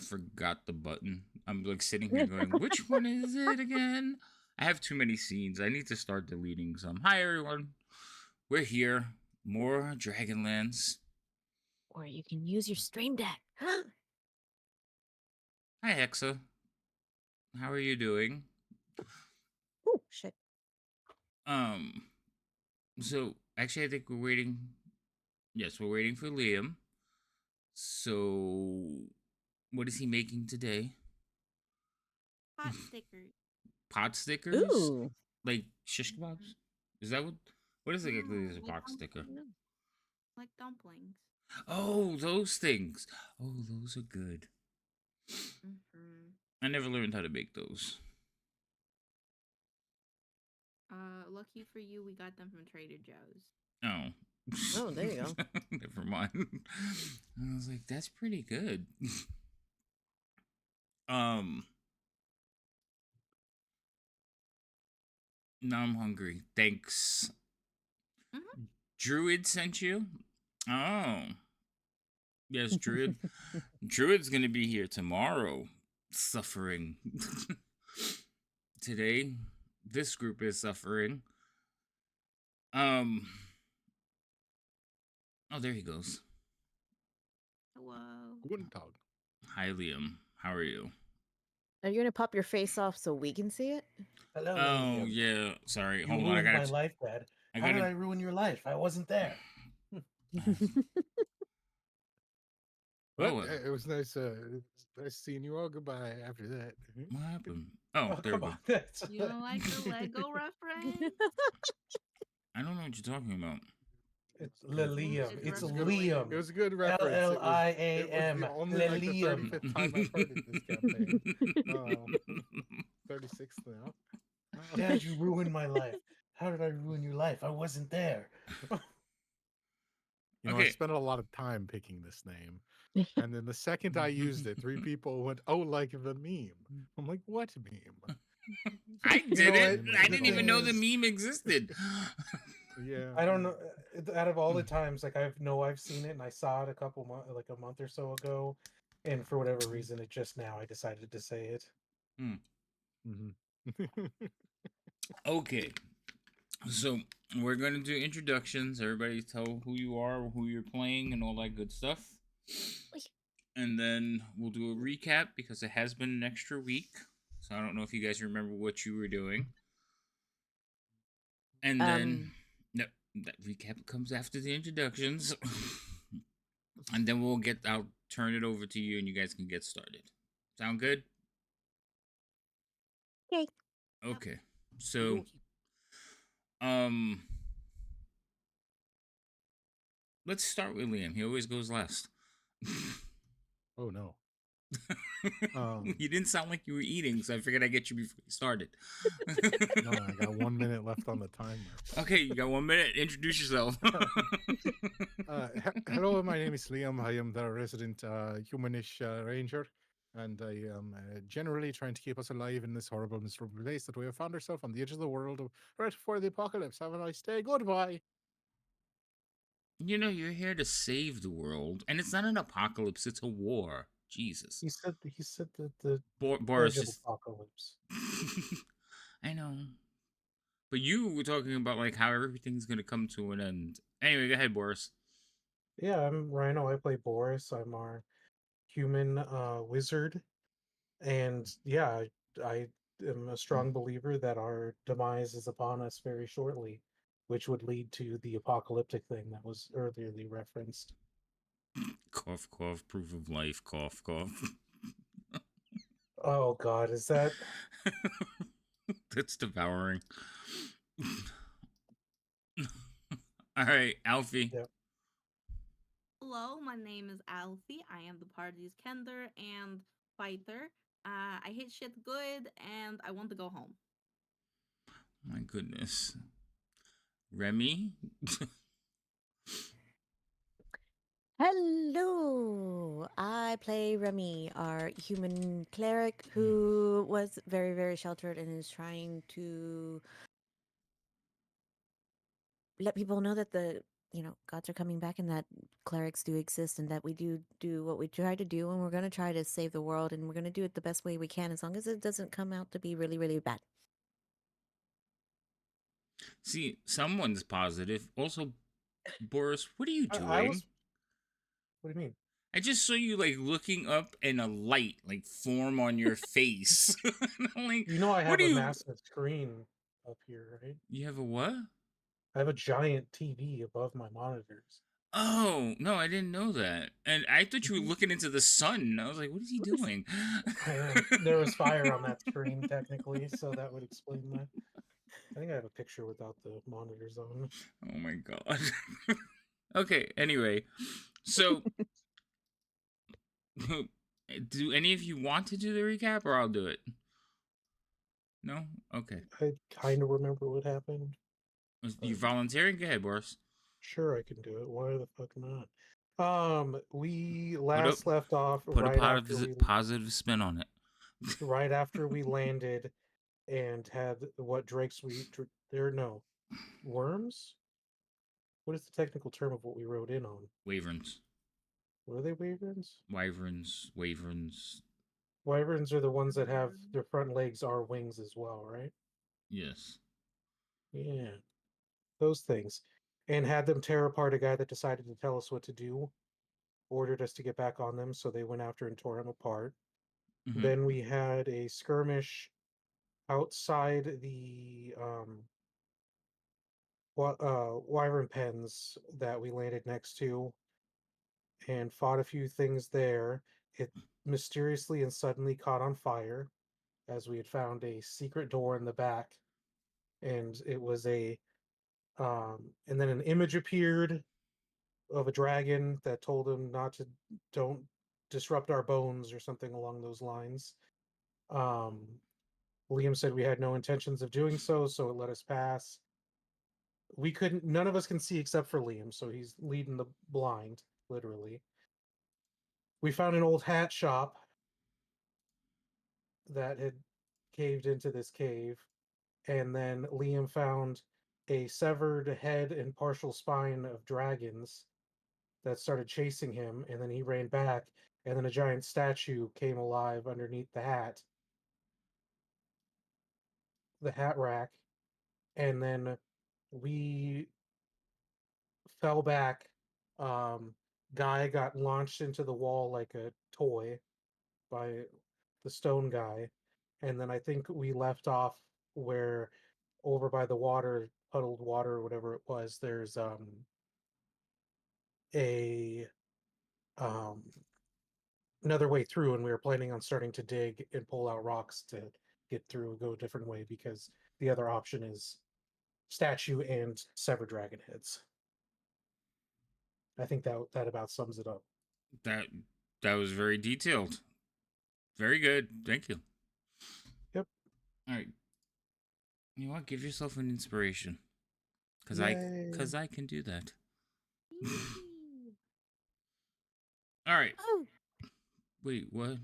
forgot the button. I'm like sitting here going, which one is it again? I have too many scenes. I need to start deleting some. Hi everyone. We're here. More Dragonlands. Or you can use your stream deck. Hi Hexa. How are you doing? Oh, shit. Um so actually I think we're waiting. Yes, we're waiting for Liam. So what is he making today? Pot stickers. Pot stickers? Ooh. Like shish kebabs? Is that what is exactly is a No, like pot sticker? like dumplings. Oh, those things. Oh, those are good. Mm-hmm. I never learned how to make those. Lucky for you, we got them from Trader Joe's. Oh. Oh, there you go. Never mind. I was like, that's pretty good. um Now I'm hungry. Thanks. Mm-hmm. Druid sent you? Oh. Yes, Druid. Druid's gonna be here tomorrow. Suffering. Today, this group is suffering. Um Oh, there he goes. Hello. Guten Tag. Hi, Liam. How are you? Are you gonna pop your face off so we can see it? Hello, Oh Liam. yeah, sorry. You Hold on, I ruined my got. life, Dad. I How did got. I ruin your life? I wasn't there. But Oh, it was nice seeing you all. Goodbye after that. what happened? Oh, Oh, there we come go. on. That's You don't like the Lego reference? I don't know what you're talking about. It's English Liam. It's reference. Liam. It was a good reference. It was Liam. the only like the Liam. 35th time I've heard it this campaign. 36th now. Dad, you ruined my life. How did I ruin your life? I wasn't there. You know, I Okay. spent a lot of time picking this name. And then the second I used it, 3 people went, "Oh, like the meme." I'm like, "What meme?" I did it. what? I The didn't even thing know the is- meme existed. Yeah. I don't know. Out of all the times, like I've seen it, and I saw it a month or so ago, and for whatever reason, it just now I decided to say it. Mm-hmm. Okay. So we're gonna do introductions. Everybody tell who you are, who you're playing, and all that good stuff. And then we'll do a recap because it has been an extra week. So I don't know if you guys remember what you were doing. And then that recap comes after the introductions. And then I'll turn it over to you and you guys can get started. Sound good? Okay. Okay. So let's start with Liam. He always goes last. Oh no. You didn't sound like you were eating, so I figured I'd get you before you started. No, I got 1 minute left on the timer. Okay, you got 1 minute. Introduce yourself. Hello, my name is Liam. I am the resident humanish ranger, and I am generally trying to keep us alive in this horrible, miserable place that we have found ourselves on the edge of the world right before the apocalypse. Have a nice day. Goodbye. You know, you're here to save the world, and it's not an apocalypse, it's a war. Jesus. He said that the Boris verge of just... apocalypse. I know. But you were talking about like how everything's gonna come to an end. Anyway, go ahead, Boris. Yeah, I'm Rhino. I play Boris. I'm our human wizard, and yeah, I am a strong believer that our demise is upon us very shortly, which would lead to the apocalyptic thing that was earlierly referenced. Cough, cough, proof of life, cough, cough. Oh God, is that? That's devouring. All right, Alfie. Yep. Hello, my name is Alfie. I am the party's kender and fighter. I hit shit good, and I want to go home. My goodness. Remy. Hello. I play Remy, our human cleric who was very, very sheltered and is trying to let people know that the gods are coming back and that clerics do exist and that we do what we try to do and we're going to try to save the world and we're going to do it the best way we can as long as it doesn't come out to be really, really bad. See, someone's positive. Also, Boris, what are you I doing? was. What do you mean? I just saw you like looking up and a light like form on your face. I'm like, You know, I what have are a you? massive screen up here, right? You have a what? I have a giant TV above my monitors. Oh no, I didn't know that. And I thought you were Mhm. looking into the sun. I was like, what is he doing? I am. There was fire on that screen, technically, so that would explain that. I think I have a picture without the monitors on. Oh my god. Okay, anyway. So do any of you want to do the recap or I'll do it? No? Okay. I kind of remember what happened. You volunteering? Go ahead, Boris. Sure, I can do it. Why the fuck not? We Put up last left off put a positive spin on it. right after we landed and had what Drake's there no worms. What is the technical term of what we rode in on? Wyverns. Were they wyverns? Wyverns. Wyverns are the ones that have their front legs are wings as well, right? Yes. Yeah, those things. And had them tear apart a guy that decided to tell us what to do, ordered us to get back on them, so they went after and tore him apart. Mm-hmm. Then we had a skirmish outside the wyvern pens that we landed next to and fought a few things there. It mysteriously and suddenly caught on fire as we had found a secret door in the back, and it was and then an image appeared of a dragon that told him not to don't disrupt our bones or something along those lines. Um, Liam said we had no intentions of doing so, so it let us pass. We couldn't, none of us can see except for Liam, so he's leading the blind, literally. We found an old hat shop that had caved into this cave, and then Liam found a severed head and partial spine of dragons that started chasing him, and then he ran back, and then a giant statue came alive underneath the hat rack, and then we fell back. Um, Guy got launched into the wall like a toy by the stone guy, and then I think we left off where over by the water, puddled water or whatever it was. There's a um another way through, and we were planning on starting to dig and pull out rocks to get through, go a different way because the other option is statue and severed dragon heads. I think that about sums it up. That was very detailed. Very good. Thank you. Yep. All right. You know what? Give yourself an inspiration. Cause Yay. I can do that. All right. Oh, Wait, what?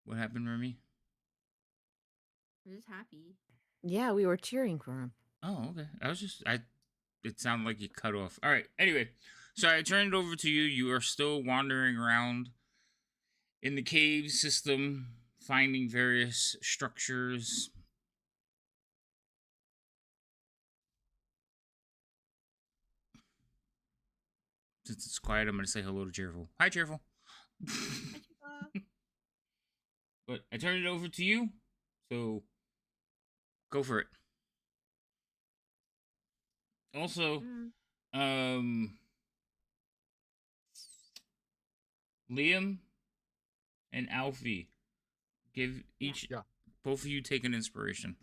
What happened, Remy? I'm just happy. yeah, we were cheering for him. Oh, okay. It sounded like you cut off. All right. Anyway, so I turn it over to you. You are still wandering around in the cave system, finding various structures. Since it's quiet, I'm going to say hello to Cheerful. Hi, Cheerful. Hi, Chica. But I turn it over to you. So go for it. Also, Mm, um, Liam and Alfie, give yeah. each Yeah. both of you take an inspiration.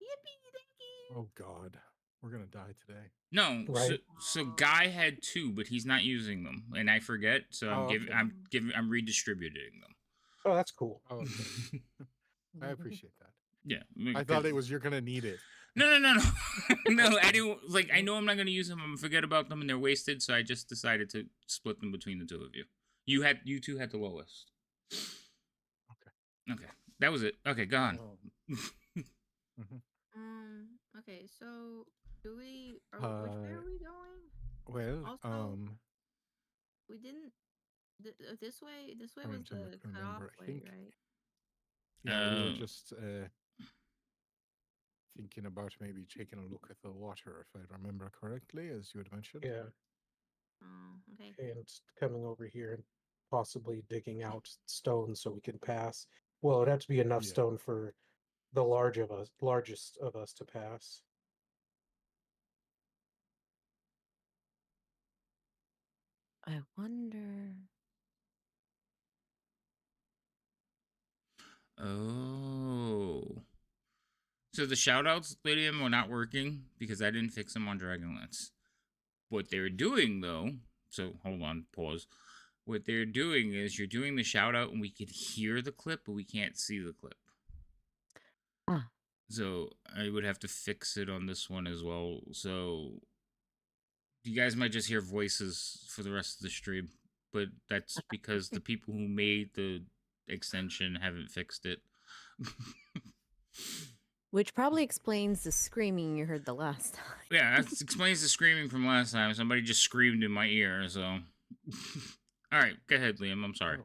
Yippee! Thank you. Oh God, we're gonna die today. No, Right. so Guy had two, but he's not using them, and I forget. So Oh, okay. I'm redistributing them. Oh, that's cool. Oh, okay. I appreciate that. Yeah, I thought it was you're gonna need it. No. No, I didn't. Like, I know I'm not going to use them. I'm going to forget about them and they're wasted. So I just decided to split them between the two of you. You two had the lowest. Okay. That was it. Okay, go on. Oh. Mhm. Okay, so Do we or which way Uh, are we going? well, Also, we didn't this way was trying to the cutoff remember. I way, think, right? yeah, we were Um, just thinking about maybe taking a look at the water, if I remember correctly, as you had mentioned. Yeah, Oh, okay. and coming over here and possibly digging out stone so we can pass. Well, it'd have to be enough Yeah. stone for the largest of us to pass. I wonder. oh. So the shoutouts, Lydium, were not working because I didn't fix them on Dragonlance. What they're doing, though, so hold on, pause. What they're doing is you're doing the shout out and we can hear the clip, but we can't see the clip. Ah, So I would have to fix it on this one as well. So you guys might just hear voices for the rest of the stream, but that's because the people who made the extension haven't fixed it. which probably explains the screaming you heard the last time. Yeah, that explains the screaming from last time. Somebody just screamed in my ear, so. All right, go ahead, Liam. I'm sorry.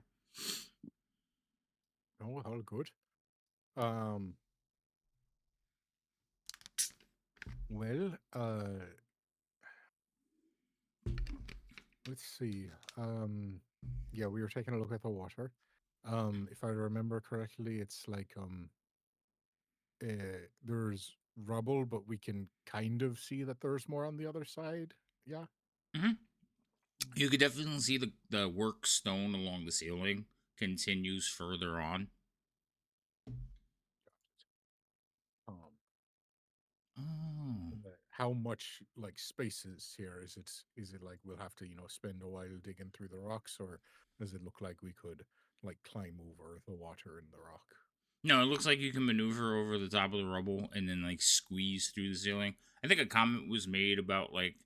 Oh, oh, all good. Um, well, let's see. Yeah, we were taking a look at the water. If I remember correctly, it's like there's rubble, but we can kind of see that there's more on the other side. Yeah. Mm-hmm. You could definitely see the work stone along the ceiling continues further on. Um, Oh. how much like space is here? Is it like we'll have to spend a while digging through the rocks, or does it look like we could like climb over the water in the rock? No, it looks like you can maneuver over the top of the rubble and then like squeeze through the ceiling. I think a comment was made about like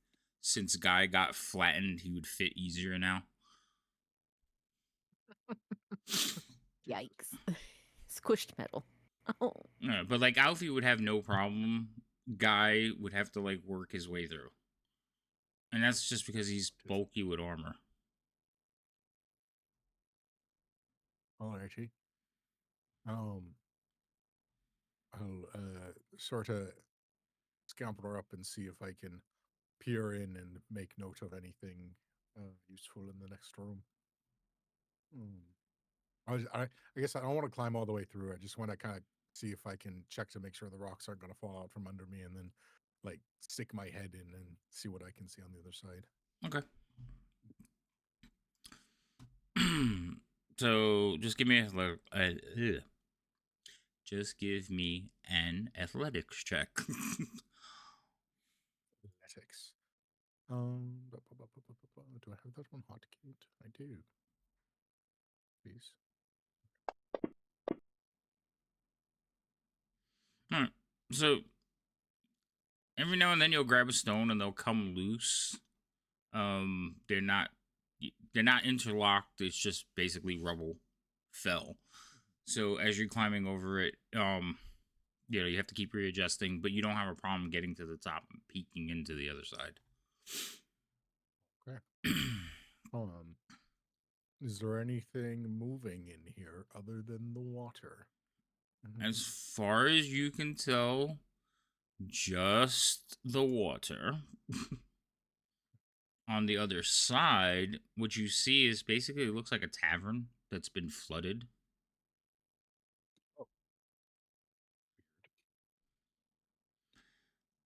since Guy got flattened, he would fit easier now. Yikes. Squished metal. Oh. Yeah, but like Alfie would have no problem. Guy would have to like work his way through. And that's just because he's bulky with armor. Alrighty. Um, I'll sort of scamper up and see if I can peer in and make note of anything useful in the next room. Hmm. I guess I don't want to climb all the way through. I just want to kind of see if I can check to make sure the rocks aren't going to fall out from under me, and then like stick my head in and see what I can see on the other side. Okay. So just give me just give me an athletics check. Athletics. Do I have that one hotkeyed? I do. Please. All right. So every now and then you'll grab a stone and they'll come loose. They're not interlocked. It's just basically rubble fell. So as you're climbing over it, you have to keep readjusting, but you don't have a problem getting to the top and peeking into the other side. Okay. Is there anything moving in here other than the water? As far as you can tell, just the water. On the other side, what you see is basically it looks like a tavern that's been flooded. Oh,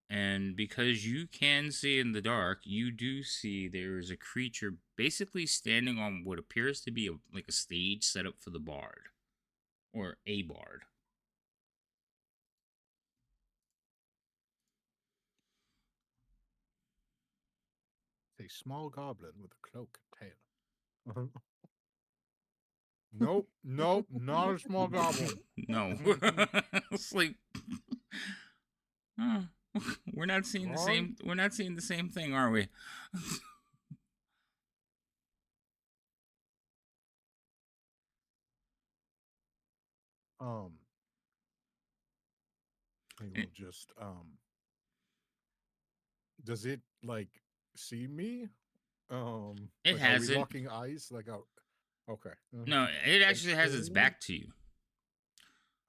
And because you can see in the dark, you do see there is a creature basically standing on what appears to be like a stage set up for the bard or a bard. a small goblin with a cloak and tail. Nope, nope, not a small goblin. No. It's like huh, we're not seeing the Wrong. same thing, are we? Um, I will just does it like see me? It Like, are we hasn't. locking eyes? Like, oh, okay. No, it actually has its Okay. back to you.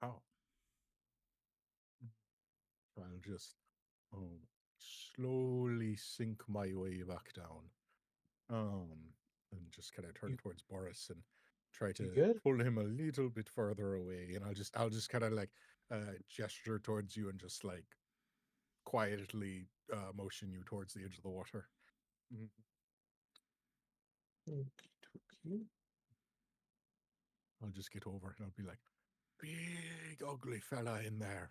Oh, I'll just slowly sink my way back down. And just kind of turn You, towards Boris and try you to good? pull him a little bit further away. And I'll just kind of like gesture towards you and just like quietly motion you towards the edge of the water. Mhm. Okey-dokey. I'll just get over and I'll be like, big ugly fella in there.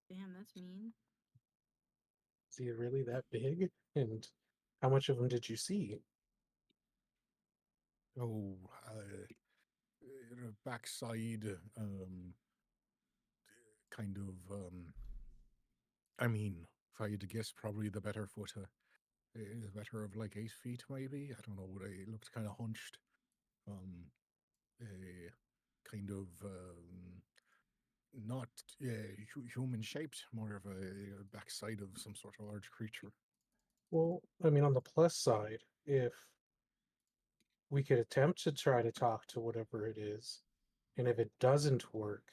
Damn, that's mean. Is he really that big? And how much of him did you see? Oh, backside, kind of, I mean, if I had to guess, probably the better foot, better of like 8 feet, maybe. I don't know. It looked kind of hunched. Uh, kind of not human shaped, more of a backside of some sort of large creature. Well, I mean, on the plus side, if we could attempt to try to talk to whatever it is, and if it doesn't work,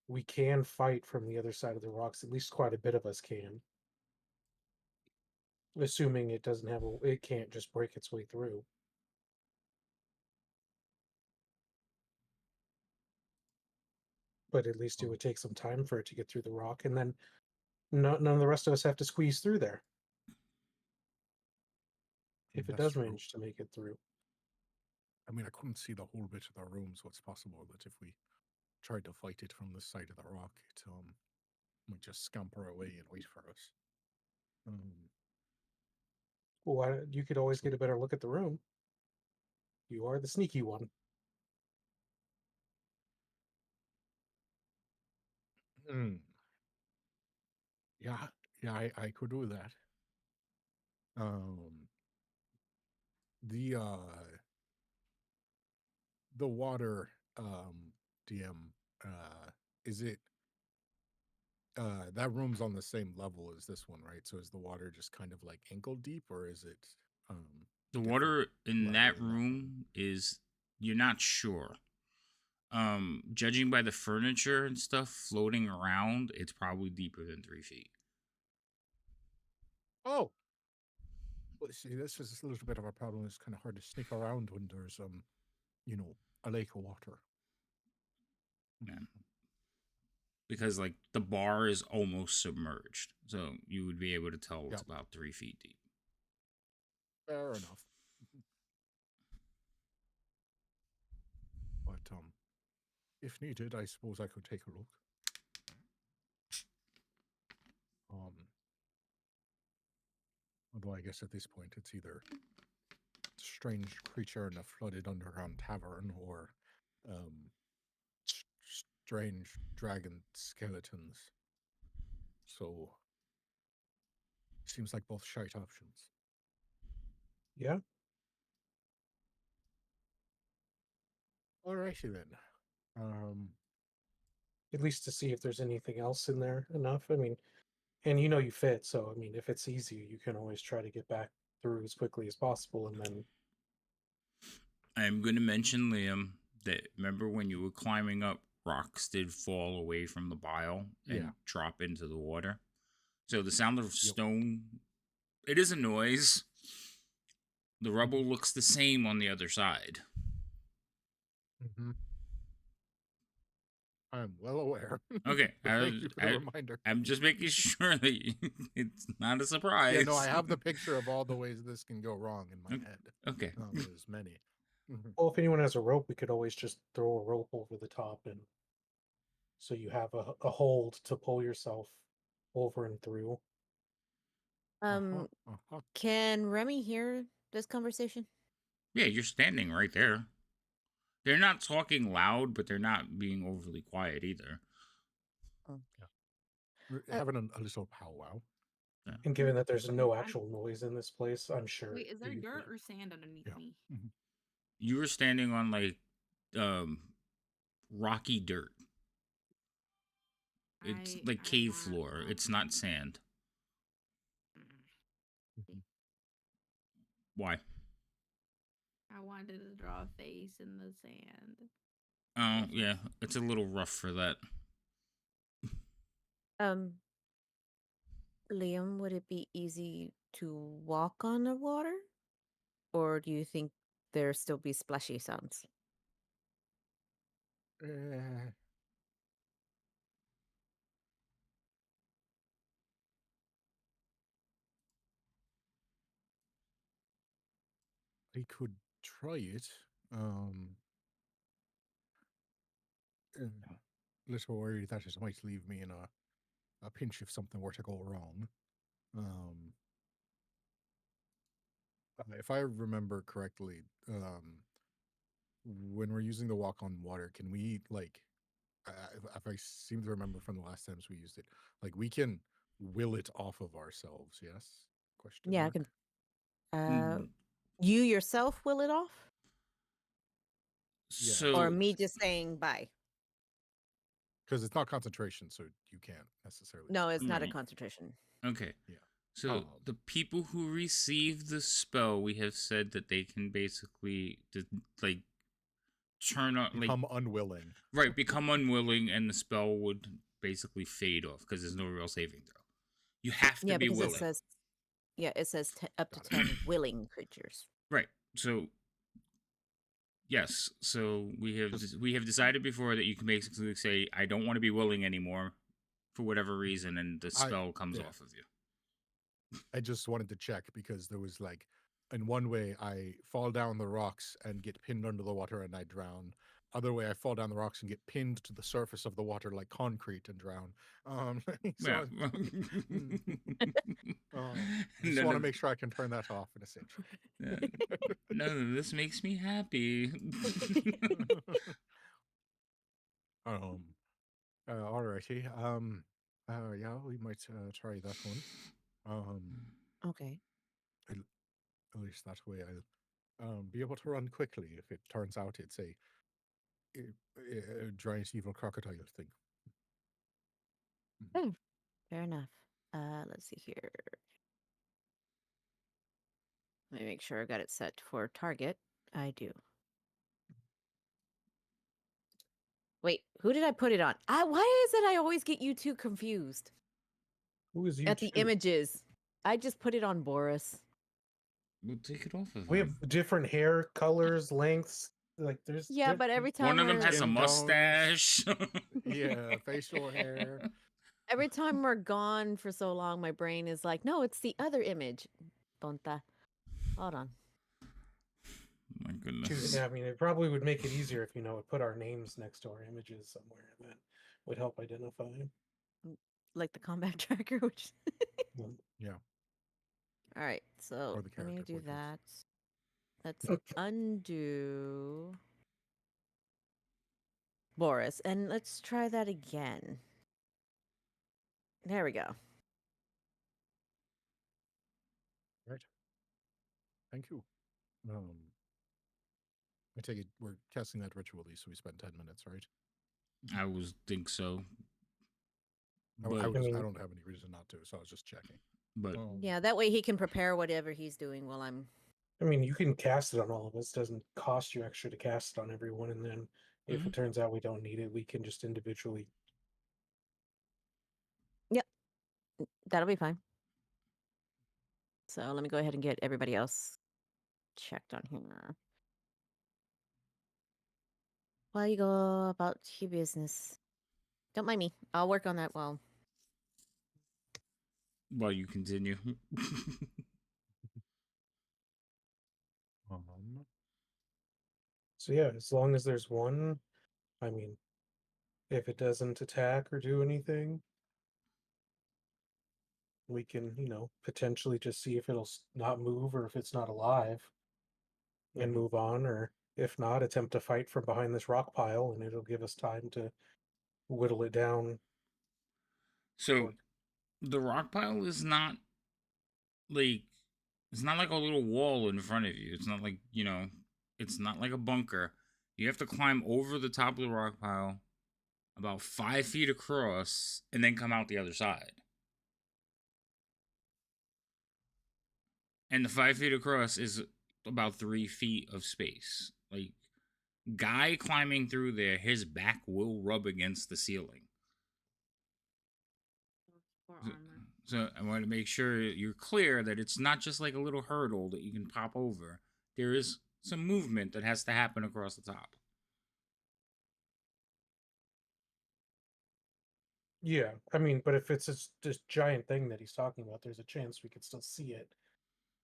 we can fight from the other side of the rocks. At least quite a bit of us can, assuming it doesn't have it can't just break its way through. But at least it Oh, would take some time for it to get through the rock, and then none of the rest of us have to squeeze through there if it that's does true. manage to make it through. I mean, I couldn't see the whole bit of the room, so it's possible that if we tried to fight it from the side of the rock, it might just scamper away and wait for us. Well, you could always So, get a better look at the room. You are the sneaky one. mm, yeah, yeah, I could do that. Um, the the water, DM, is it that room's on the same level as this one, right? So is the water just kind of like ankle deep, or is it um The different water in level that in that room? room is, you're not sure. Judging by the furniture and stuff floating around, it's probably deeper than 3 feet. Oh, well, see, this is a little bit of a problem. It's kind of hard to sneak around when there's you know, a lake of water. Yeah. Because like the bar is almost submerged, so you would be able to tell it's Yep, about 3 feet deep. fair enough. But if needed, I suppose I could take a look. Um, although I guess at this point it's either strange creature in a flooded underground tavern or um strange dragon skeletons. So seems like both shite options. Yeah. Alrighty then. Um, At least to see if there's anything else in there enough. I mean, and you fit, so I mean, if it's easy, you can always try to get back through as quickly as possible, and then I'm going to mention, Liam, that remember when you were climbing up, rocks did fall away from the bile yeah. and drop into the water. So the sound of Yep. stone, it is a noise. The rubble looks the same on the other side. Mm-hmm. I'm well aware. Okay, But thank you for the reminder. I'm just making sure that it's not a surprise. Yeah, no, I have the picture of all the ways this can go wrong in my head. Okay. There's many. well, if anyone has a rope, we could always just throw a rope over the top, and so you have a hold to pull yourself over and through. Um, can Remy hear this conversation? Yeah, you're standing right there. They're not talking loud, but they're not being overly quiet either. Oh. We're having a little powwow. Yeah. And given that there's no I'm- actual noise in this place, I'm sure. Wait, is there you dirt could- or sand underneath Yeah. me? Mhm. You were standing on like rocky dirt. It's I like I cave want floor. It's not sand. mm, Why? I wanted to draw a face in the sand. Oh, yeah. It's a little rough for that. Um, Liam, would it be easy to walk on the water? Or do you think there still be splashy sounds? Eh, I could try it. A little worried that it might leave me in a pinch if something were to go wrong. Um, if I remember correctly, when we're using the walk on water, can we like, if I seem to remember from the last times we used it, like we can will it off of ourselves? Yes? Question Yeah, I mark. can. Mm, You yourself will it off? Yeah, Or So, me just saying bye? because it's not concentration, so you can't necessarily. No, it's not a right. concentration. Okay. Yeah. So the people who receive the spell, we have said that they can basically like turn on, like, Become unwilling. right, become unwilling, and the spell would basically fade off because there's no real saving throw. You have to Yeah, be because it willing. says, it says up to Got it. 10 willing creatures. Right. So yes. So Just- we have decided before that you can basically say, I don't want to be willing anymore for whatever reason, and the spell comes yeah. off of you. I just wanted to check because there was like, in one way, I fall down the rocks and get pinned under the water and I drown. Other way, I fall down the rocks and get pinned to the surface of the water like concrete and drown. So Yeah. I just want to make sure I can turn that off in a cinch. No, this makes me happy. Alrighty. Yeah, we might try that one. Okay. At least that way I'll be able to run quickly if it turns out it's a giant evil crocodile thing. Oh, fair enough. Let's see here. Let me make sure I got it set for target. I do. Wait, who did I put it on? Why is it I always get you two confused Who is you at the two? images? I just put it on Boris. We'll take it off of We have him. different hair colors, lengths. Like there's Yeah, but every time One of them we're has a Skin tones. mustache. Yeah, facial hair. every time we're gone for so long, my brain is like, no, it's the other image. Tonta. Hold on. My goodness. Yeah, I mean, it probably would make it easier if we put our names next to our images somewhere. That would help identify. Like the combat tracker, which Well, Yeah, all right, so or the let me character do portraits. that. Let's undo Boris, and let's try that again. There we go. Right. Thank you. I take it we're casting that ritually, so we spend 10 minutes, right? I was think so. I But mean- don't have any reason not to, so I was just checking. but Yeah, that way he can prepare whatever he's doing while I'm. I mean, you can cast it on all of us. It doesn't cost you extra to cast it on everyone, and then if it turns out we don't need it, we can just individually. Yep, that'll be fine. So let me go ahead and get everybody else checked on here. While you go about your business. Don't mind me. I'll work on that while. while you continue. So yeah, as long as there's one, I mean, if it doesn't attack or do anything, we can, potentially just see if it'll not move or if it's not alive and move on, or if not, attempt to fight from behind this rock pile and it'll give us time to whittle it down. So the rock pile is not like, it's not like a little wall in front of you. It's not like, it's not like a bunker. You have to climb over the top of the rock pile about 5 feet across, and then come out the other side. And the 5 feet across is about 3 feet of space. Like, guy climbing through there, his back will rub against the ceiling. For So, armor. so I want to make sure you're clear that it's not just like a little hurdle that you can pop over. There is some movement that has to happen across the top. Yeah, I mean, but if it's this giant thing that he's talking about, there's a chance we could still see it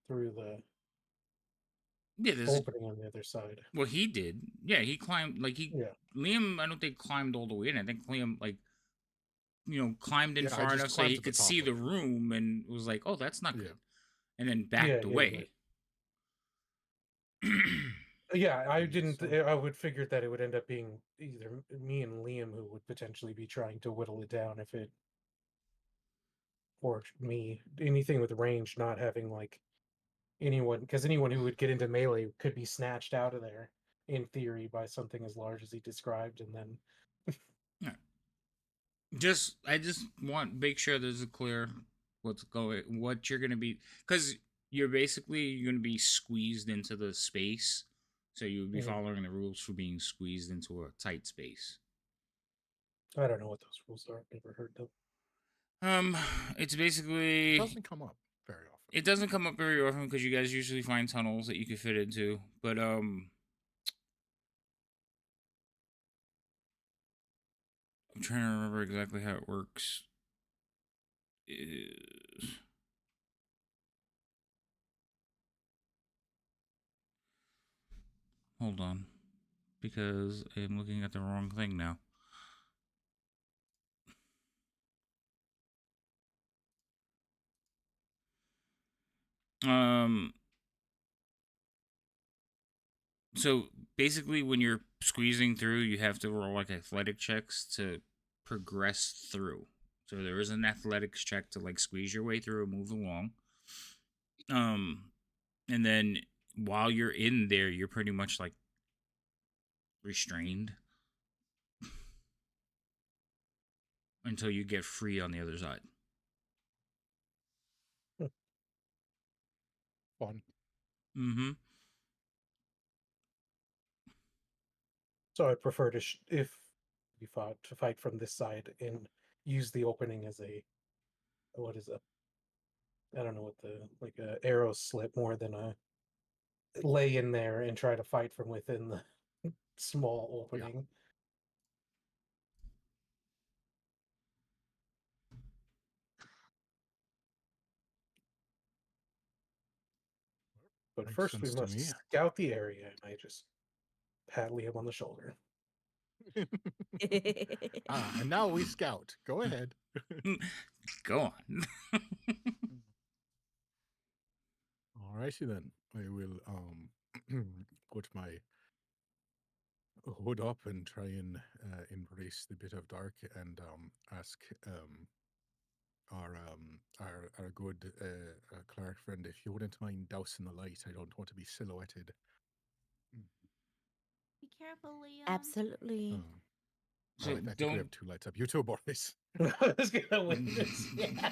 through the Yeah, there's opening on the other side. well, he did. Yeah, he climbed Yeah. Liam. I don't think climbed all the way in. I think Liam climbed in Yeah, I far just enough so climbed he to the could top see of the it. room and was like, "Oh, that's not Yeah. good," and then Yeah, backed yeah, away. Yeah, I Yeah, didn't. so- I would figure that it would end up being either me and Liam who would potentially be trying to whittle it down if it, or me. Anything with range not having like anyone, because anyone who would get into melee could be snatched out of there in theory by something as large as he described, and then Yeah. I just want make sure there's a clear what you're gonna be, because you're gonna be squeezed into the space, so you would be Mhm. following the rules for being squeezed into a tight space. I don't know what those rules are. I've never heard them. It's It basically doesn't come up very often. it doesn't come up very often because you guys usually find tunnels that you can fit into, but I'm trying to remember exactly how it works. Is Hold on, because I'm looking at the wrong thing now. Um, so basically, when you're squeezing through, you have to roll like athletic checks to progress through. So there is an athletics check to like squeeze your way through and move along. Um, and then while you're in there, you're pretty much like restrained until you get free on the other side. Fun. Mm-hmm. So I prefer to if we fought to fight from this side and use the opening as a, what is a, I don't know what the, like a arrow slit more than a lay in there and try to fight from within the small Yeah. opening. But Makes first we sense to must me. scout the area, and I just pat Liam on the shoulder. And now we scout. Go ahead. Go on. Alrighty then. I will put my hood up and try and embrace the bit of dark and ask our good Clark friend if you wouldn't mind dousing the light. I don't want to be silhouetted. Be careful, Liam. Absolutely. Oh, So I think we don't. have two lights up. You two boys. I was gonna witness. Yeah.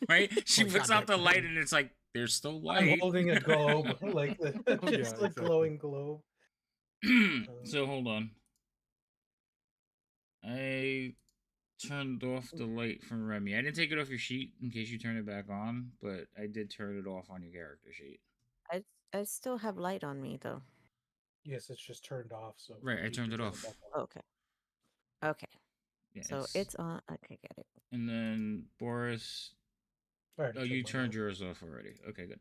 Right? She Oh, puts out the goddamn. light and it's like there's still I'm light. holding a globe, like Oh, yeah, just a exactly. glowing globe. So hold on. I turned off the light from Remy. I didn't take it off your sheet in case you turn it back on, but I did turn it off on your character sheet. I still have light on me though. Yes, it's just turned off. So Right, I you turned can it turn off. back on. Okay. Okay. Yeah, So it's on. Okay, get it. And then Boris. I already Oh, you mine turned off. yours off already. Okay, good.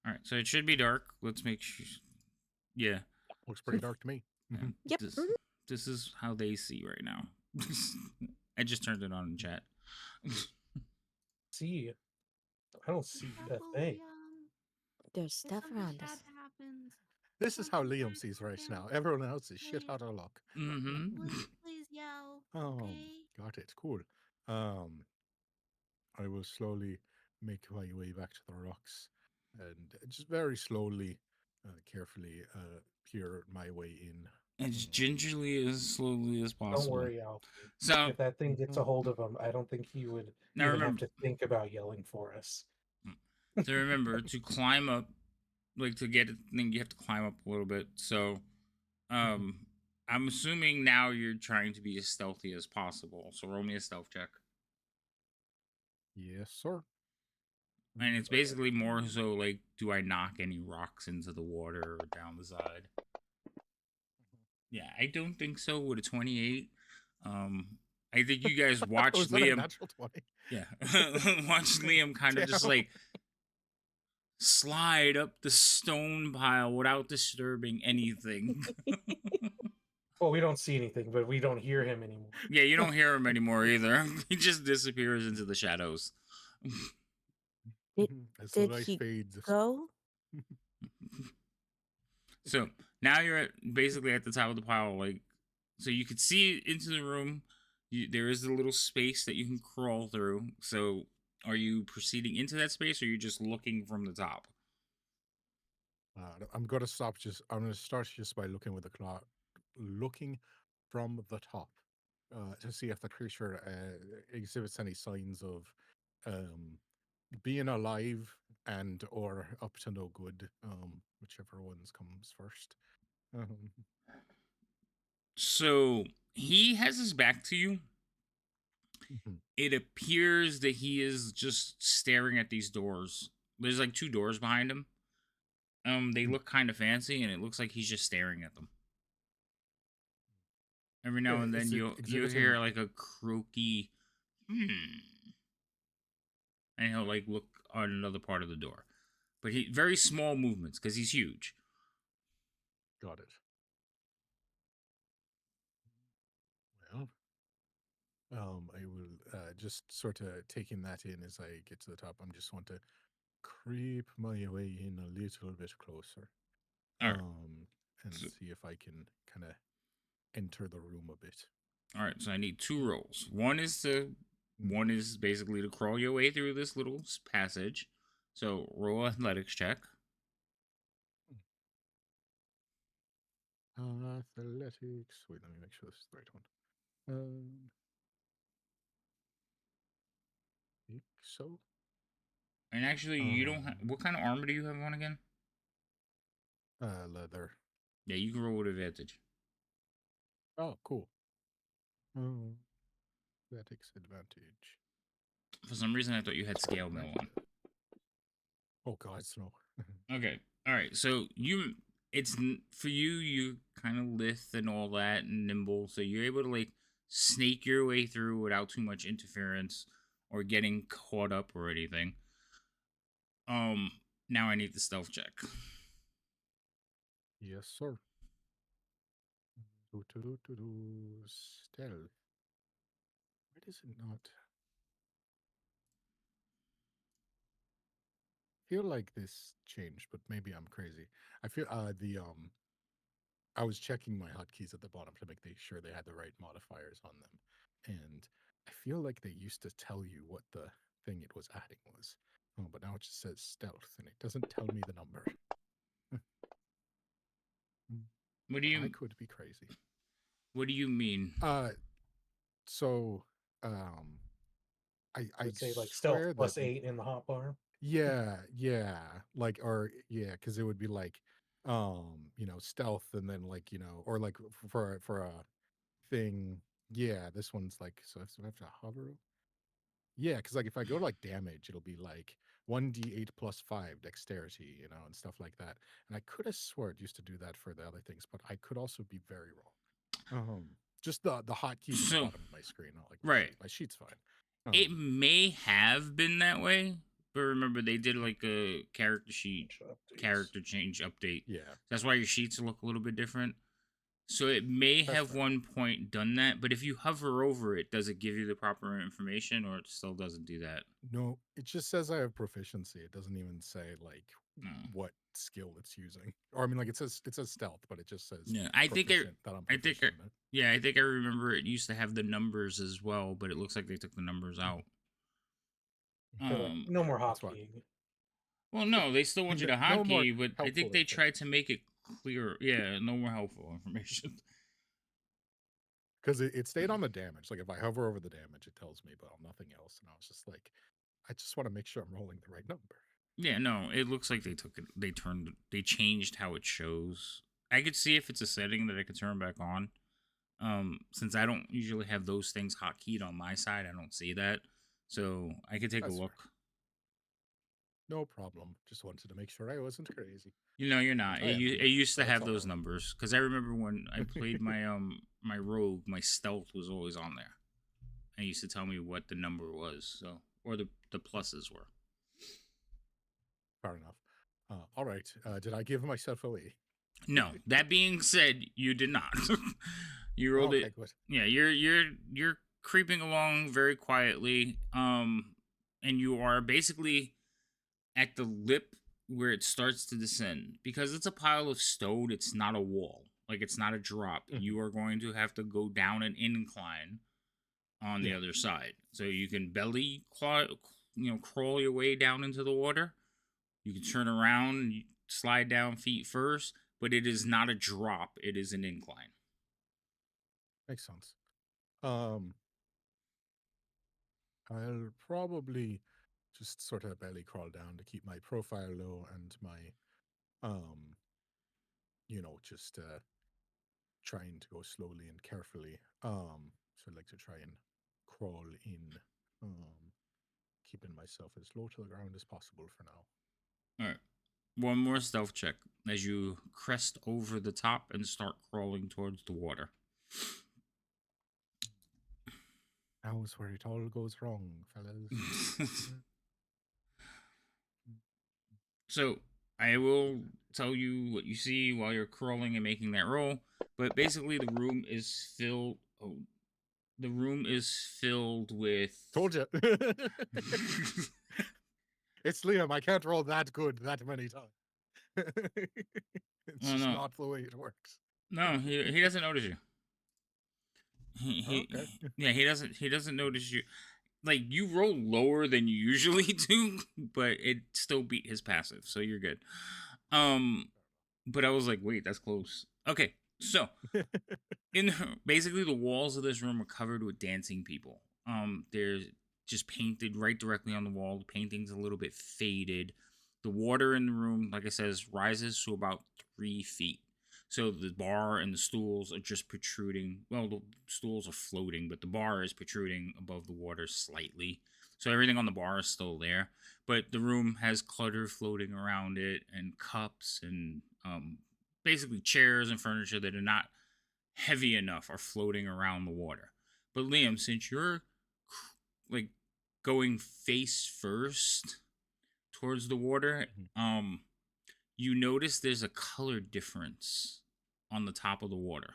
All right, so it should be dark. Let's make sure. Yeah. Looks pretty dark to me. Yeah, Yep. this is how they see right now. I just turned it on in chat. See, I don't see a Careful, thing. Liam. There's If stuff something around bad us. happens, This is how something Liam bad sees right now. happens, Everyone else is shit please, out of luck. Mm-hmm. please yell. Oh, Okay. got it. Cool. I will slowly make my way back to the rocks and just very slowly, carefully peer my way in as gingerly as slowly as Don't possible. worry, Alfie. So If that thing gets a hold of him, I don't think he would now even have remember, to think about yelling for us. to climb up, like to get a thing, you have to climb up a little bit. So, um, I'm assuming now you're trying to be as stealthy as possible. So roll me a stealth check, Yes, sir. and it's basically more so like, do I knock any rocks into the water or down the side? Yeah, I don't think so with a 28. Um, I think you guys watch Was that a Liam. natural 20? Yeah, watch Liam kind of just Damn. like slide up the stone pile without disturbing anything. Well, we don't see anything, but we don't hear him anymore. Yeah, you don't hear him anymore either. He just disappears into the shadows. As the Did light he fades. go? So now you're basically at the top of the pile, like, so you could see into the room. There is a little space that you can crawl through. So are you proceeding into that space, or are you just looking from the top? I'm gonna stop. I'm gonna start just by looking with the claw, looking from the top, to see if the creature exhibits any signs of um, being alive and or up to no good. Whichever ones comes first. Um, So he has his back to you. mhm. It appears that he is just staring at these doors. There's like two doors behind him. They look kind of fancy, and it looks like he's just staring at them. Every now and then Is it you'll hear exhibiting? like a croaky, and he'll like look on another part of the door. But he very small movements because he's huge. Got it. Well, I will just sort of taking that in as I get to the top. I'm just want to creep my way in a little bit closer. All right, And so, see if I can kind of enter the room a bit. all right. So I need two rolls. One is basically to crawl your way through this little passage. So roll athletics check. Athletics. Wait, let me make sure this is the right one. Think so. And actually, you don't have. What kind of armor do you have on again? Leather. Yeah, you can roll with advantage. Oh, cool. Athletics advantage. For some reason, I thought you had scale mail on. Oh God, no. Okay. All right. So for you. You kind of lithe and all that, and nimble, so you're able to like snake your way through without too much interference or getting caught up or anything. Now I need the stealth check. Yes, sir. Stealth. Why does it not? Feel like this changed, but maybe I'm crazy. I feel I was checking my hotkeys at the bottom to make sure they had the right modifiers on them, and I feel like they used to tell you what the thing it was adding was. Oh, but now it just says stealth, and it doesn't tell me the number. What do I you? could be crazy. What do you mean? So, I I would say like stealth swear plus that 8 in the hotbar. yeah, like or yeah, because it would be like stealth and then like or like for a thing. Yeah, this one's like so I have to hover. Yeah, because like if I go to like damage, it'll be like 1d8 plus 5 dexterity, and stuff like that. And I could have swore it used to do that for the other things, but I could also be very wrong. Just the hotkeys at the So, bottom of my screen, not like my right. sheet. My sheet's fine. It may have been that way, but remember they did like a character sheet, character change update. Yeah, That's why your sheets look a little bit different. So it may that's have fair. one point done that, but if you hover over it, does it give you the proper information, or it still doesn't do that? No, it just says I have proficiency. It doesn't even say like No. what skill it's using. Or I mean, like it says stealth, but it just says Yeah, I think proficient, that I'm proficient in it. yeah, I think I remember it used to have the numbers as well, but it looks like they took the numbers out. No more That's why. hockeying. Well, no, they still want you to No more hotkey, but I helpful think they tried to make it clear. Yeah, no more helpful information. Because it stayed on the damage. Like if I hover over the damage, it tells me, but on nothing else. And I was just like, I just want to make sure I'm rolling the right number. Yeah, no, it looks like they took it. They changed how it shows. I could see if it's a setting that I could turn back on. Since I don't usually have those things hotkeyed on my side, I don't see that. So I could take a That's fair. look. No problem. Just wanted to make sure I wasn't crazy. You know, you're not. I am, It used so to it's have all those right. numbers because I remember when I played my my rogue, my stealth was always on there. And it used to tell me what the number was, so or the pluses were. Fair enough. All right. Did I give myself away? No, that being said, you did not. You rolled Okay, it. good. Yeah, you're creeping along very quietly. And you are basically at the lip where it starts to descend because it's a pile of stone. It's not a wall. Like it's not a drop. Mhm. You are going to have to go down an incline on the Yeah. other side. So you can belly claw, crawl your way down into the water. You can turn around, slide down feet first, but it is not a drop. It is an incline. Makes sense. I'll probably just sort of belly crawl down to keep my profile low and my, just trying to go slowly and carefully. So I'd like to try and crawl in, keeping myself as low to the ground as possible for now. All right. One more stealth check as you crest over the top and start crawling towards the water. That was where it all goes wrong, fellas. So I will tell you what you see while you're crawling and making that roll. But basically, the room is filled. Oh, the room is filled with. Told you. It's Liam. I can't roll that good that many times. It's Oh just no, not the way it works. no, he doesn't notice you. Okay. Yeah, he doesn't notice you. Like you roll lower than you usually do, but it still beat his passive, so you're good. But I was like, wait, that's close. Okay, so basically the walls of this room are covered with dancing people. They're just painted right directly on the wall. The painting's a little bit faded. The water in the room, like I says, rises to about 3 feet. So the bar and the stools are just protruding. Well, the stools are floating, but the bar is protruding above the water slightly. So everything on the bar is still there, but the room has clutter floating around it and cups and basically chairs and furniture that are not heavy enough are floating around the water. But Liam, since you're like going face first towards the water, you notice there's a color difference on the top of the water.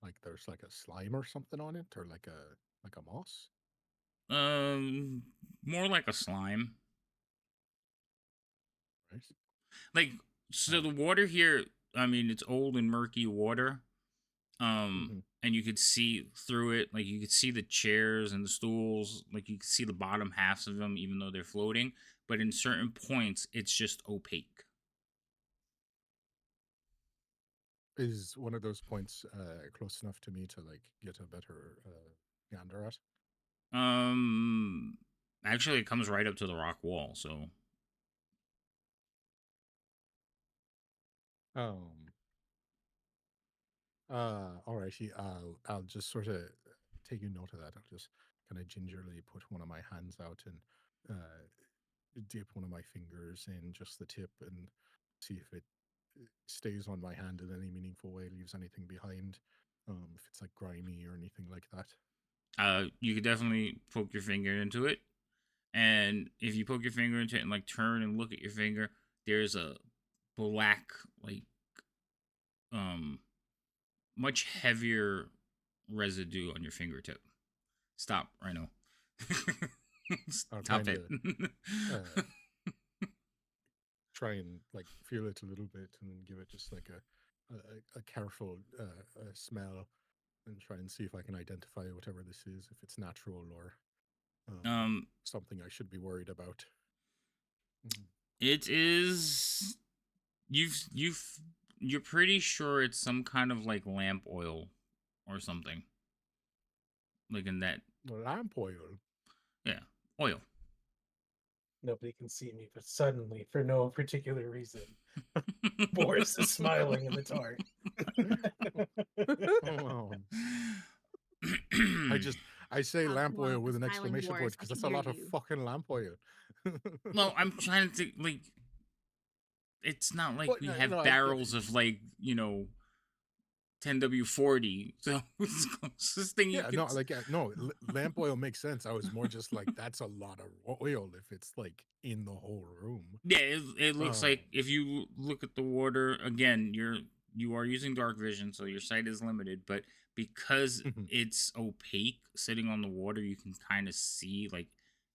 Like there's like a slime or something on it, or like a moss. Um, More like a slime. Right. Like so, the water here. I mean, it's old and murky water. And you could see through it. Like you could see the chairs and the stools. Like you could see the bottom halves of them, even though they're floating. But in certain points, it's just opaque. Is one of those points close enough to me to like get a better gander at? Um, Actually, it comes right up to the rock wall. So, Alrighty. I'll just sort of take a note of that. I'll just kind of gingerly put one of my hands out and dip one of my fingers in just the tip and see if it stays on my hand in any meaningful way, leaves anything behind. If it's like grimy or anything like that. you could definitely poke your finger into it. And if you poke your finger into it and like turn and look at your finger, there's a black, like, um, much heavier residue on your fingertip. Stop, Rhino. I'll Stop kind it. of try and like feel it a little bit and then give it just like a careful smell and try and see if I can identify whatever this is, if it's natural or Something I should be worried about. It is. You're pretty sure it's some kind of like lamp oil or something. Like in that. Lamp oil. Yeah, oil. Nobody can see me, but suddenly, for no particular reason, Boris is smiling in the dark. I say lamp Well, oil with an smiling exclamation Boris, point I because can that's a hear lot of you. fucking lamp oil. No, I'm trying to think, like, it's not like But, we no, have no, barrels of like 10W40. So it's the closest thing you yeah, could. no, like no, lamp oil makes sense. I was more just like that's a lot of oil if it's like in the whole room. Yeah, it looks like if you look at the water again, you are using dark vision, so your sight is limited. But because it's opaque, sitting on the water, you can kind of see like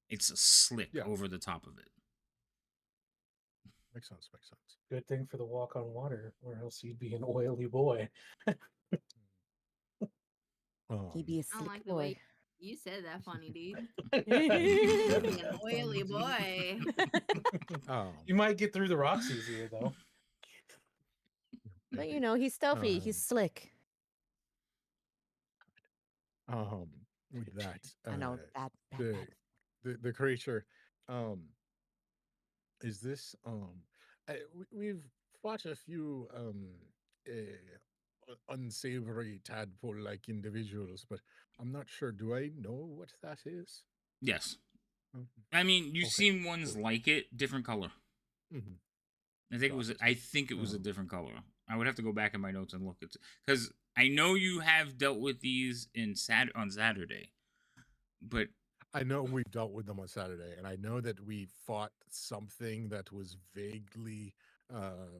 it's a slick Yeah. over the top of it. Makes sense. Makes sense. Good thing for the walk on water, or else you'd be an oily boy. He'd be a I don't slick like the way boy. you said that, funny dude. Yeah, Be an oily boy. You might get through the rocks easier, though. But you know, he's stealthy. He's slick. With that, I know bad. the creature, is this we've fought a few unsavory tadpole like individuals, but I'm not sure. Do I know what that is? Yes. I mean, you've seen ones like it, different color. I think it was a different color. I would have to go back in my notes and look at because I know you have dealt with these on Saturday, but I know we've dealt with them on Saturday, and I know that we fought something that was vaguely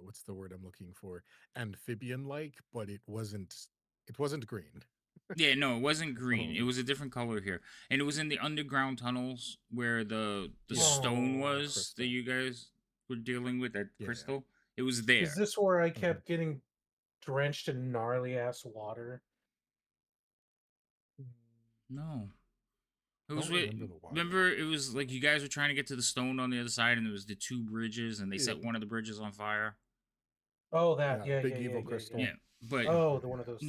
what's the word I'm looking for? Amphibian like, but it wasn't green. Yeah, no, it wasn't green. It was a different color here. And it was in the underground tunnels where the stone was crystal. that you guys were dealing with, that crystal. It was there. Is this where I kept getting drenched in gnarly ass water? No. It was remember it was like you guys were trying to get to the stone on the other side and there was the two bridges and they set one of the bridges on fire. Oh, that big evil crystal. Yeah, but the one of those.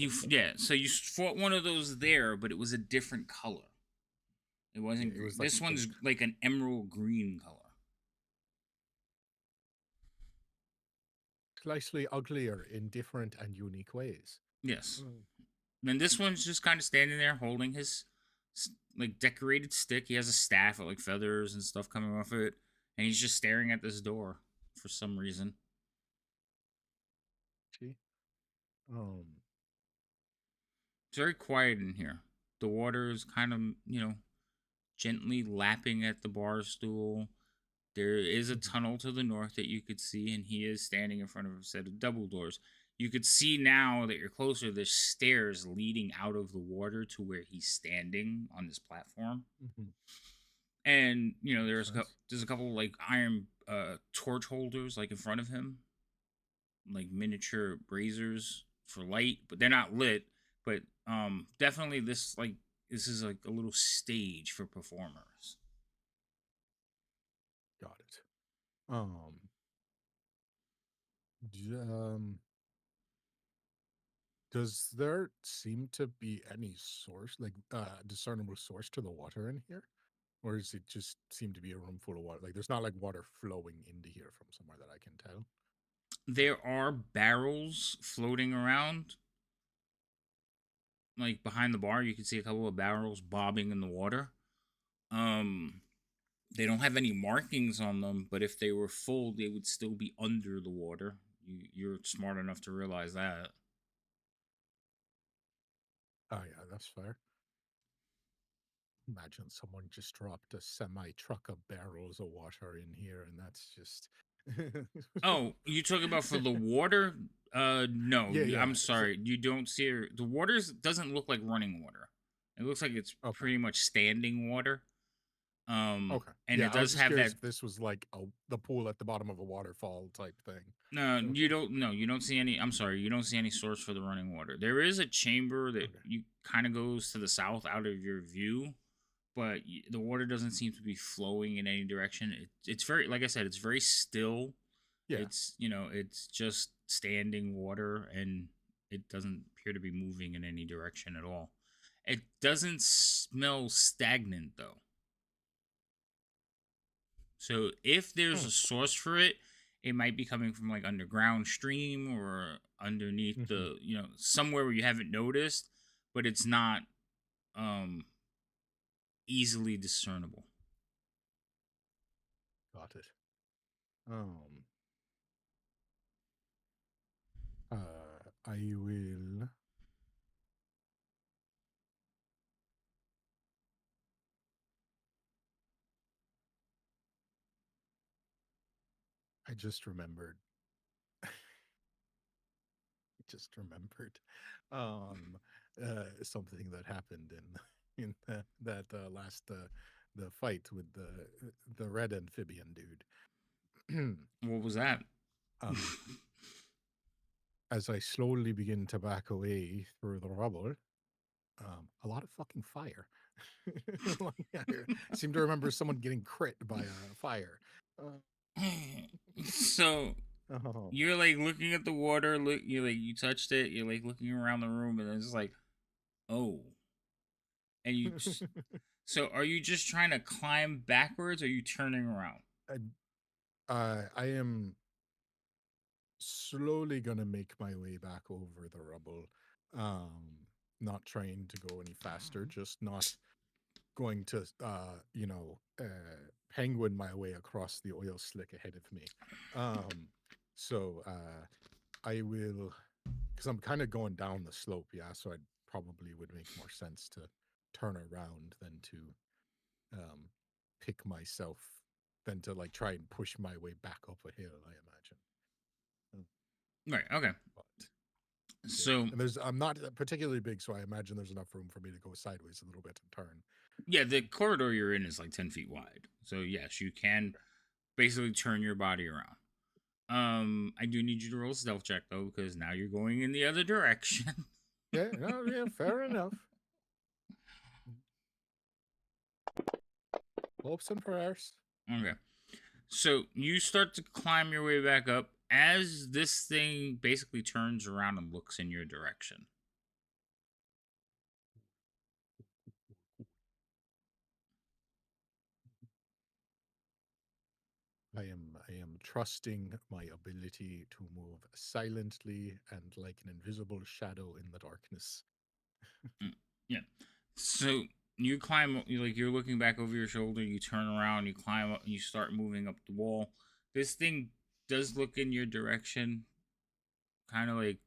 So you fought one of those there, but it was a different color. It wasn't. It was this one's like an emerald green color. Slightly uglier in different and unique ways. Yes. And this one's just kind of standing there holding his like decorated stick. He has a staff with like feathers and stuff coming off it, and he's just staring at this door for some reason. See? It's very quiet in here. The water is kind of, gently lapping at the bar stool. There is a tunnel to the north that you could see, and he is standing in front of a set of double doors. You could see now that you're closer, there's stairs leading out of the water to where he's standing on this platform. And, there's a couple like iron torch holders like in front of him, like miniature braziers for light, but they're not lit. But definitely this is like a little stage for performers. Got it. Does there seem to be any source, like discernible source to the water in here? Or does it just seem to be a room full of water? Like there's not like water flowing into here from somewhere that I can tell. There are barrels floating around. Like behind the bar, you can see a couple of barrels bobbing in the water. They don't have any markings on them, but if they were full, they would still be under the water. You're smart enough to realize that. Oh yeah, that's fair. Imagine someone just dropped a semi-truck of barrels of water in here, and that's just... Oh, you talking about for the water? No, I'm sorry. You don't see it. The water doesn't look like running water. It looks like it's pretty much standing water. Okay. And it does have that. This was like the pool at the bottom of a waterfall type thing. No, you don't. No, you don't see any. I'm sorry, you don't see any source for the running water. There is a chamber that you kind of goes to the south out of your view, but the water doesn't seem to be flowing in any direction. It's very, like I said, it's very still. Yeah. It's it's just standing water, and it doesn't appear to be moving in any direction at all. It doesn't smell stagnant though. So if there's Hmm. a source for it, it might be coming from like underground stream or underneath the somewhere where you haven't noticed, but it's not um easily discernible. Got it. I will. I just remembered. I just remembered something that happened in that last the fight with the red amphibian dude. What was that? As I slowly begin to back away through the rubble, a lot of fucking fire. I seem to remember someone getting crit by a fire. So Oh. you're like looking at the water, you touched it, you're like looking around the room, and it's like, oh. And so are you just trying to climb backwards, or are you turning around? I am slowly gonna make my way back over the rubble. Not trying to go any faster, just not going to penguin my way across the oil slick ahead of me. So I will, because I'm kind of going down the slope, yeah, so I probably would make more sense to turn around than to pick myself, than to like try and push my way back up a hill, I imagine. Right. Okay. But So and I'm not particularly big, so I imagine there's enough room for me to go sideways a little bit and turn. yeah, the corridor you're in is like 10 feet wide. So yes, you can basically turn your body around. I do need you to roll a stealth check though, because now you're going in the other direction. Yeah, no, yeah, fair enough. Hopes and prayers. Okay. So you start to climb your way back up as this thing basically turns around and looks in your direction. I am trusting my ability to move silently and like an invisible shadow in the darkness. Yeah. So you climb, you're looking back over your shoulder, you turn around, you climb up, you start moving up the wall. This thing does look in your direction, kind of like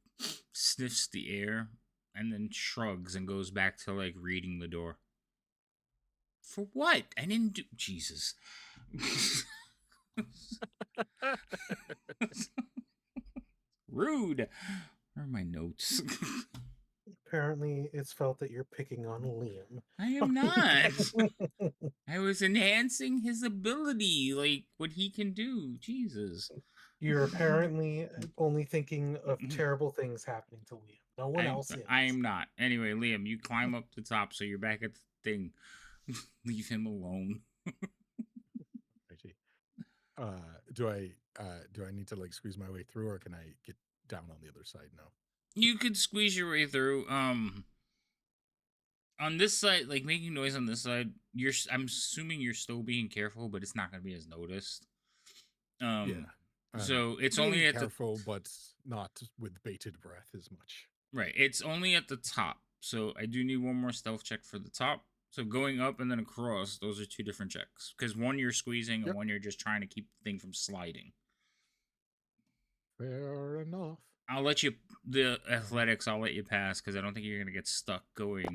sniffs the air, and then shrugs and goes back to like reading the door. For what? I didn't do. Jesus. Rude. Where are my notes? Apparently, it's felt that you're picking on Liam. I am not. I was enhancing his ability, like what he can do. Jesus. You're apparently only thinking of terrible things happening to Liam. No one else is. I am not. Anyway, Liam, you climb up the top, so you're back at the thing. Leave him alone. Righty. Do I need to like squeeze my way through, or can I get down on the other side now? You could squeeze your way through. On this side, like making noise on this side, I'm assuming you're still being careful, but it's not going to be as noticed. Yeah. So it's being only at careful, but not with bated breath as much. Right. It's only at the top. So I do need one more stealth check for the top. So going up and then across, those are two different checks. Because one you're squeezing and one you're just trying to keep the thing from sliding. Fair enough. I'll let you, the athletics, I'll let you pass because I don't think you're going to get stuck going.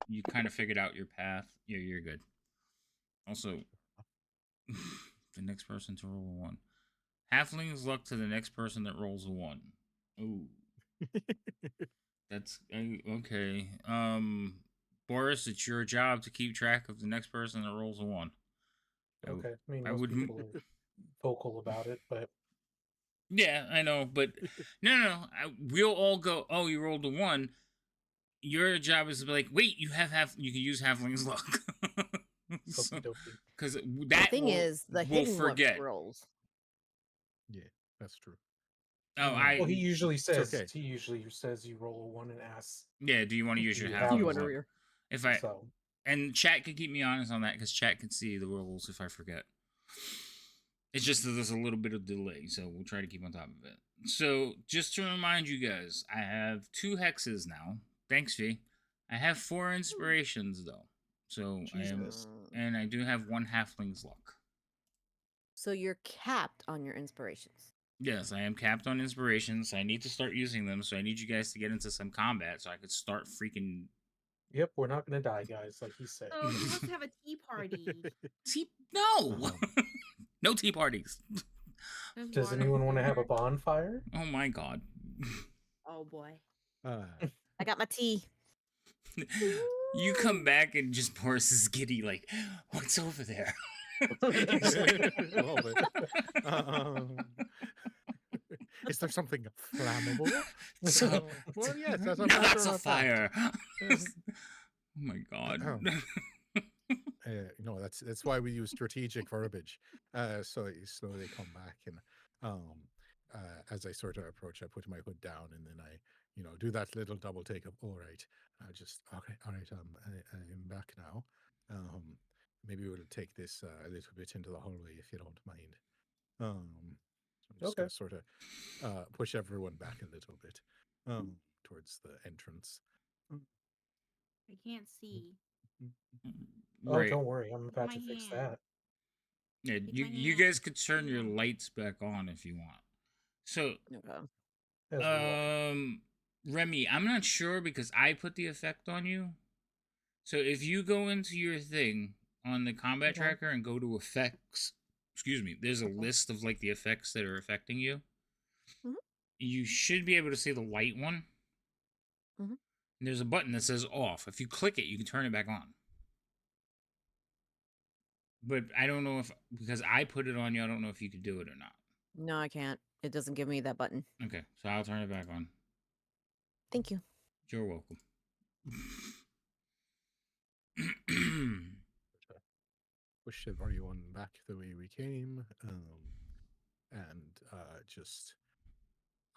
You kind of figured out your path. Yeah, you're good. Also, the next person to roll a 1. Halfling's luck to the next person that rolls a 1. Ooh. That's okay. Boris, it's your job to keep track of the next person that rolls a 1. Okay. I mean, most people are vocal about it, but yeah, I know. But no. We'll all go. Oh, you rolled a 1. your job is to be like, wait, you can use halfling's luck. So, Okie dokie. because The that thing is, the we'll hidden luck forget. rolls. Yeah, that's true. Oh, Well, he usually says okay. you roll a 1 and asks. Yeah, do you want to use Do your you have halfling's one? luck? If I So and chat can keep me honest on that because chat can see the rolls if I forget. It's just that there's a little bit of delay, so we'll try to keep on top of it. So, just to remind you guys, I have 2 hexes now. Thanks, V. I have 4 inspirations though. So Jesus. and I do have 1 halfling's luck. So you're capped on your inspirations. Yes, I am capped on inspirations. I need to start using them, so I need you guys to get into some combat so I could start freaking. Yep, we're not gonna die, guys, like he said. So he wants to have a tea party. No! No tea parties. There's Does water anyone want to have a here. bonfire? Oh my god. Oh boy. Uh, I got my tea. You come back and just Boris is giddy, like, what's over there? a little bit. Is there something flammable? So, well, yes, that's a now matter that's a of fact. fire. Oh my god. That's why we use strategic verbiage. So you slowly come back, and as I sort of approach, I put my hood down, and then I, do that little double take of, all right, okay, all right, I'm back now. Maybe we'll take this a little bit into the hallway if you don't mind. So I'm just Okay. gonna sort of push everyone back a little bit towards the entrance. I can't see. Oh, Right. don't worry, I'm about My to fix hand. that. Yeah, Take you my you hand. guys could turn your Yeah. lights back on if you want. So, Okay. As we walk. Remy, I'm not sure because I put the effect on you. So if you go into your thing on the combat Okay. tracker and go to effects, excuse me, there's a Okay. list of like the effects that are affecting you. Mhm. You should be able to see the light one. Mhm. And there's a button that says off. If you click it, you can turn it back on. But I don't know if because I put it on you, I don't know if you could do it or not. No, I can't. It doesn't give me that button. Okay, so I'll turn it back on. Thank you. You're welcome. Push everyone back the way we came, and just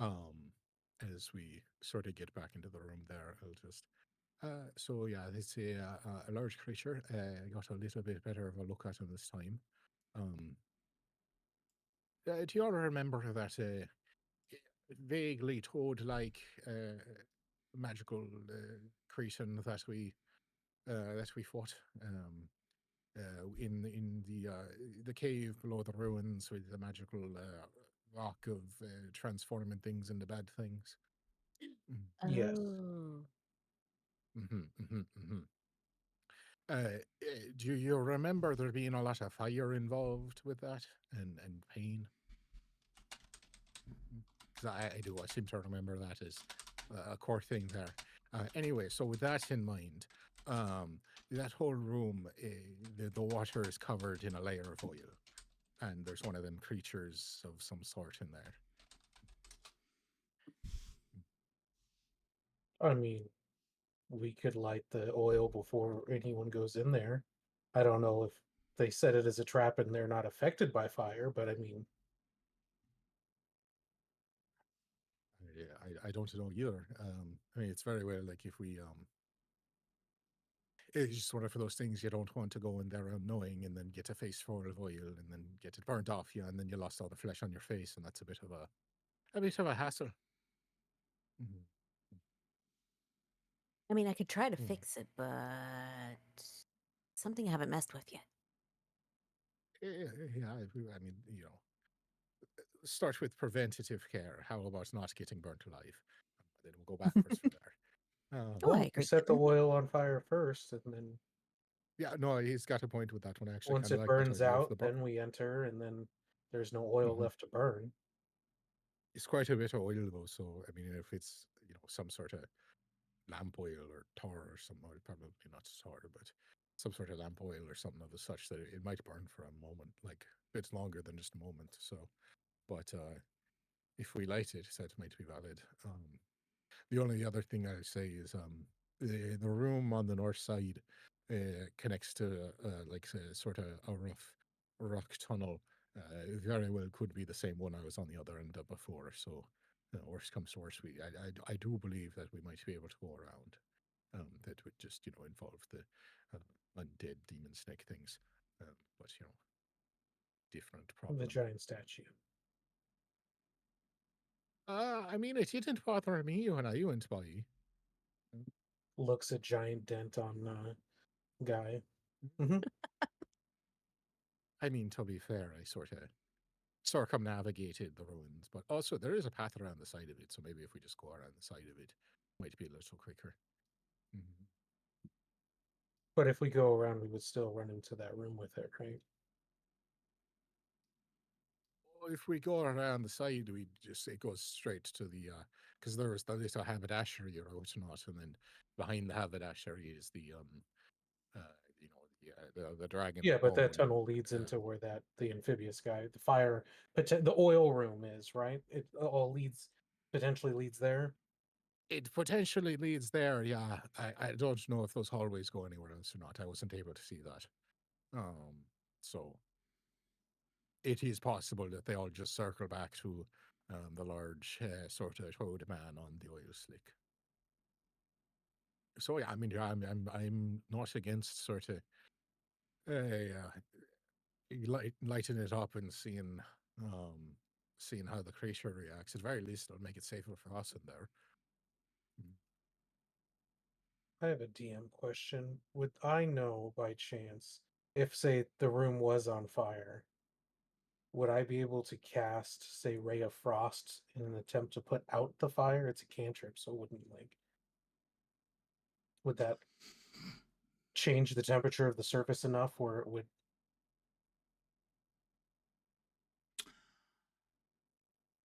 as we sort of get back into the room there, I'll just so yeah, it's a large creature. I got a little bit better of a look at him this time. Do you all remember that vaguely toad-like magical creature that we fought in the cave below the ruins with the magical rock of transforming things into bad things? Yes. Oh. Do you remember there being a lot of fire involved with that and pain? 'Cause I do. I seem to remember that as a core thing there. Anyway, so with that in mind, that whole room, the water is covered in a layer of oil, and there's one of them creatures of some sort in there. I mean, we could light the oil before anyone goes in there. I don't know if they set it as a trap and they're not affected by fire, but I mean, I don't know either. I mean, it's very well like if we it's just one of those things you don't want to go in there unknowing and then get a face full of oil and then get it burnt off you and then you lost all the flesh on your face and that's a bit of a hassle. Mhm. I mean, I could try to Yeah. fix it, but something I haven't messed with yet. Yeah, I mean, start with preventative care. How about not getting burnt alive? Then we'll go backwards from there. Oh, I well, we agree. set the oil on fire first, and then Yeah, no, he's got a point with that one. I actually once kind of it like that burns idea of the out, then we enter, and then there's no oil Mhm. left to burn. It's quite a bit of oil though, so I mean, if it's some sort of lamp oil or tar or something, or probably not tar, but some sort of lamp oil or something of the such that it might burn for a moment, like it's longer than just a moment. So, but if we light it, that might be valid. The only other thing I say is the room on the north side connects to like sort of a rock tunnel. Very well could be the same one I was on the other end of before. So, worst comes to worst, I do believe that we might be able to go around. That would just involve the undead demon snake things, but different The problem. giant statue. I mean, it didn't bother me when I went by. Looks a giant dent on guy. hmm I mean, to be fair, I sort of circumnavigated the ruins, but also there is a path around the side of it, so maybe if we just go around the side of it, might be a little quicker. Mhm. But if we go around, we would still run into that room with it, right? Well, if we go around the side, it goes straight to the because there was the little haberdashery out and not, and then behind the haberdashery is the uh the dragon Yeah, but that bone. tunnel leads into where the amphibious guy, the oil room is, right? It all potentially leads there. It potentially leads there, yeah. I don't know if those hallways go anywhere else or not. I wasn't able to see that. So it is possible that they all just circle back to the large sort of toad man on the oil slick. So yeah, I mean, yeah, I'm not against sort of lighting it up and seeing how the creature reacts. At very least, it'll make it safer for us in there. I have a DM question. Would I know by chance if, say, the room was on fire, would I be able to cast, say, Ray of Frost in an attempt to put out the fire? It's a cantrip, so it wouldn't would that change the temperature of the surface enough where it would?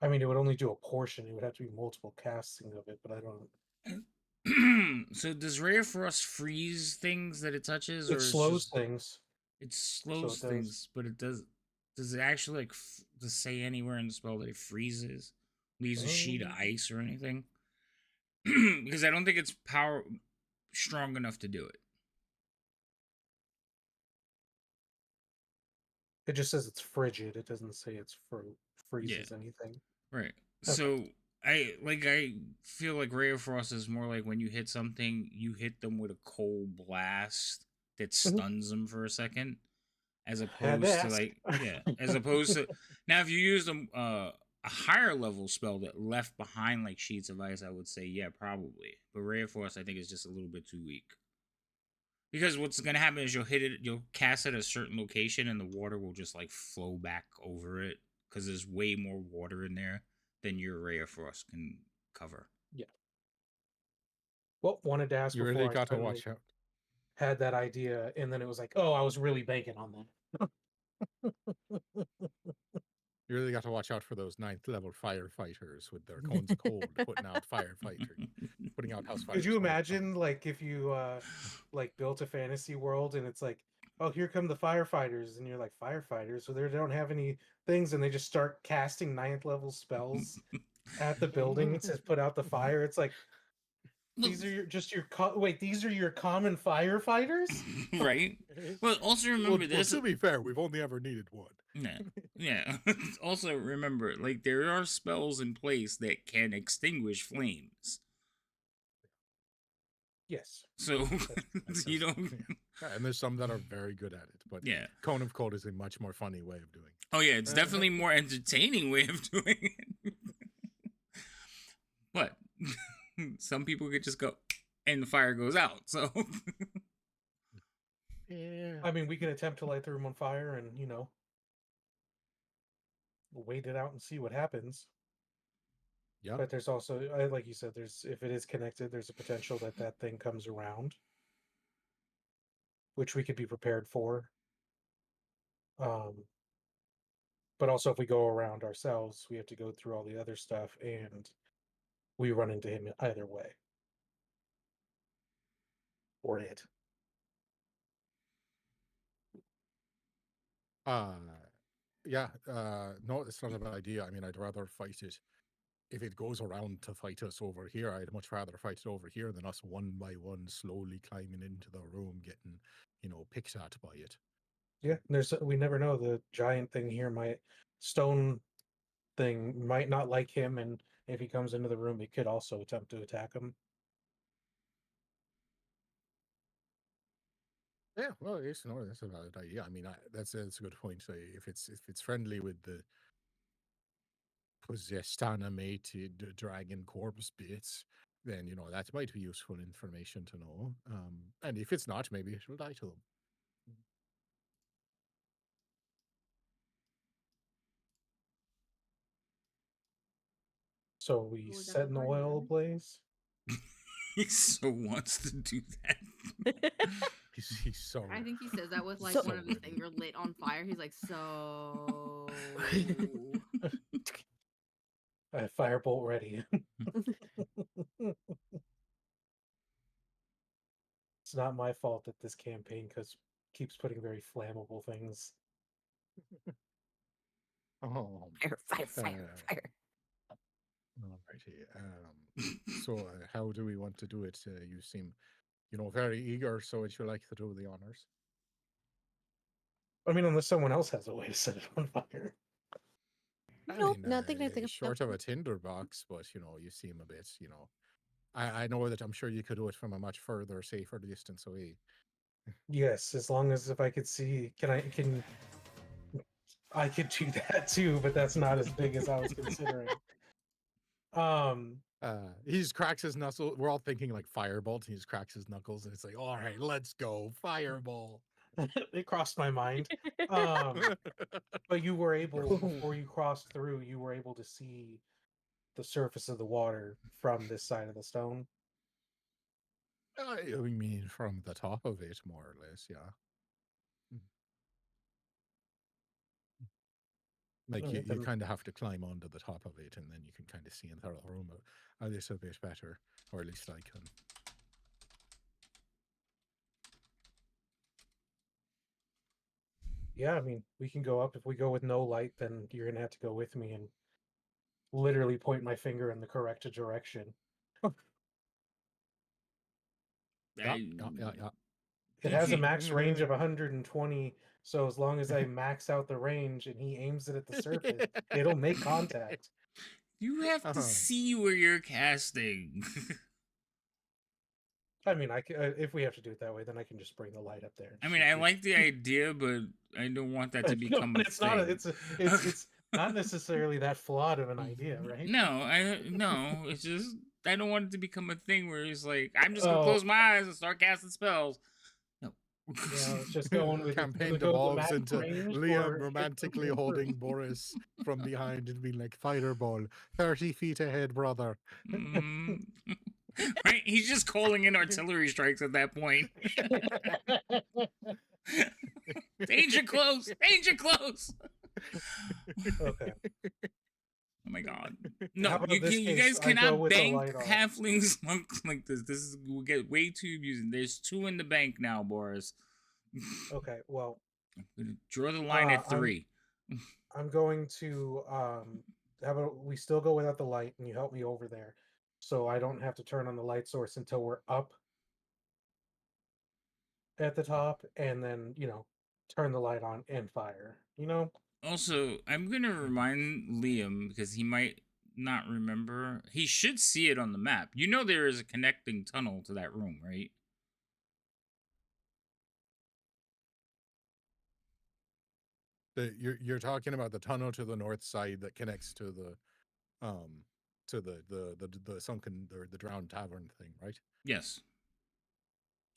I mean, it would only do a portion. It would have to be multiple casting of it, but I don't. So does Ray of Frost freeze things that it touches, It or it's slows just things, it so slows it does. things, but it does? Does it actually like to say anywhere in the spell that it freezes, leaves a sheet of ice or anything? Because I don't think it's power strong enough to do it. It just says it's frigid. It doesn't say it's Yeah, freezes anything. right. Okay. So I feel like Ray of Frost is more like when you hit something, you hit them with a cold blast that stuns them for a second, as Had to opposed to ask. like as opposed to now if you use a higher level spell that left behind like sheets of ice, I would say yeah, probably. But Ray of Frost, I think, is just a little bit too weak. Because what's gonna happen is you'll cast it at a certain location, and the water will just like flow back over it because there's way more water in there than your Ray of Frost can cover. Yeah. Well, wanted to ask You really before I got to suddenly watch out. had that idea, and then it was like, oh, I was really banking on that. You really got to watch out for those ninth level firefighters with their cones of cold, putting out putting out house fires. Could you all the time. imagine, like, if you like built a fantasy world and it's like, oh, here come the firefighters, and you're like, firefighters, so they don't have any things, and they just start casting ninth level spells at the building to put out the fire. It's like, these are these are your common firefighters, Right? Well, also remember well, this. to be fair, we've only ever needed one. Yeah, yeah. Also remember, like there are spells in place that can extinguish flames. Yes. So you don't. Yeah, and there's some that are very good at it, but Yeah. Cone of Cold is a much more funny way of doing it. Oh yeah, it's definitely more entertaining way of doing it. But some people could just go and the fire goes out. So Yeah. I mean, we can attempt to light the room on fire and, wait it out and see what happens. Yeah. But there's also, like you said, if it is connected, there's a potential that that thing comes around, which we could be prepared for. But also, if we go around ourselves, we have to go through all the other stuff, and we run into him either way, or it. Yeah. No, it's not a bad idea. I mean, I'd rather fight it if it goes around to fight us over here, I'd much rather fight it over here than us one by one slowly climbing into the room, getting, picked at by it. Yeah, we never know. The giant thing here might stone thing might not like him, and if he comes into the room, he could also attempt to attack him. Yeah, well, yes, no, that's a valid idea. I mean, that's a good point. If it's friendly with the possessed animated dragon corpse bits, then that might be useful information to know. And if it's not, maybe it will die to them. So we Well, we got set the an party oil started. ablaze. He so wants to do that. He's so. I think he says that with like So- one of his ready. fingers lit on fire. He's like, so. I have firebolt ready. It's not my fault that this campaign keeps putting very flammable things. Oh, Fire. alrighty. So how do we want to do it? You seem, very eager. So would you like to do the honors? I mean, unless someone else has a way to set it on fire. Nope, nothing to think short of a tinderbox, but you seem a bit, I know that I'm sure you could do it from a much further, safer distance away. Yes, as long as if I could see, I could do that too, but that's not as big as I was considering. He just cracks his knuckles. We're all thinking like firebolt. He just cracks his knuckles, and it's like, all right, let's go, fireball. It crossed my mind. But you were able, before you crossed through, you were able to see the surface of the water from this side of the stone. I mean, from the top of it, more or less, yeah. Like Alright, you then. kind of have to climb onto the top of it, and then you can kind of see into the room a little bit better, or at least I can. Yeah, I mean, we can go up. If we go with no light, then you're gonna have to go with me and literally point my finger in the correct direction. Yeah. It has a max range of 120, so as long as I max out the range and he aims it at the surface, it'll make contact. You have to see where you're casting. I mean, if we have to do it that way, then I can just bring the light up there. I mean, I like the idea, but I don't want that to become a it's thing. not. It's not necessarily that flawed of an idea, right? No. It's just I don't want it to become a thing where he's like, I'm just gonna close my eyes and start casting spells. No. It's just going with campaign it. devolves into Liam romantically holding Boris from behind and being like, fireball, 30 feet ahead, brother. Right? He's just calling in artillery strikes at that point. Danger close! Danger close! Okay. Oh my god. No, about you, this you case, guys I go cannot with the bank light off. halflings like this. This will get way too amusing. There's 2 in the bank now, Boris. Okay, well, I'm gonna draw the line at 3. I'm going to how about we still go without the light and you help me over there, so I don't have to turn on the light source until we're up at the top, and then turn the light on and fire. Also, I'm gonna remind Liam because he might not remember. He should see it on the map. You know there is a connecting tunnel to that room, right? You're talking about the tunnel to the north side that connects to the sunken or the drowned tavern thing, right? Yes.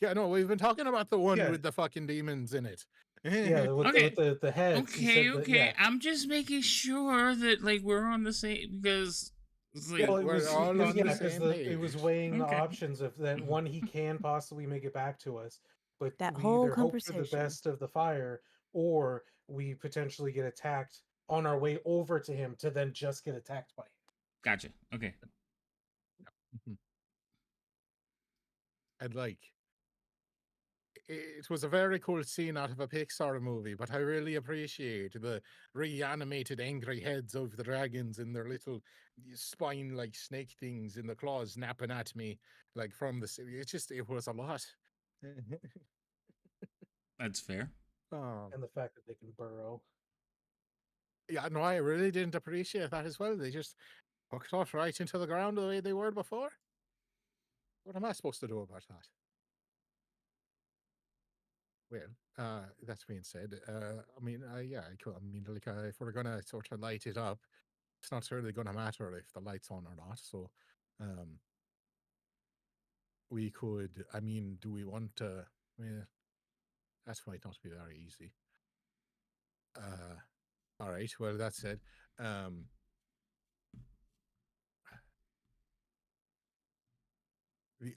Yeah, no, we've been talking about the one with the fucking demons in it. Yeah, with the heads. Okay. I'm just making sure that like we're on the same because it's like Well, it we're was all on the because same it was page. weighing the Okay. options of that one he can possibly make it back to us, but That we whole either hope for the conversation. best of the fire or we potentially get attacked on our way over to him to then just get attacked by him. Gotcha. Okay. And like, it was a very cool scene out of a Pixar movie, but I really appreciate the reanimated angry heads of the dragons and their little spine-like snake things in the claws snapping at me, like from the. It was a lot. That's fair. And the fact that they can burrow. Yeah, no, I really didn't appreciate that as well. They just hooked off right into the ground the way they were before. What am I supposed to do about that? Well, that's being said, I mean, yeah, I mean, like, if we're gonna sort of light it up, it's not really gonna matter if the light's on or not. So, um, we could. I mean, do we want to? Well, that might not be very easy. All right. Well, that said, um, the,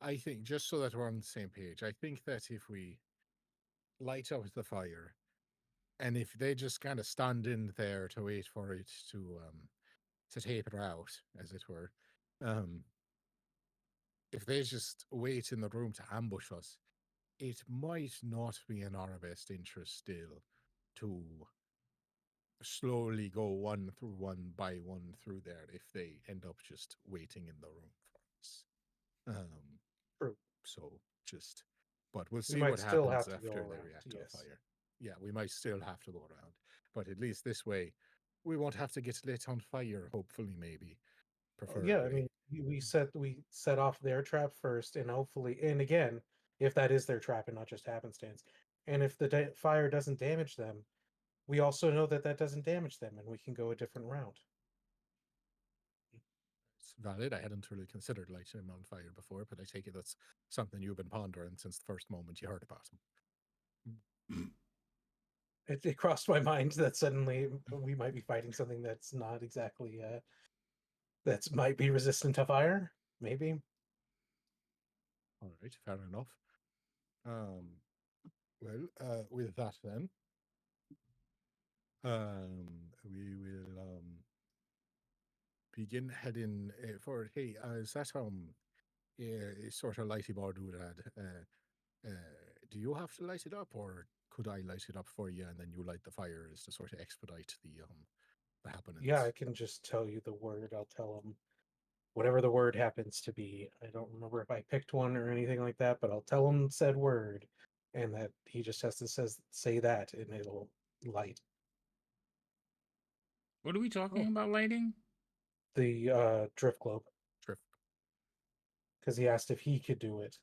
I think just so that we're on the same page, I think that if we light up the fire, and if they just kind of stand in there to wait for it to taper out, as it were, um, if they just wait in the room to ambush us, it might not be in our best interest still to slowly go one by one through there if they end up just waiting in the room for us. True. So just, but we'll We see might what still happens have to go after they around. react to the Yes. fire. Yeah, we might still have to go around, but at least this way, we won't have to get lit on fire. Hopefully, maybe, Yeah, I preferably. mean, we set off their trap first, and hopefully, and again, if that is their trap and not just happenstance, and if the fire doesn't damage them, we also know that that doesn't damage them, and we can go a different route. It's valid. I hadn't really considered lighting him on fire before, but I take it that's something you've been pondering since the first moment you heard about him. It crossed my mind that suddenly we might be fighting something that's not exactly that might be resistant to fire. Maybe. All right, fair enough. Well, with that then, we will begin heading for. Hey, is that sort of lighty bar doodad? Do you have to light it up, or could I light it up for you, and then you light the fires to sort of expedite the happenings? Yeah, I can just tell you the word. I'll tell him whatever the word happens to be. I don't remember if I picked one or anything like that, but I'll tell him said word, and that he just has to say that, and it'll light. What are we talking about lighting? The drift globe, Drift. because he asked if he could do it.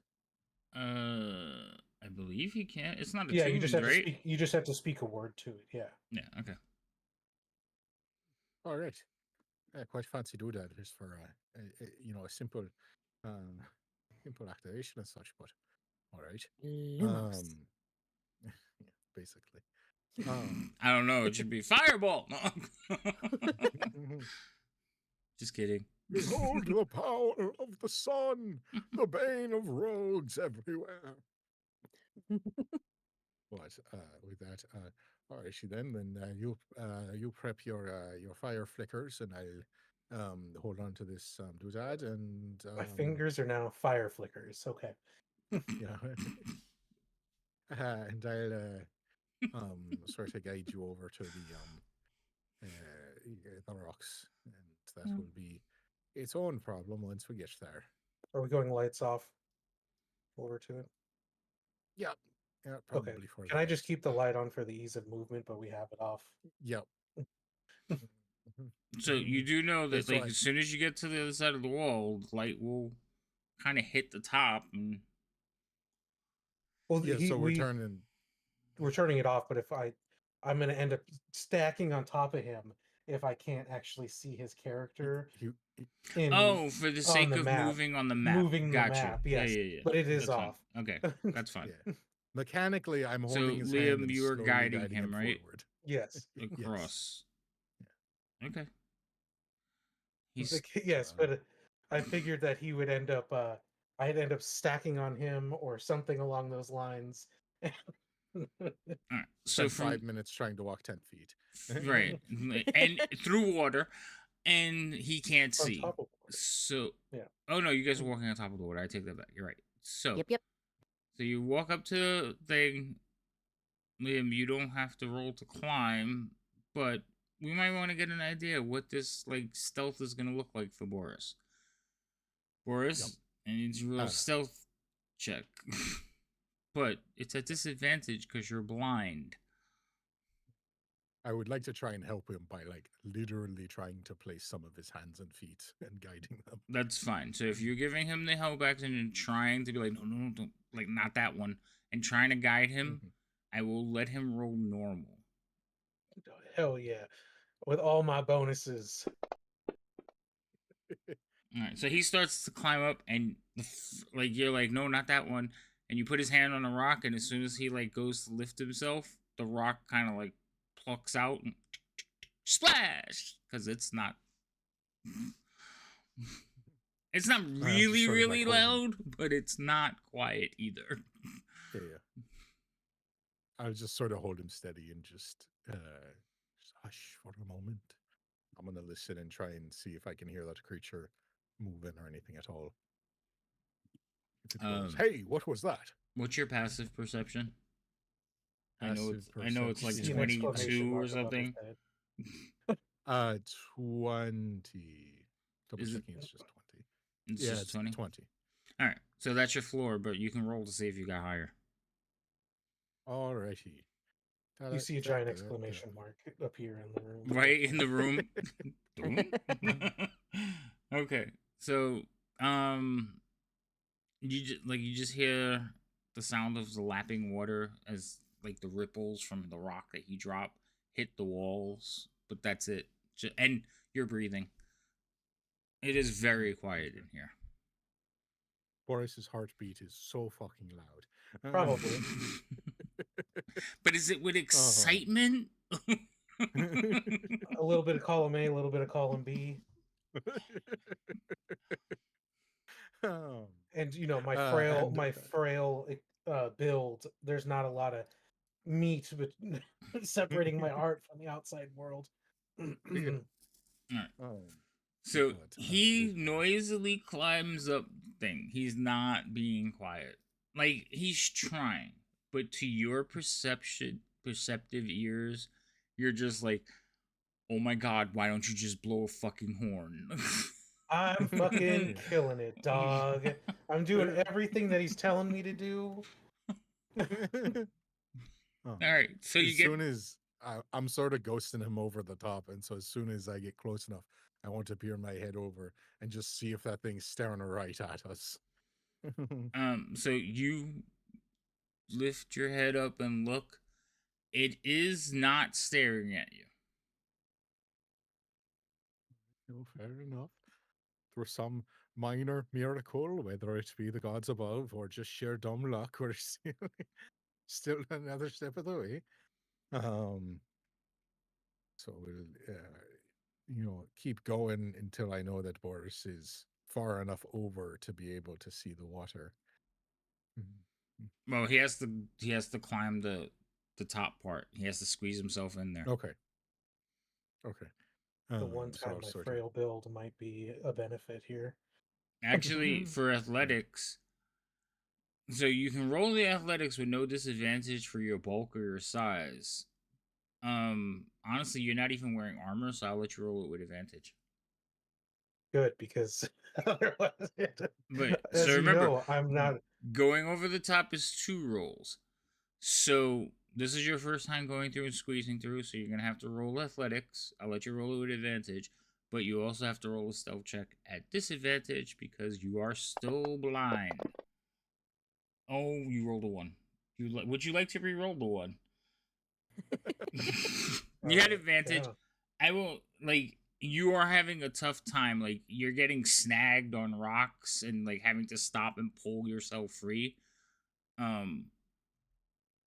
I believe he can. It's not Yeah, attuned, you just have right? to speak. You just have to speak a word to it. Yeah. Yeah. Okay. All right. Quite fancy do that just for a simple simple activation and such, but all right. Lumos. Yeah, basically. I don't know. It should be fireball. No. Just kidding. Behold the power of the sun, the bane of rogues everywhere. But with that, all right, then you prep your fire flickers, and I'll hold on to this doodad, and My fingers are now fire flickers. Okay. yeah, and I'll sort of guide you over to the rocks, and that will be its own problem once we get there. Are we going lights off over to it? Yeah, probably Okay. for Can the I just best. keep the light on for the ease of movement, but we have it off? Yep. So you do know that, That's like, right. as soon as you get to the other side of the wall, the light will kind of hit the top, and Well, Yeah, so we're turning. we're turning it off, but if I'm going to end up stacking on top of him if I can't actually see his character oh, for the sake the of map. moving on the map. Moving the Gotcha. map, yes. Yeah. But it is That's fine. off. Okay, that's fine. Yeah. Mechanically, I'm So, holding his Liam, hand and you are slowly guiding him, right? forward. Yes. Across. Yes. Okay. He's Yes, but I figured that he would end up I'd end up stacking on him or something along those lines. all right. So So from 5 minutes trying to walk 10 feet. right, and through water, and he can't On see. top of water. So Yeah. oh no, you guys are walking on top of the water. I take that back. You're right. So, Yep. so you walk up to the thing, Liam. You don't have to roll to climb, but we might want to get an idea what this like stealth is gonna look like for Boris. Boris, I need to roll a Uh, stealth check, but it's a disadvantage because you're blind. I would like to try and help him by like literally trying to place some of his hands and feet and guiding them. That's fine. So if you're giving him the help action and trying to be like, no, no, no, don't, like not that one, and trying to guide him, I will let him roll normal. Hell yeah. With all my bonuses. All right. So he starts to climb up, and like you're like, no, not that one, and you put his hand on a rock, and as soon as he like goes to lift himself, the rock kind of like plucks out and splash because it's not. It's not really, sort of really like hold loud, but it's not quiet either. Yeah. I'll just sort of hold him steady and just hush for a moment. I'm gonna listen and try and see if I can hear that creature moving or anything at all. If it goes, hey, what was that? What's your passive perception? I know Passive it's like See an exclamation 22 or mark above his something. head. 20. Double Is it- checking, it's just 20. It's Yeah, just it's 20. 20. All right, so that's your floor, but you can roll to see if you got higher. Alrighty. You see a giant exclamation mark appear in the room. Right in the room. Okay, so you just hear the sound of the lapping water as like the ripples from the rock that he dropped hit the walls, but that's it. And you're breathing. It is very quiet in here. Boris's heartbeat is so fucking loud. Probably. But is it with excitement? A little bit of column A, a little bit of column B. And you know, my frail build, there's not a lot of meat but separating my heart from the outside world. Alright. Oh, So God. he noisily climbs up the thing. He's not being quiet. Like he's trying, but to your perceptive ears, you're just like, "Oh my God, why don't you just blow a fucking horn?" I'm fucking killing it, dog. I'm doing everything that he's telling me to do. All right, so you as get soon as I'm sort of ghosting him over the top, and so as soon as I get close enough, I want to peer my head over and just see if that thing's staring right at us. so you lift your head up and look. It is not staring at you. Fair enough. Through some minor miracle, whether it be the gods above or just sheer dumb luck, we're still another step of the way. So we'll, keep going until I know that Boris is far enough over to be able to see the water. Well, he has to climb the top part. He has to squeeze himself in there. Okay. The one time my frail build might be a benefit here. Actually, for athletics, so you can roll the athletics with no disadvantage for your bulk or your size. Honestly, you're not even wearing armor, so I'll let you roll it with advantage. Good, because otherwise, But as so you remember, know, I'm not going over the top is 2 rolls. So this is your first time going through and squeezing through, so you're gonna have to roll athletics. I'll let you roll it with advantage, but you also have to roll a stealth check at disadvantage because you are still blind. Oh, you rolled a 1. Would you like to re-roll the 1? You had advantage. Yeah. I will you are having a tough time. Like you're getting snagged on rocks and like having to stop and pull yourself free.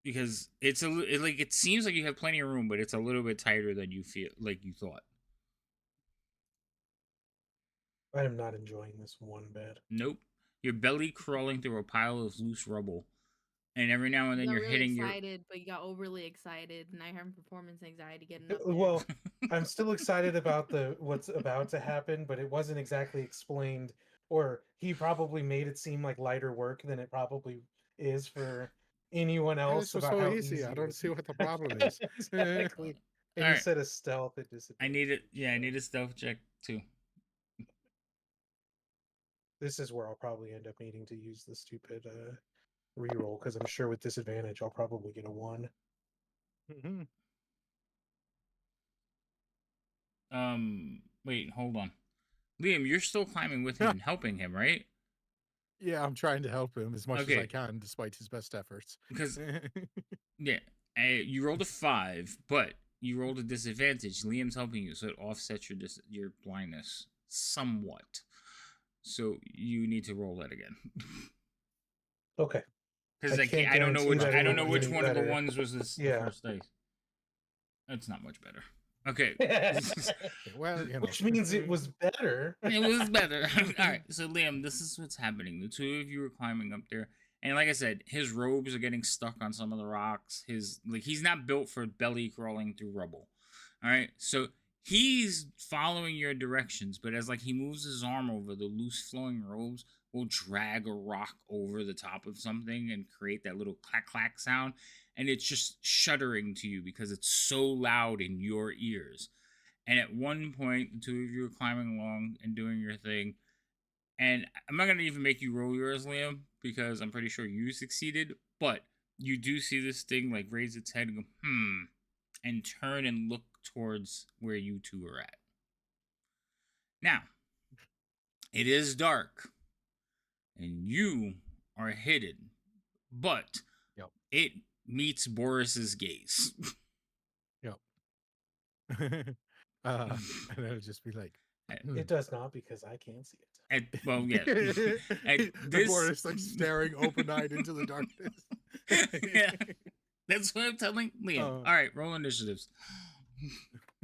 Because it seems like you have plenty of room, but it's a little bit tighter than you feel like you thought. I am not enjoying this one bit. Nope. Your belly crawling through a pile of loose rubble. And every now and then you're really hitting excited, but you got overly excited, and I have performance anxiety getting up there. Well, I'm still excited about what's about to happen, but it wasn't exactly explained or he probably made it seem like lighter work than it probably is for anyone else This was about so how easy. easy I it don't is. see what the problem is. Exactly. And All you right. said a stealth at I need it. disadvantage. Yeah, I So need a stealth check too. this is where I'll probably end up needing to use the stupid reroll because I'm sure with disadvantage I'll probably get a 1. Mhm. Wait, hold on. Liam, you're still climbing with him and helping him, right? Yeah, I'm trying to help him as much as I Okay. can, despite his best efforts. Because yeah, you rolled a 5, but you rolled a disadvantage. Liam's helping you, so it offsets your blindness somewhat. So you need to roll that again. Okay. Because I I can't. can't I don't know guarantee which. that I don't it'll know be which any one of the better. ones was this the Yeah. first dice. That's not much better. Okay. Well, you know. Which means it was better. It was better. All right. So Liam, this is what's happening. The two of you are climbing up there, and like I said, his robes are getting stuck on some of the rocks. He's not built for belly crawling through rubble. All right. So he's following your directions, but as like he moves his arm over, the loose flowing robes will drag a rock over the top of something and create that little clack clack sound, and it's just shuddering to you because it's so loud in your ears. And at one point, the two of you are climbing along and doing your thing. And I'm not going to even make you roll yours, Liam, because I'm pretty sure you succeeded. But you do see this thing like raise its head and go, and turn and look towards where you two are at. Now, it is dark, and you are hidden, but Yep. it meets Boris's gaze. Yep. And it'll just be like, It does not because I can't see it. Well, yeah. And This, Boris like staring open-eyed into the darkness. yeah, that's what I'm telling Liam. Oh. All right, roll initiatives.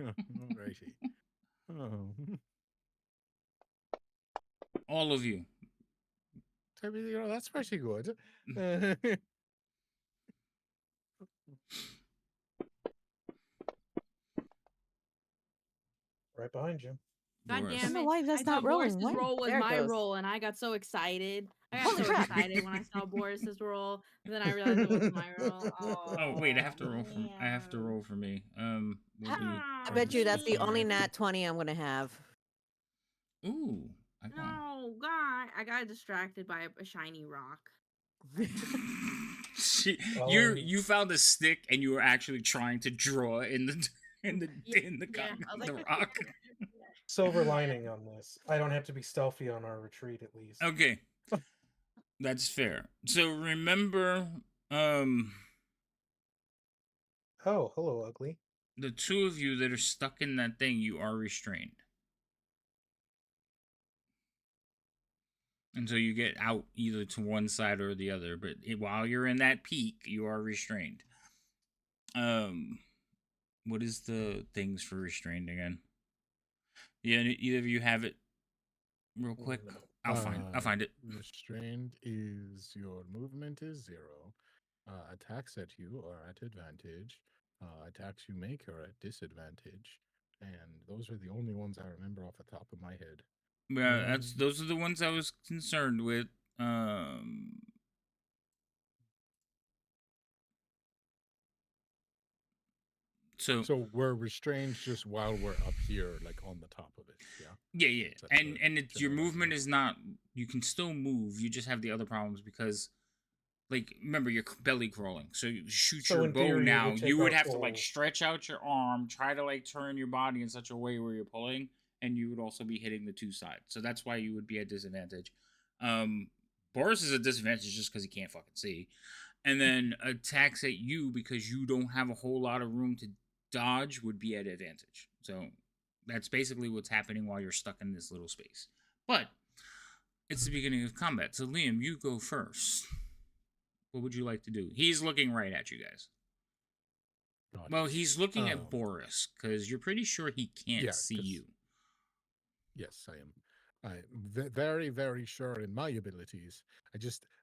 Alrighty. Oh. All of you. I mean, you know, that's pretty good. Right behind you. God Boris. I damn don't know it. why I that's thought not rolling. Boris's What? roll was There it my goes. roll, and I got so excited. I got Holy so crap. excited when I saw Boris's roll, and then I realized it wasn't my roll. Oh wait, I have to roll for. I have to damn. roll for me. We'll do it I Oh, bet you that's the only Sorry. nat 20 I'm going to have. Ooh, I got. No, God. I got distracted by a shiny rock. Well, You found a stick and you were actually trying to draw in the I was the like, rock. silver lining on this. I don't have to be stealthy on our retreat at least. Okay, that's fair. So remember, Oh, hello, ugly. the two of you that are stuck in that thing, you are restrained. Until you get out either to one side or the other. But while you're in that peak, you are restrained. What is the things for restrained again? Yeah, either of you have it real quick. No. I'll find it. Restrained is your movement is 0. Attacks at you are at advantage. Attacks you make are at disadvantage. And those are the only ones I remember off the top of my head. Yeah, those are the ones I was concerned with. So we're restrained just while we're up here, like on the top of it. Yeah. Yeah. That's And it's your movement is not. You can still move. You just have the other problems because, like, remember you're belly crawling. So you shoot So your in bow theory, it now. would take You would our have to like full- stretch out your arm, try to like turn your body in such a way where you're pulling, and you would also be hitting the two sides. So that's why you would be at disadvantage. Boris is at disadvantage just because he can't fucking see. And then attacks at you because you don't have a whole lot of room to dodge would be at advantage. So that's basically what's happening while you're stuck in this little space. But it's the beginning of combat. So Liam, you go first. What would you like to do? He's looking right at you guys. Well, he's looking at Boris because you're pretty sure he can't see you. Yes, I am. I'm very, very sure in my abilities.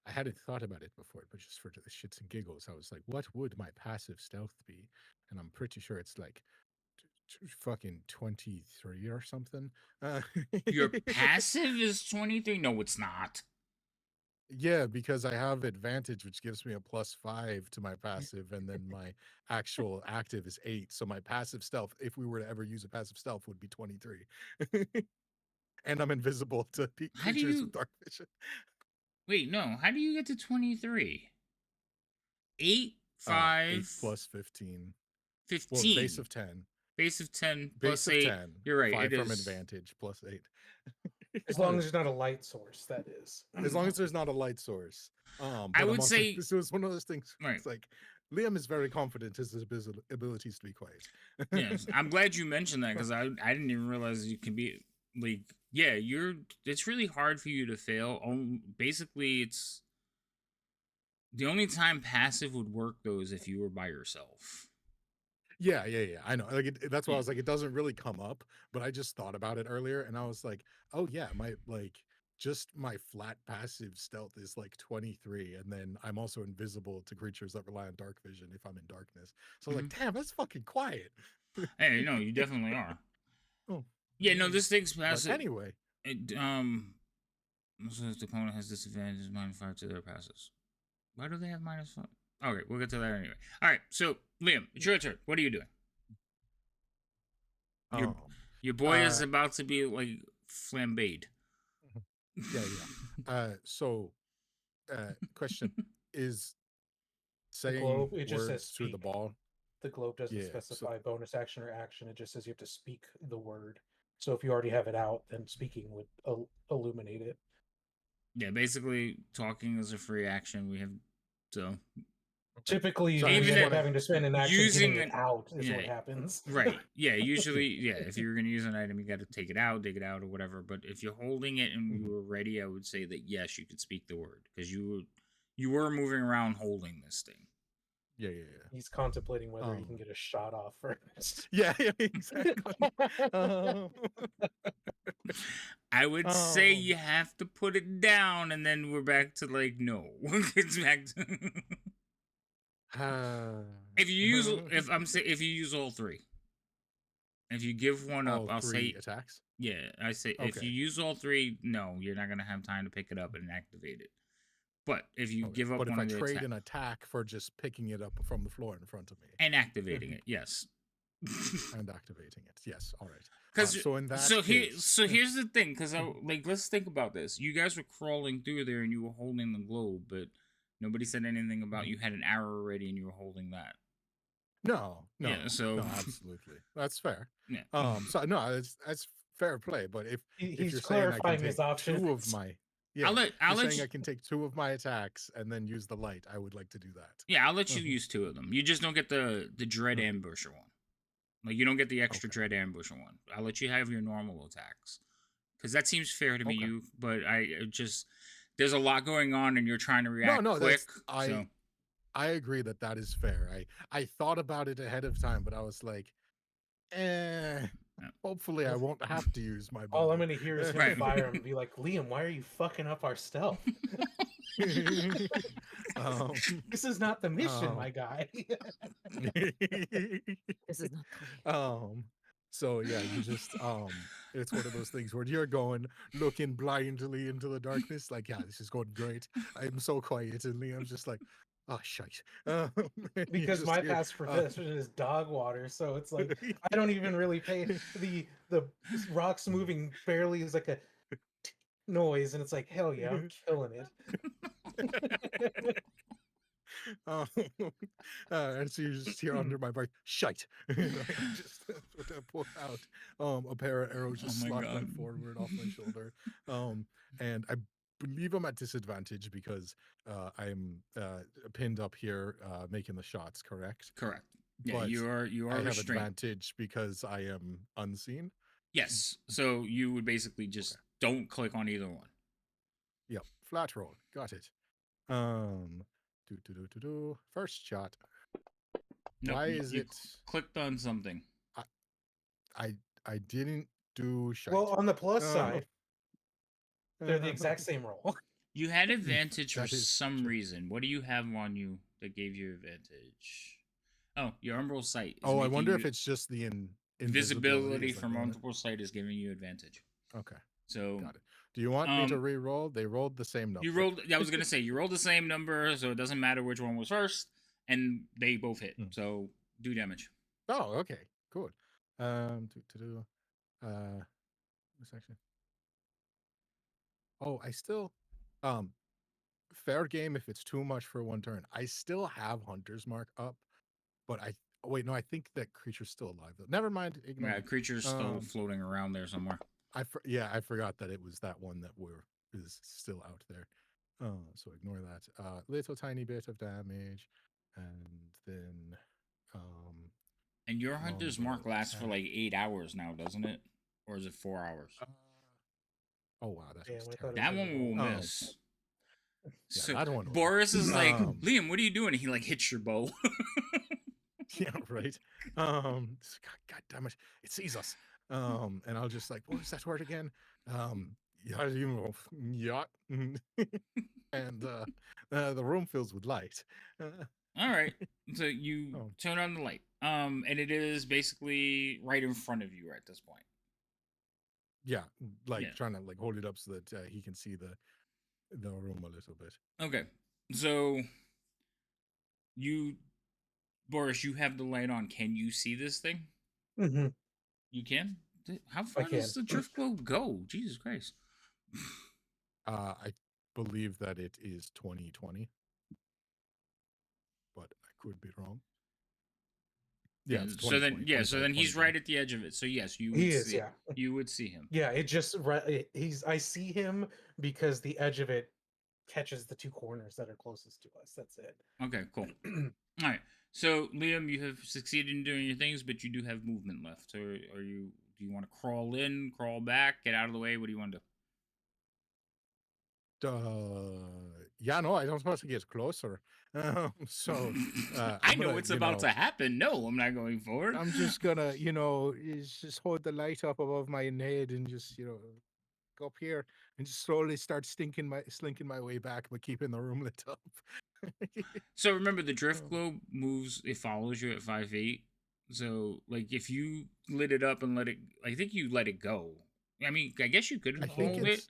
I hadn't thought about it before, but just for the shits and giggles, I was like, what would my passive stealth be? And I'm pretty sure it's like fucking 23 or something. Your passive is 23? No, it's not. Yeah, because I have advantage, which gives me a +5 to my passive, and then my actual active is 8. So my passive stealth, if we were to ever use a passive stealth, would be 23. And I'm invisible to How do creatures you... with dark vision. Wait, no. How do you get to 23? 8, 8 5, plus 15. 15. Well, base of 10. Base of 10 Base plus of 8. 10. You're right. 5 It from is. advantage plus 8. As long as there's not a light source, that is. As long as there's not a light source. But I I'm would also, say... this was one of those things. Right. It's like Liam is very confident in his abilities to be quiet. Yes, I'm glad you mentioned that because I didn't even realize you can be like, yeah, it's really hard for you to fail. Basically, it's the only time passive would work though is if you were by yourself. Yeah. I know. Like that's why I Yeah. was like, it doesn't really come up, but I just thought about it earlier, and I was like, oh yeah, my flat passive stealth is like 23, and then I'm also invisible to creatures that rely on dark vision if I'm in darkness. So I was like, damn, that's fucking quiet. Hey, no, you definitely are. Oh, Yeah, no, this thing's but passive. anyway, so if the opponent has disadvantage, -5 to their passes. Why do they have -5? Okay, we'll get to that anyway. All right, so Liam, it's your turn. What are you doing? Your boy is about to be like flambéed. Yeah. Question is saying globe, it just words says through the speak. ball. The globe doesn't Yeah, specify bonus action or action. It just says you have to speak the word. So if you already have it out, then speaking would illuminate it. Yeah, basically, talking is a free action. We have so Typically, So you even end at up having to spend an action using getting it an- out is yeah, what happens. right. Yeah, usually, yeah. If you're gonna use an item, you got to take it out, dig it out, or whatever. But if you're holding it and you were ready, I would say that yes, you could speak the word because you were moving around holding this thing. Yeah. He's contemplating whether he can get a shot off first. Yeah, exactly. I would say you have to put it down, and then we're back to like no. It's back to if you use all three. If you give one up, all I'll 3 say attacks. yeah. I say if Okay. you use all 3, no, you're not gonna have time to pick it up and activate it. But if you give up But if one I of the trade an attack for just picking it up from the floor in front of me and activating it, yes. and activating it, yes, all right. Because So in that here's the thing. Because let's think about this. You guys were crawling through there and you were holding the globe, but nobody said anything about you had an arrow ready and you were holding that. No, Yeah, so no, absolutely, that's fair. Yeah. So no, that's fair play. But if He's you're saying I can clarifying his take options. 2 of my, I'll if let you're saying you, I can take 2 of my attacks and then use the light, I would like to do that. yeah, I'll let you use 2 of them. You just don't get the dread ambusher one. Like you don't get the extra dread ambusher one. I'll let you have your normal attacks because that seems fair to me. But there's a lot going on and you're trying to react quick. I agree that is fair. I thought about it ahead of time, but I was like, hopefully I won't have to use my bow. All I'm gonna hear is him fire him and be like, Liam, why are you fucking up our stealth? This is not the mission, my guy. This is not the way. So yeah, you just it's one of those things where you're going looking blindly into the darkness, like, yeah, this is going great. I'm so quiet, and Liam's just like, oh shite. Because my past profession is dog water, so it's like I don't even really pay the rocks moving barely is like a noise, and it's like, hell yeah, I'm killing it. And so you just hear under my breath, shite. Just pull out a pair of arrows, just slot them forward off my shoulder. And I believe I'm at disadvantage because I'm pinned up here making the shots, correct? Correct. Yeah, but you are I have restrained. advantage because I am unseen. Yes. So you would basically just don't click on either one. Yep. Flat roll. Got it. First shot. Nope, Why is it clicked on something? I didn't do shite. Well, on the plus side, they're the exact same roll. You had advantage for some reason. What do you have on you that gave you advantage? Oh, your umbral sight. I wonder if it's just the Visibility is that from going to? multiple sight is giving you advantage. Okay, So got it. Do you want me to re-roll? They rolled the same you number. rolled. I was gonna say you rolled the same number, so it doesn't matter which one was first, and they both hit. So do damage. Oh, okay, cool. Section. Oh, I still, fair game if it's too much for one turn. I still have Hunter's Mark up, but wait, no, I think that creature's still alive though. Never mind, ignore Yeah, me. creature's still floating around there somewhere. I forgot that it was that one that is still out there. So ignore that. Little tiny bit of damage, and then And your Hunter's Mark longbow lasts for attack. like 8 hours now, doesn't it? Or is it 4 hours? Oh wow, that's Damn, I thought it That was one will every miss. Yeah, So that one will. Boris is like, Liam, what are you doing? And he like hits your bow. Yeah, right. God damn it, it sees us. And I'll just like, what was that word again? Yeah, yacht. And the room fills with light. All right. So you turn on the light. And it is basically right in front of you at this point. Yeah, like trying to like hold it up so that he can see the room a little bit. Okay. So Boris, you have the light on. Can you see this thing? Mm-hmm. You can? How far does the drift globe go? Jesus Christ. I believe that it is 2020, but I could be wrong. Yeah, it's so then he's right at the edge of it. So yes, you would see. Yeah. You would see him. Yeah, it just I see him because the edge of it catches the two corners that are closest to us. That's it. Okay, cool. All right. So Liam, you have succeeded in doing your things, but you do have movement left. So do you want to crawl in, crawl back, get out of the way? What do you want to do? Yeah, no, I don't supposed to get closer. So I know what's about to happen. No, I'm not going forward. I'm just gonna, just hold the light up above my head and just, go up here and just slowly start slinking my way back, but keeping the room lit up. So remember, the drift globe moves. It follows you at 5 feet. So like, if you lit it up and I think you let it go. I mean, I guess you could hold it.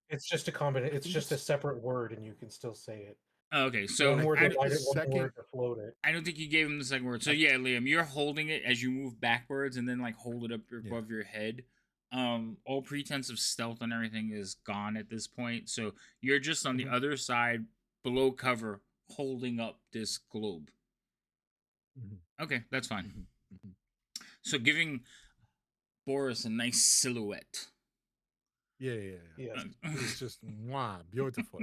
It's just a combination. It's just a separate word, and you can still say it. Oh, okay, so one word to light it, one word to float it. I don't think you gave him the second word. So yeah, Liam, you're holding it as you move backwards, and then like hold it up above your head. All pretense of stealth and everything is gone at this point. So you're just on the other side, below cover, holding up this globe. Okay, that's fine. So giving Boris a nice silhouette. Yeah. It's just beautiful.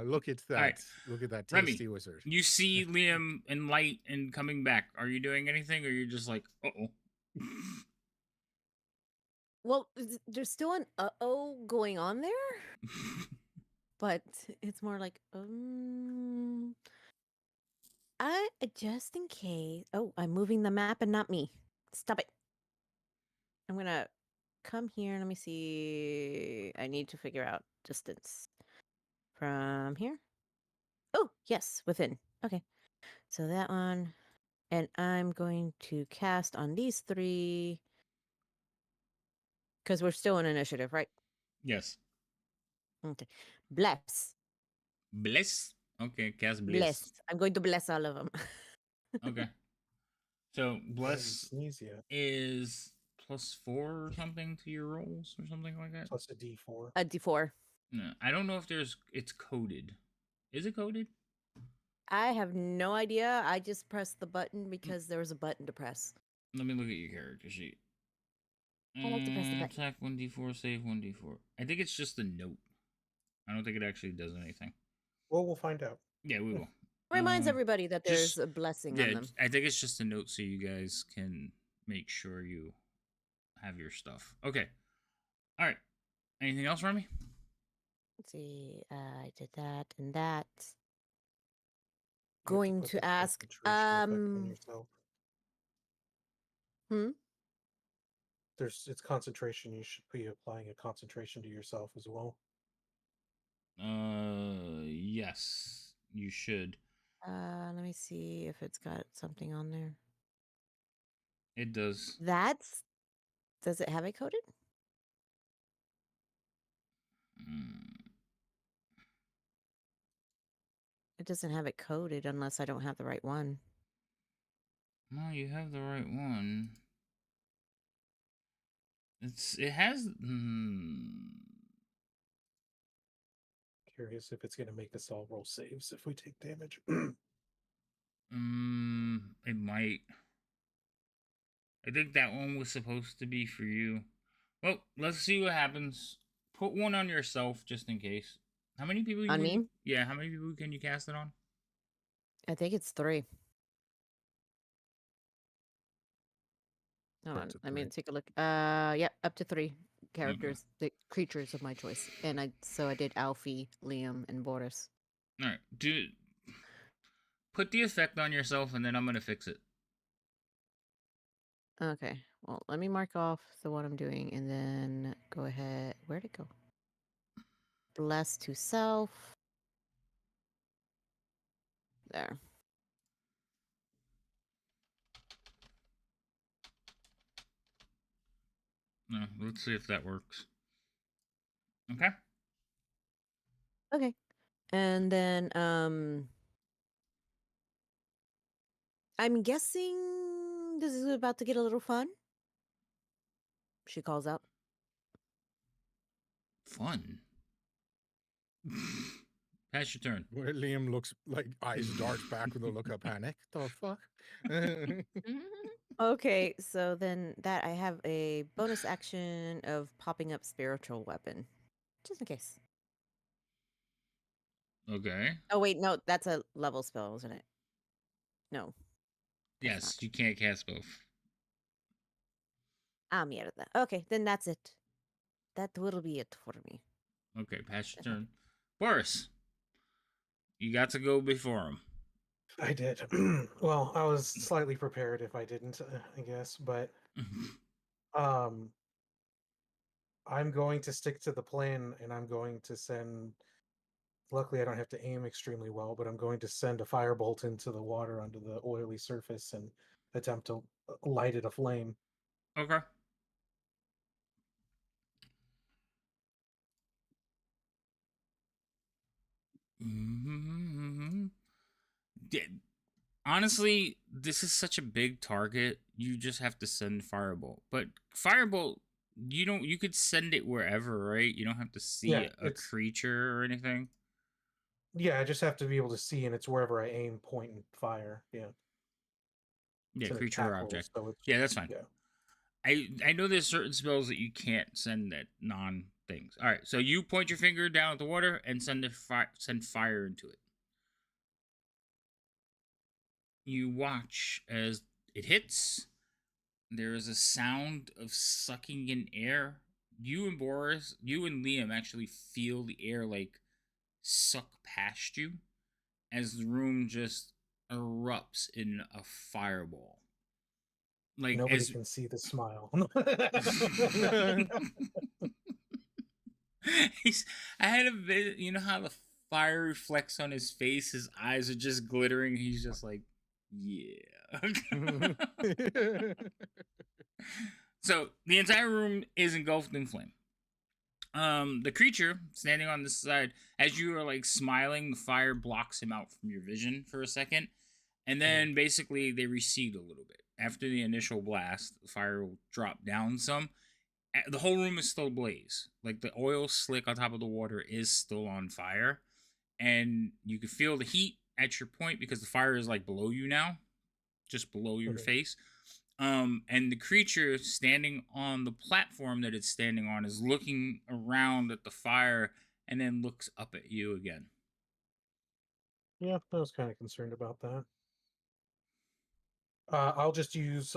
Look at that. Right. Look at that tasty Remy, wizard. You see Liam in light and coming back. Are you doing anything, or you're just like, uh-oh? Well, there's still an uh-oh going on there, but it's more like, just in case. Oh, I'm moving the map and not me. Stop it. I'm gonna come here. Let me see. I need to figure out distance from here. Oh, yes, within. Okay. So that one. And I'm going to cast on these three. Because we're still in initiative, right? Yes. Okay. Bless. Bless? Okay, cast bless. Bless. I'm going to bless all of them. Okay. So bless is +4 or something to your rolls or something like that? Plus a D4. A D4. No, I don't know if it's coded. Is it coded? I have no idea. I just pressed the button because there was a button to press. Let me look at your character sheet. I like to press the button. Attack 1d4, save 1d4. I think it's just a note. I don't think it actually does anything. Well, we'll find out. Yeah, we will. Reminds everybody that there's a blessing on them. I think it's just a note so you guys can make sure you have your stuff. Okay. All right. Anything else, Remy? Let's see. I did that and that. Going to ask. It's concentration. You should be applying a concentration to yourself as well. Yes, you should. Let me see if it's got something on there. It does. Does it have it coded? Mm. It doesn't have it coded unless I don't have the right one. No, you have the right one. It has. Curious if it's gonna make us all roll saves if we take damage. It might. I think that one was supposed to be for you. Well, let's see what happens. Put one on yourself just in case. How many people On can you, me? yeah, how many people can you cast it on? I think it's 3. Hold Up on. to Let me 3. take a look. Yep, up to 3 characters, the creatures of my choice. And I did Alfie, Liam, and Boris. Alright. Put the effect on yourself and then I'm gonna fix it. Okay. Well, let me mark off the one I'm doing and then go ahead. Where'd it go? Bless to self. There. No, let's see if that works. Okay. Okay. And then I'm guessing this is about to get a little fun. She calls out. Fun. Pass your turn. Where Liam looks like eyes dart back with a look of panic. The fuck? Okay, so then that I have a bonus action of popping up spiritual weapon. Just in case. Okay. Oh wait, no, that's a level spell, isn't it? No. that's Yes, not. you can't cast both. I'm out of that. Okay, then that's it. That will be it for me. Okay, pass your turn. Boris, you got to go before him. I did. Well, I was slightly prepared if I didn't, I guess, but um I'm going to stick to the plan and I'm going to send luckily I don't have to aim extremely well, but I'm going to send a firebolt into the water onto the oily surface and attempt to light it aflame. Okay. Yeah, honestly, this is such a big target. You just have to send firebolt. But firebolt, you could send it wherever, right? You don't have to see Yeah, a creature or anything. yeah, I just have to be able to see, and it's wherever I aim, point, and fire. Yeah, Yeah, it's an creature or attack roll, object. so it's Yeah, that's fine. yeah. I know there's certain spells that you can't send that non things. All right, so you point your finger down at the water and send fire into it. You watch as it hits. There is a sound of sucking in air. You and Liam actually feel the air like suck past you as the room just erupts in a fireball. Like Nobody as can see the smile. I had a bit, you know how the fire reflects on his face, his eyes are just glittering. He's just like, yeah. So the entire room is engulfed in flame. The creature standing on this side, as you are like smiling, the fire blocks him out from your vision for a second, and then basically they recede a little bit. After the initial blast, the fire will drop down some. The whole room is still ablaze. Like the oil slick on top of the water is still on fire, and you can feel the heat at your point because the fire is like below you now, just below your face. And the creature standing on the platform that it's standing on is looking around at the fire and then looks up at you again. Yeah, I was kind of concerned about that. I'll just use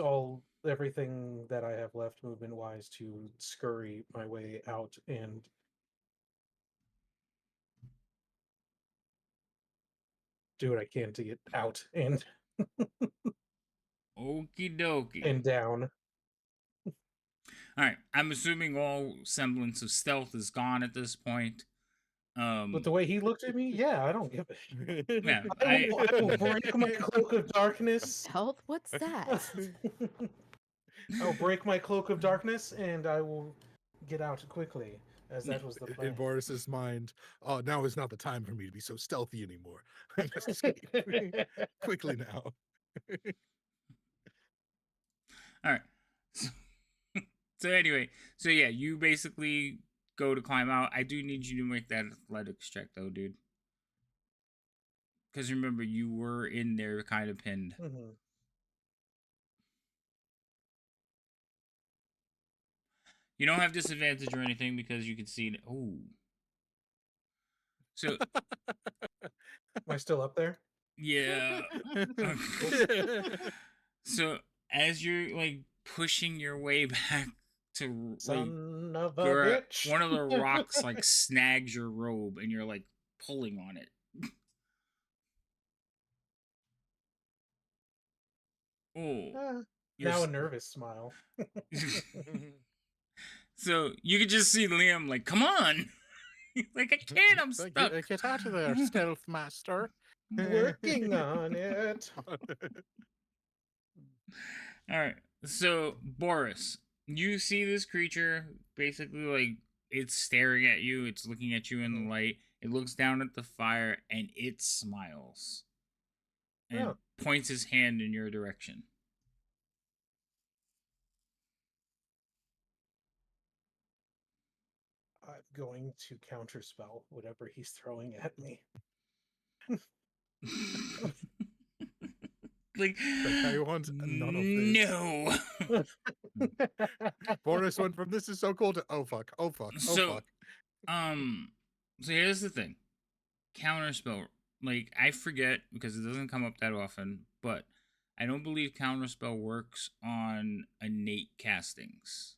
everything that I have left movement wise to scurry my way out and do what I can to get out and Okie dokie. and down. All right, I'm assuming all semblance of stealth is gone at this point. But the way he looked at me, yeah, I don't give a shit. Yeah, I will break my cloak of darkness. Health? What's that? I'll break my cloak of darkness and I will get out quickly, as that was the In plan. Boris's mind, oh, now is not the time for me to be so stealthy anymore. I must escape quickly now. All right. So, so anyway, so yeah, you basically go to climb out. I do need you to make that athletics check though, dude. Because remember, you were in there kind of pinned. Mhm. You don't have disadvantage or anything because you can see it. Oh. So, Am I still up there? yeah. So, as you're like pushing your way back to like Son of a you're bitch. one of the rocks like snags your robe and you're like pulling on it. Oh, Ah, you're now a nervous smile. so you could just see Liam like, come on. Like I can't, I'm stuck. Get out of there, stealth master. Working on it. All right. So, Boris, you see this creature basically like it's staring at you, it's looking at you in the Mhm. light. It looks down at the fire and it smiles and Oh, points his hand in your direction. I'm going to counterspell whatever he's throwing at me. Like, I want none of this. no. Boris went from this is so cool to oh fuck, oh fuck, oh So, fuck. so here's the thing. Counterspell, like I forget because it doesn't come up that often, but I don't believe counterspell works on innate castings.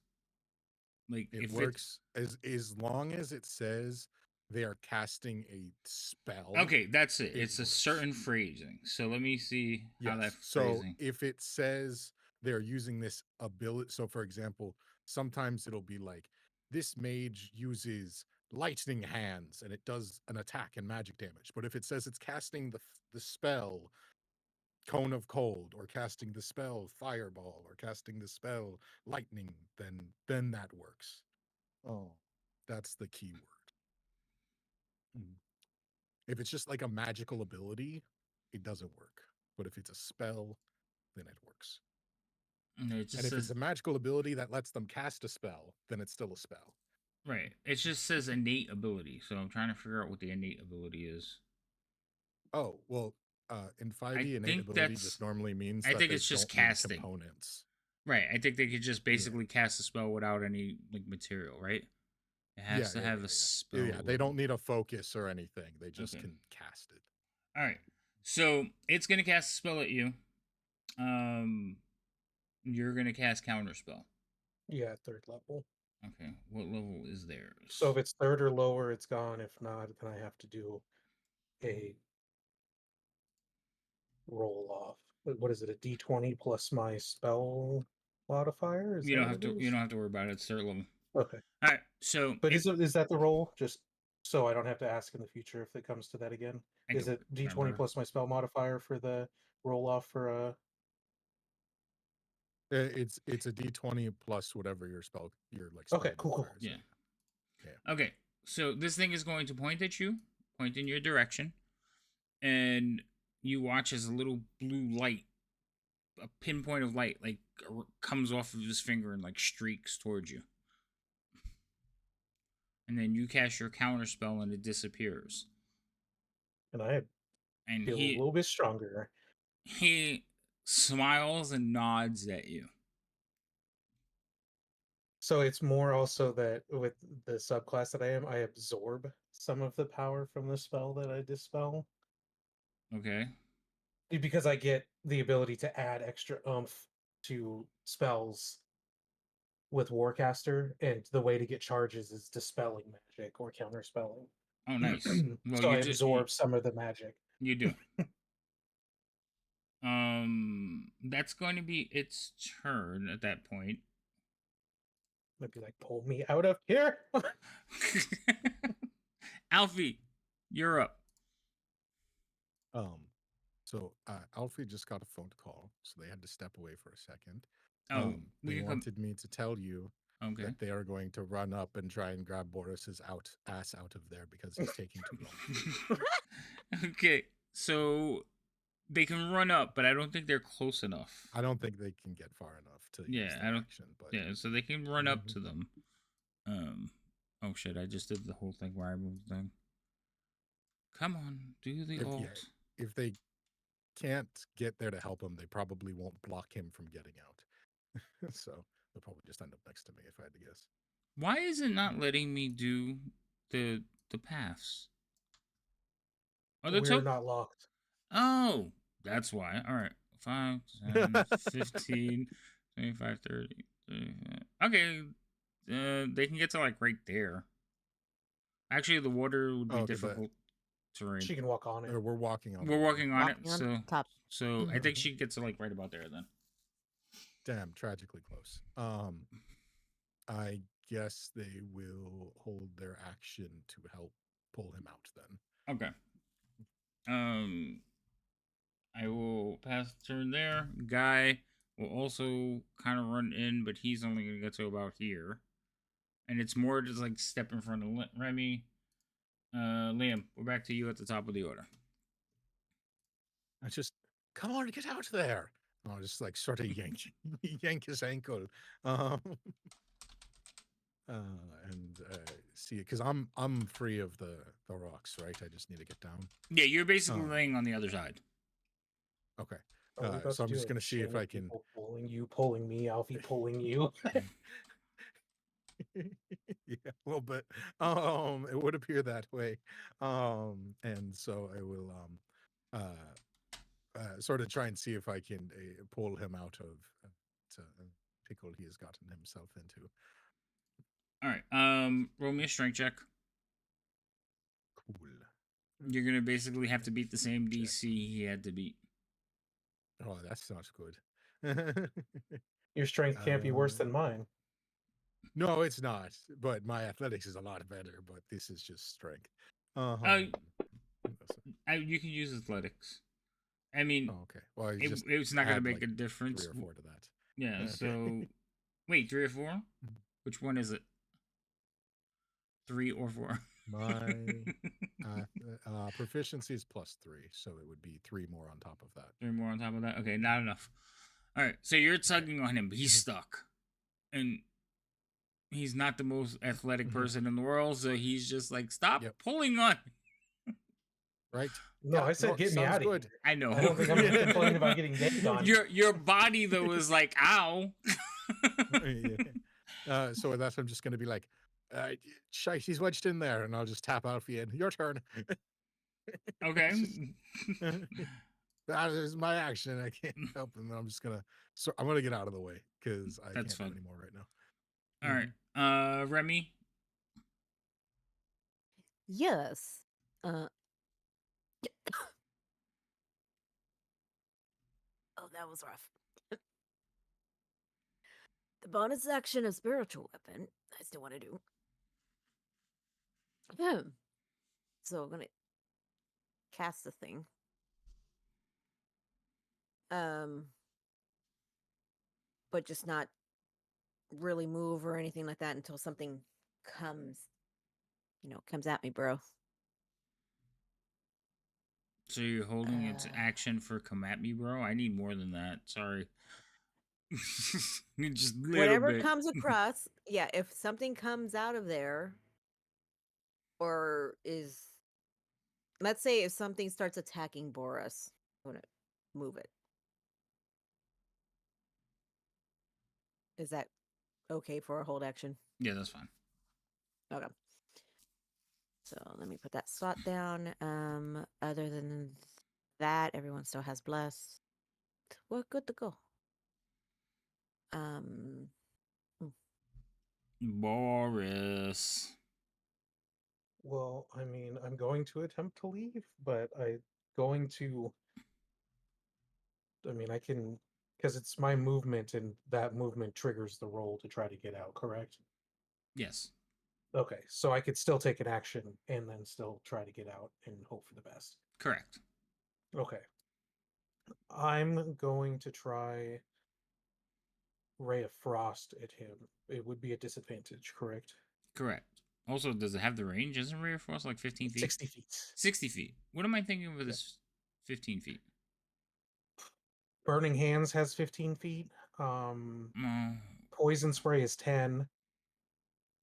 Like It if works as long as it says they are casting a spell. okay, that's it. It It's a works. certain phrasing. So let me see how that Yes. So phrasing. if it says they're using this ability, so for example, sometimes it'll be like this mage uses lightning hands and it does an attack and magic damage. But if it says it's casting the spell cone of cold or casting the spell fireball or casting the spell lightning, then that works. Oh, that's the key word. Mm. If it's just like a magical ability, it doesn't work. But if it's a spell, then it works. No, it just And if it's says a magical ability that lets them cast a spell, then it's still a spell. right. It just says innate ability. So I'm trying to figure out what the innate ability is. Oh, well, in I 5e, innate think ability that's. just normally means I that think they it's just don't need casting. components. Right. I think they could just Yeah. basically cast a spell without any like material. Right. It Yeah, has to have a spell. Yeah, they don't need a focus or anything. They just Okay. can cast it. All right. So it's gonna cast a spell at you. You're gonna cast counterspell. Yeah, third level. Okay. What level is theirs? So if it's third or lower, it's gone. If not, then I have to do a roll off. What is it? A D20 plus my spell modifier? Is You that don't what have it to. is? You don't have to worry about it. It's third level. Okay. All right. So, But is that the roll? Just so I don't have to ask in the future if it comes to that again. I Is don't it D20 remember. plus my spell modifier for the roll off for It's a d20 plus whatever your spell Okay, cool. modifier is. Yeah. Yeah. Okay. So this thing is going to point at you, point in your direction, and you watch as a little blue light, a pinpoint of light, like comes off of his finger and like streaks towards you. And then you cast your counter spell and it disappears. And I And feel a little bit stronger. he smiles and nods at you. So it's more also that with the subclass that I absorb some of the power from the spell that I dispel. Okay. Because I get the ability to add extra oomph to spells with Warcaster, and the way to get charges is dispelling magic or counterspelling. Oh, nice. Well, So I you absorb some of the magic. you do. That's going to be its turn at that point. I'd be like, pull me out of here. Alfie, you're up. So Alfie just got a phone call, so they had to step away for a second. Oh, we They can come. wanted me to tell you Okay. that they are going to run up and try and grab Boris's ass out of there because he's taking too long. Okay, so they can run up, but I don't think they're close enough. I don't think they can get far enough to use Yeah, I their don't. action, but Yeah, so they can run up Mhm. to them. Oh shit! I just did the whole thing where I moved the thing. Come on, do the alt. if they can't get there to help him, they probably won't block him from getting out. So they'll probably just end up next to me if I had to guess. Why is it not letting me do the paths? Oh, that's We're not locked. Oh, that's why. All right. 5, 10, 15, 25, 30. 35. Okay. They can get to like right there. Actually, the water would be Okay, but difficult terrain. She can walk on it. we're walking on. We're the walking on it, Walking on top. so I think she gets to like right about there then. Damn, tragically close. I guess they will hold their action to help pull him out then. Okay. I will pass the turn there. Guy will also kind of run in, but he's only gonna get to about here. And it's more just like step in front of Remy. Liam, we're back to you at the top of the order. I just come on, get out there. I'll just like sort of yank his ankle. And see it because I'm free of the rocks, right? I just need to get down. Yeah, you're basically laying on the other side. Okay. Are we about So I'm to do just a gonna see if chain I of can. people pulling you, pulling me, Alfie pulling you. Yeah, a little bit. It would appear that way. And so I will sort of try and see if I can pull him out of pickle he has gotten himself into. All right. Roll me a strength check. Cool. You're gonna basically have to beat the same Check. DC he had to beat. Oh, that's not good. Your strength can't be worse than mine. No, it's not. But my athletics is a lot better. But this is just strength. You can use athletics. I mean, okay. Well, it's not gonna make a difference. 3 or 4 to that. Yeah. Okay. So, wait, 3 or 4? Which one is it? 3 or 4? My proficiency is +3, so it would be 3 more on top of that. 3 more on top of that. Okay, not enough. All right. So you're tugging on him, but he's stuck, and he's not the most athletic person in the world. So he's just like, stop pulling on. Right? No, I said get me out of here. I know. I don't think I'm complaining about getting yanked on. Your body though is like, ow. So that's I'm just gonna be like, shite, he's wedged in there, and I'll just tap Alfie in. Your turn. Okay. That is my action. I can't help him. I'm just gonna. So I'm gonna get out of the way because I can't do anymore right now. All right. Remy. Yes. Oh, that was rough. The bonus action of spiritual weapon, I still want to do. So I'm gonna cast the thing. But just not really move or anything like that until something comes at me, bro. So you're holding its action for come at me, bro? I need more than that. Sorry. Just little whatever bit. comes across, yeah, if something comes out of there or is, let's say if something starts attacking Boris, I'm gonna move it. Is that okay for a hold action? Yeah, that's fine. Okay. So let me put that slot down. Other than that, everyone still has bless. We're good to go. Boris. Well, I mean, I'm going to attempt to leave, but I mean, I can, because it's my movement, and that movement triggers the roll to try to get out, correct? Yes. Okay, so I could still take an action and then still try to get out and hope for the best. Correct. Okay. I'm going to try ray of frost at him, it would be a disadvantage, correct? Correct. Also, does it have the range? Isn't Ray of Frost like 15 feet? 60 feet. 60 feet. What am I thinking with Yeah. this 15 feet? Burning Hands has 15 feet. Oh, Poison Spray is 10.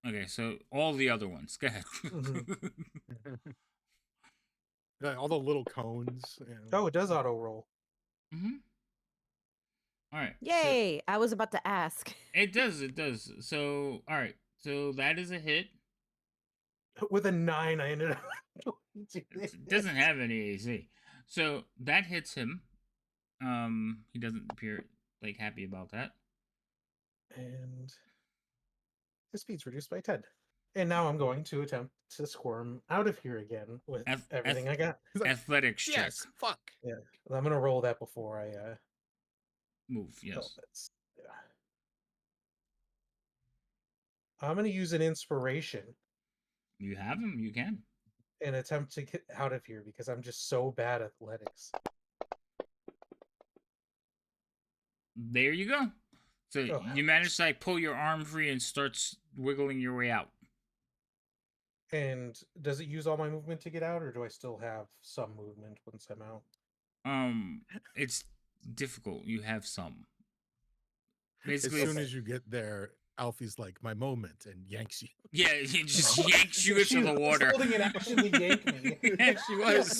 okay, so all the other ones. Go ahead. Mhm. Yeah, all the little cones. Oh, it does auto roll. Mm-hmm. All right. so- Yay! I was about to ask. it does. It does. So, all right. So that is a hit. With a 9, I ended up. It doesn't have any AC. So that hits him. He doesn't appear like happy about that. And his speed's reduced by 10. And now I'm going to attempt to squirm out of here again with everything I got. Athletics check. Yes, fuck. Yeah, I'm gonna roll that before I Move. Yes. helmets. Yeah. I'm gonna use an inspiration You have him. You can. and attempt to get out of here because I'm just so bad at athletics. There you go. So Oh, you manage to like pull your arm free and starts wiggling your way out. and does it use all my movement to get out, or do I still have some movement once I'm out? It's difficult. You have some. As Basically, soon it's- as you get there, Alfie's like, my moment, and yanks you. yeah, he just yanks you She into the was water. holding it out, she would yank me. Yeah, she was.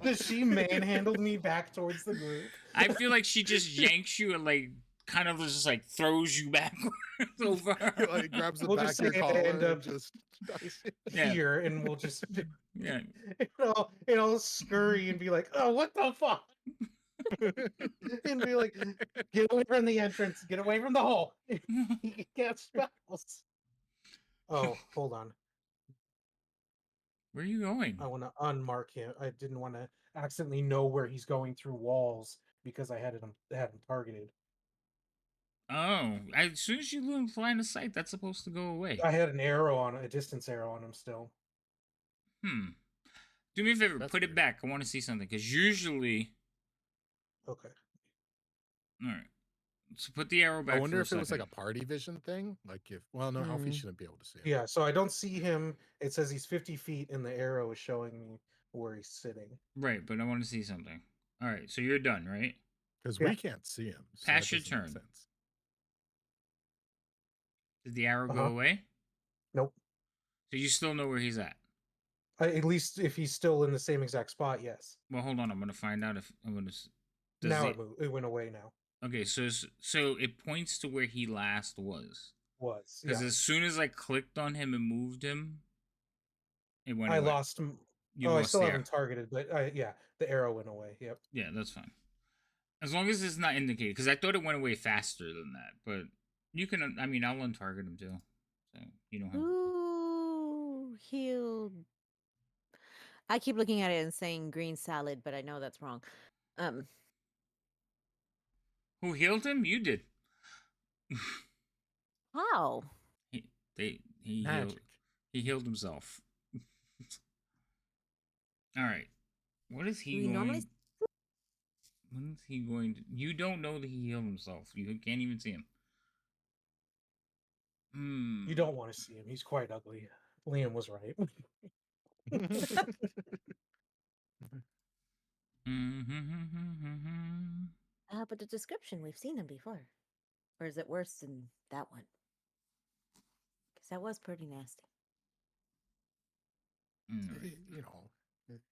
That she manhandled me back towards the group. I feel like she just yanks you and like kind of just like throws you backwards over. He, like, grabs the We'll back just of your say I collar end and up just Yeah. here, and we'll just Yeah. I'll scurry and be like, "Oh, what the fuck?" And be like, "Get away from the entrance! Get away from the hole! He can't spells." Oh, hold on. Where are you going? I want to unmark him. I didn't want to accidentally know where he's going through walls because I had him targeted. Oh, as soon as you lose line of sight, that's supposed to go away. I had a distance arrow on him still. Do me a favor, That's put it weird. back. I want to see something because usually, Okay. all right. So put the arrow back. I wonder for if it was like a second. party vision thing. Like if, well, no, Alfie Mm. shouldn't be able to see it. Yeah, so I don't see him. It says he's 50 feet, and the arrow is showing me where he's sitting. Right, but I want to see something. All right, so you're done, right? Because Yeah. we can't see him. So Pass that your doesn't make turn. sense. Did the arrow go Uh-huh. away? Nope. So you still know where he's at. At least if he's still in the same exact spot, yes. Well, hold on. I'm gonna find out if I'm gonna. Does Now it, it went away now. okay, so it points to where he last was. Was. Because Yeah. as soon as I clicked on him and moved him, it went I away. lost him. You I lost still the have arrow. him targeted, but yeah, the arrow went away. Yep. Yeah, that's fine. As long as it's not indicated, because I thought it went away faster than that. But you can. I mean, I'll untarget him too. So you don't have. Ooh, healed. I keep looking at it and saying green salad, but I know that's wrong. Who healed him? You did. How? he healed. Magic. He healed himself. All right. What is he We going? normally- When is he going to? You don't know that he healed himself. You can't even see him. You don't want to see him. He's quite ugly. Liam was right. But the description, we've seen him before. Or is it worse than that one? Because that was pretty nasty. You know,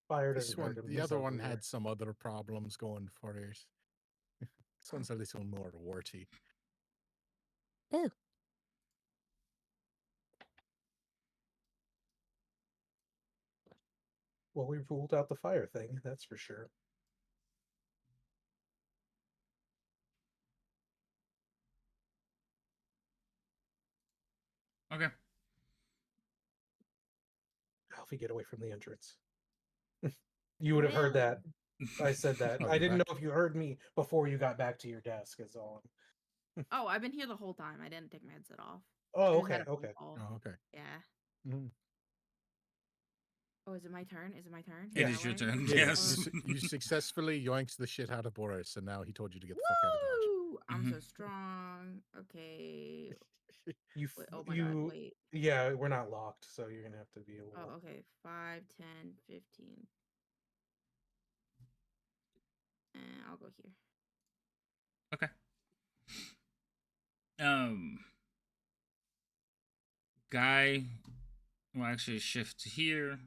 Fire this doesn't one, hurt him. the He's other one everywhere. had some other problems going for it. This one's a little more warty. Ew. Well, we ruled out the fire thing, that's for sure. Okay. Alfie, get away from the entrance. You would have heard that. I said that. Oh, I you're didn't back. know if you heard me before you got back to your desk, is all. Oh, I've been here the whole time. I didn't take my headset off. Oh, I just okay, had a phone okay. call. Oh, okay. Yeah. Mhm. Oh, is it my turn? Is it my turn? It Yeah. is your turn. Yeah, Yes. you successfully yoinked the shit out of Boris, and now he told you to get the fuck out of Dodge. Woo! I'm Mhm. so strong. Okay. Wait, oh my god, You wait. yeah, we're not locked, so you're gonna have to be a Oh, little. okay. 5, 10, 15. And I'll go here. Okay. Um, Guy will actually shift to here.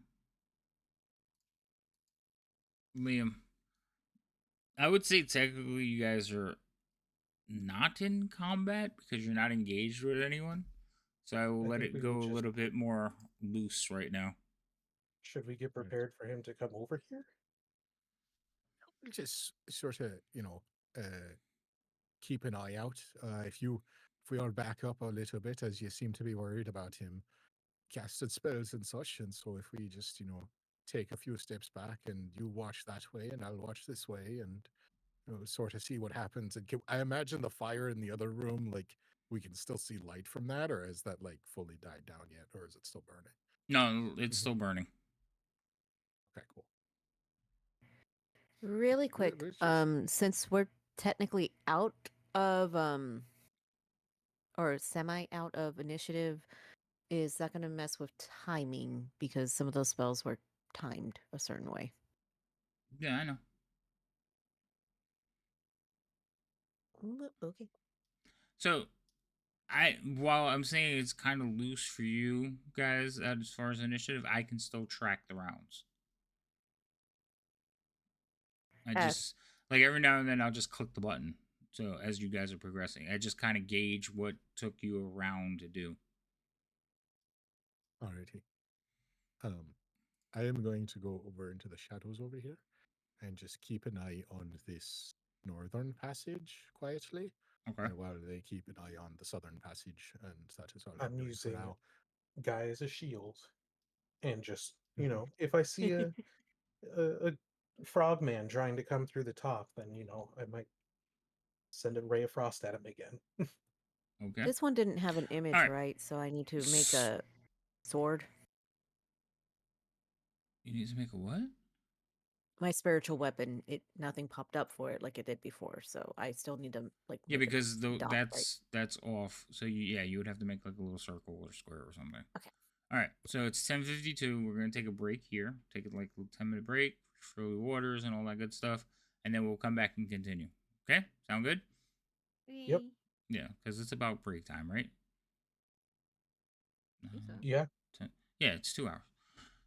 Liam, I would say technically you guys are not in combat because you're not engaged with anyone. So I will I let think it we go would a just. little bit more loose right now. Should we get Right. prepared for him to come over here? Just sort of, keep an eye out. If we all back up a little bit, as you seem to be worried about him casted spells and such, and so if we just, take a few steps back and you watch that way and I'll watch this way and sort of see what happens. And I imagine the fire in the other room, like we can still see light from that, or has that like fully died down yet, or is it still burning? No, it's still burning. Okay, cool. Really quick, Let's just since we're technically out of or semi out of initiative, is that going to mess with timing because some of those spells were timed a certain way? Yeah, I know. Okay. So while I'm saying it's kind of loose for you guys as far as initiative, I can still track the rounds. I As just like every now and then I'll just click the button. So as you guys are progressing, I just kind of gauge what took you a round to do. alrighty. I am going to go over into the shadows over here and just keep an eye on this northern passage quietly, Okay. while they keep an eye on the southern passage, and that is all I'm I'm doing for using now. Guy as a shield, and just Mhm. if I see a frogman trying to come through the top, then I might send a ray of frost at him again. Okay. this one didn't have an All image, right. right? So I need to make a sword. You need to make a what? My spiritual weapon, nothing popped up for it like it did before, so I still need to like Yeah, make a because dot, right? that's off. So you would have to make like a little circle or square or something. Okay. All right. So it's 10:52. We're gonna take a break here. Take it like a 10-minute break, fill the waters and all that good stuff, and then we'll come back and continue. Okay? Sound good? Yep. Okay. Yeah, because it's about break time, right? I think so. Yeah, 10. Yeah, it's 2 hours.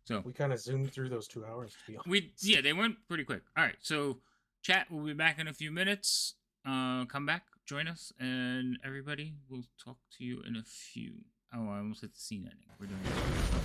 So we kind of zoomed through those 2 hours, to be honest. they went pretty quick. All right, so chat, we'll be back in a few minutes. Come back, join us, and everybody, we'll talk to you in a few. Oh, I almost hit the scene ending. We're doing this.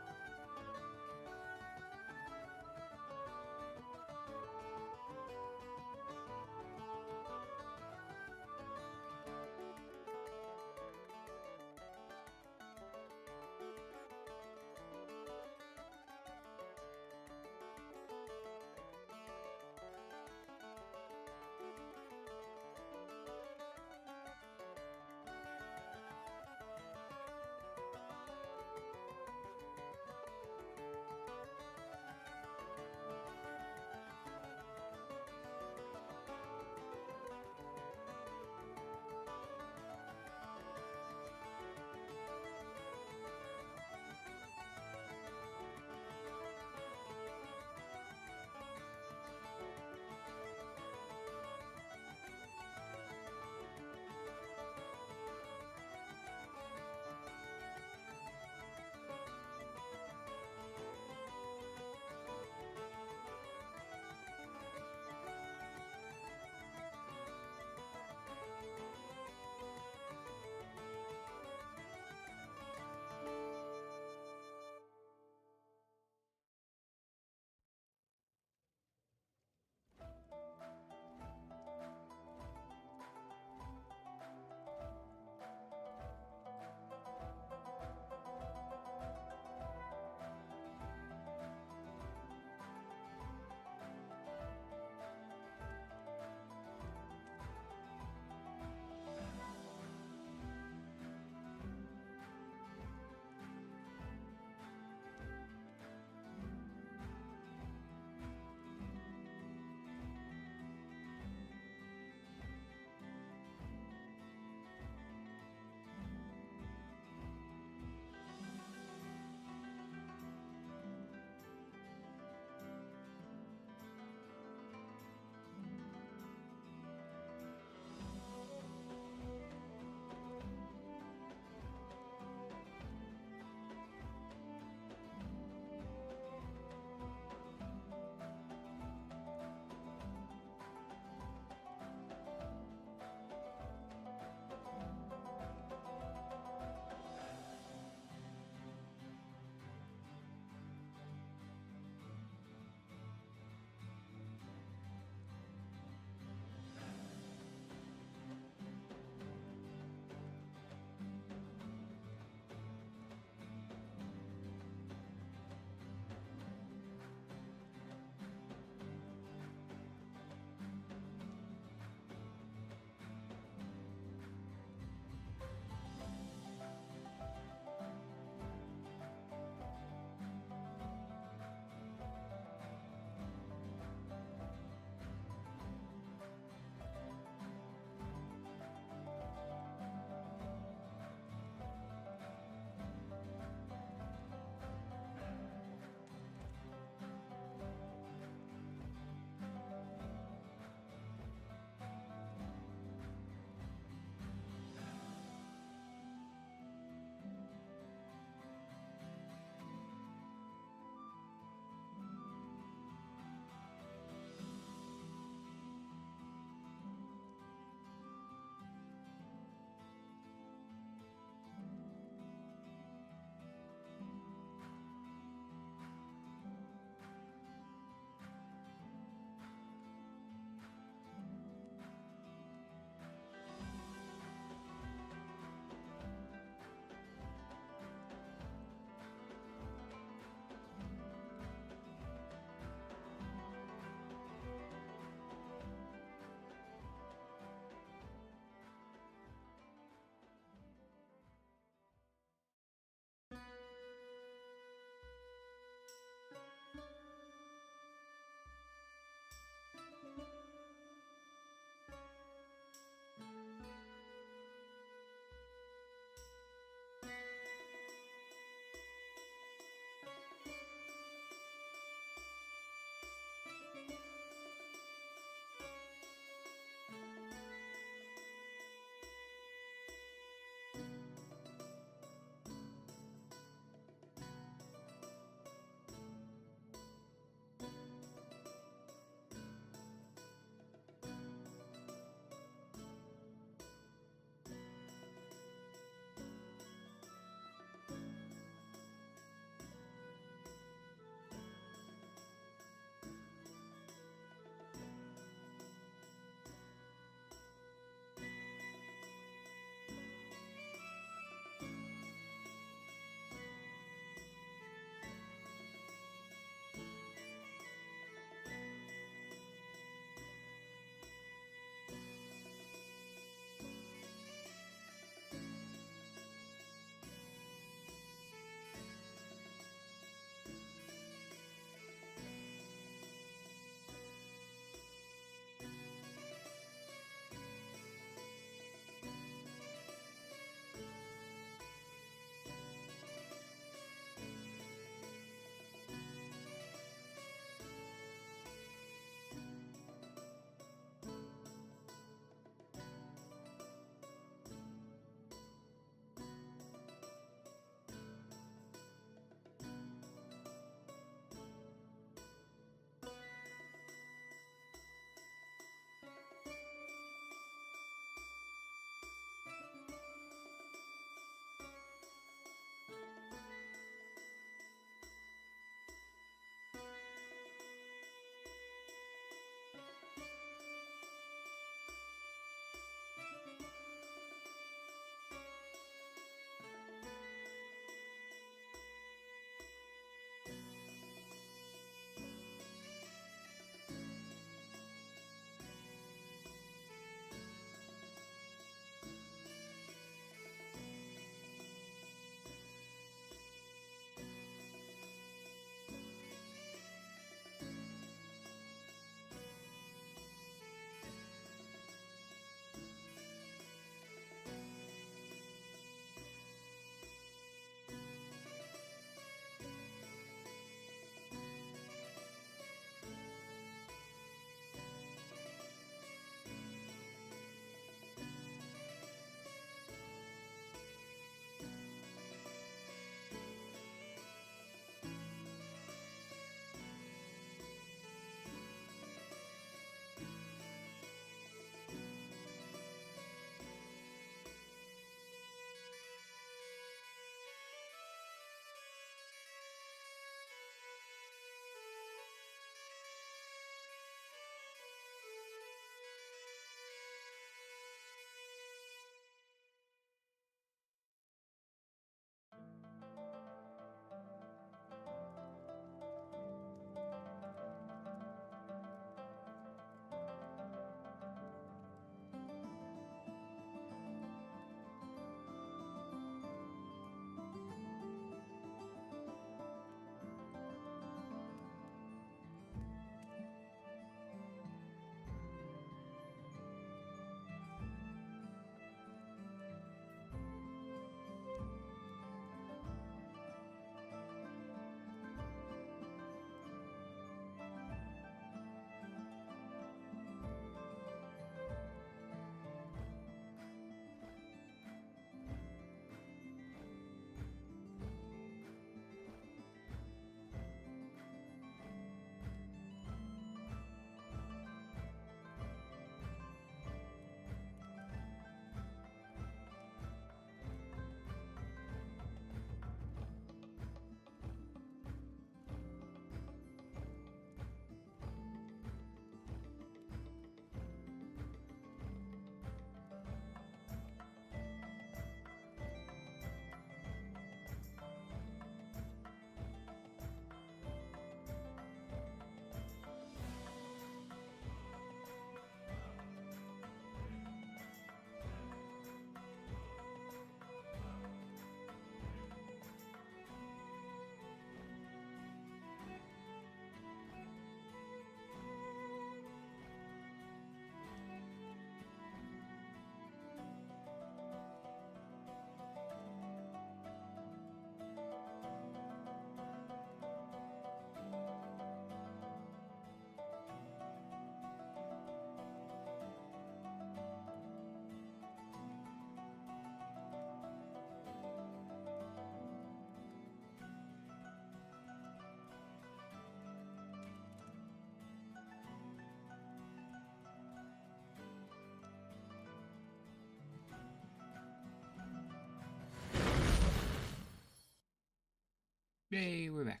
Yay, we're back.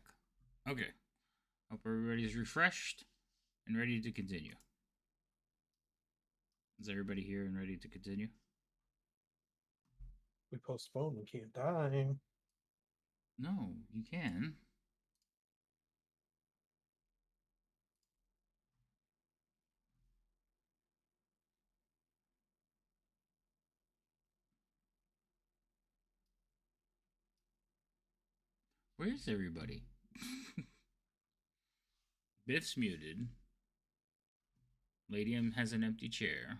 Okay. Hope everybody's refreshed and ready to continue. Is everybody here and ready to continue? We postpone, we can't die. No, you can. Where's everybody? Biff's muted. Lady M has an empty chair.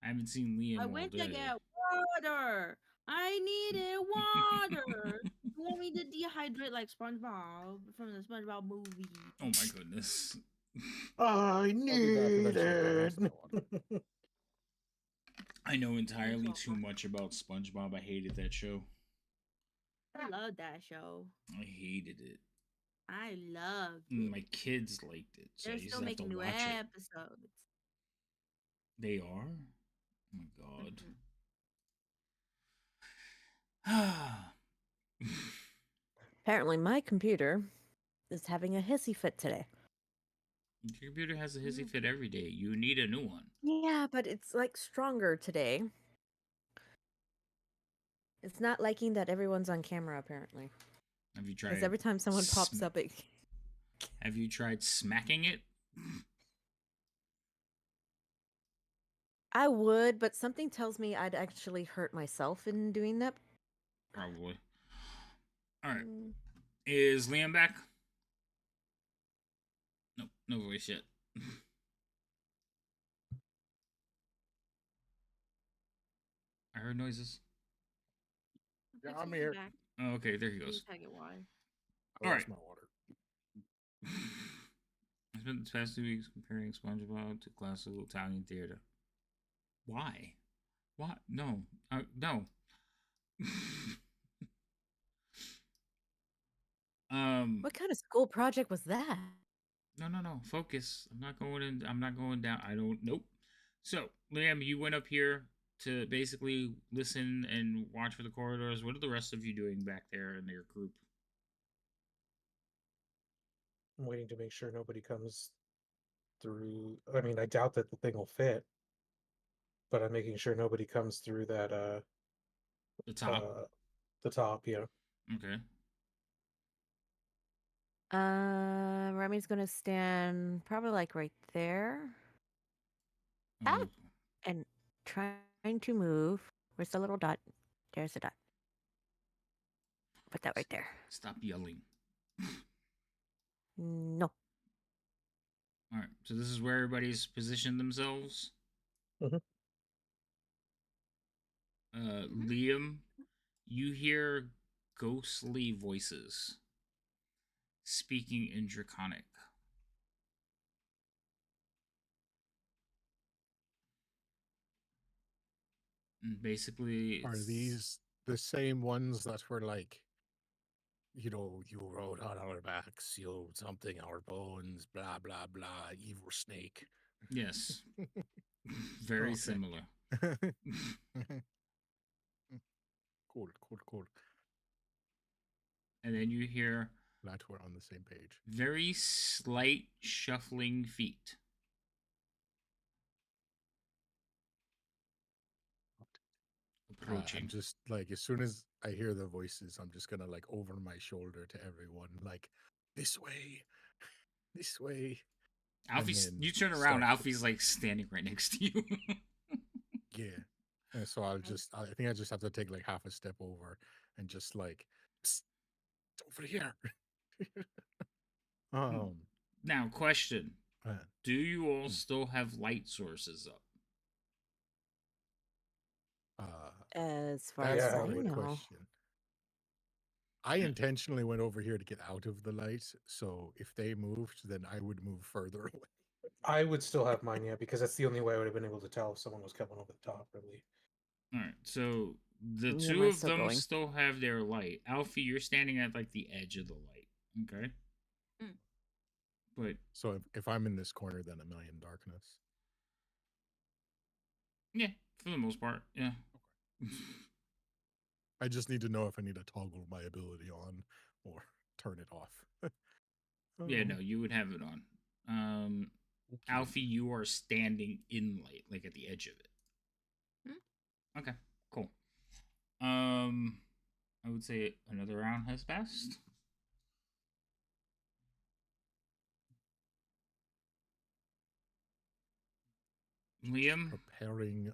I haven't seen Liam I all went to day. get water. I needed water. You want me to dehydrate like SpongeBob from the SpongeBob movie? Oh my goodness. I I'll be back need eventually. I lost my it. water. I know entirely Thanks, too Mama. much about SpongeBob. I hated that show. I love that show. I hated it. I love it. My kids liked it, so I They're used still to have to making new watch it. episodes. They are? Oh my god. Apparently, my computer is having a hissy fit today. Your computer has a hissy fit every day. You need a new one. Yeah, but it's like stronger today. It's not liking that everyone's on camera, apparently. Have you Because tried? every time someone pops up, it. Have you tried smacking it? I would, but something tells me I'd actually hurt myself in doing that. Probably. All right. Mm. Is Liam back? Nope, no voice yet. I heard noises. Yeah, It's I'm okay, here. back. Oh, okay, there he You goes. just gotta get water. I All lost right. my water. I spent the past 2 weeks comparing SpongeBob to classical Italian theater. Why? What? No. No. What kind of school project was that? No. Focus. I'm not going in. I'm not going down. I don't. Nope. So, Liam, you went up here to basically listen and watch for the corridors. What are the rest of you doing back there in your group? I'm waiting to make sure nobody comes through. I mean, I doubt that the thing will fit, but I'm making sure nobody comes through that The top. the top, yeah. Okay. Remy's gonna stand probably like right there. Ah! Oh, And trying to move. Where's the little dot? There's the dot. Put that right there. stop yelling. No. All right. So this is where everybody's positioned themselves. Mhm. Liam, you hear ghostly voices speaking in Draconic. And basically, Are these the same ones that were like, you rode on our backs, something, our bones, blah, blah, blah, evil snake? Yes. Very Okay. similar. Cool. And then you hear Glad we're on the same page. very slight shuffling feet. Approaching. I'm just like, as soon as I hear the voices, I'm just gonna like over my shoulder to everyone, like, this way. Alfie's, then you turn around, start to- Alfie's like standing right next to you. Yeah. And so I think I just have to take like half a step over and just like, "Psst, over here." Now, question. uh, Do you all still have light sources up? As far that's as Yeah, I a great know. question. I intentionally went over here to get out of the light, so if they moved, then I would move further away. I would still have mine, yeah, because that's the only way I would have been able to tell if someone was coming over the top, really. All right. So the Me and two my of still them going. still have their light. Alfie, you're standing at like the edge of the light. Okay. Mm. But So if I'm in this corner, then I'm in darkness. yeah, for the most part, yeah. I just need to know if I need to toggle my ability on or turn it off. Yeah, Oh, no, you would have it on. okay. Alfie, you are standing in light, like at the edge of it. Okay, cool. I would say another round has passed. Liam, Preparing.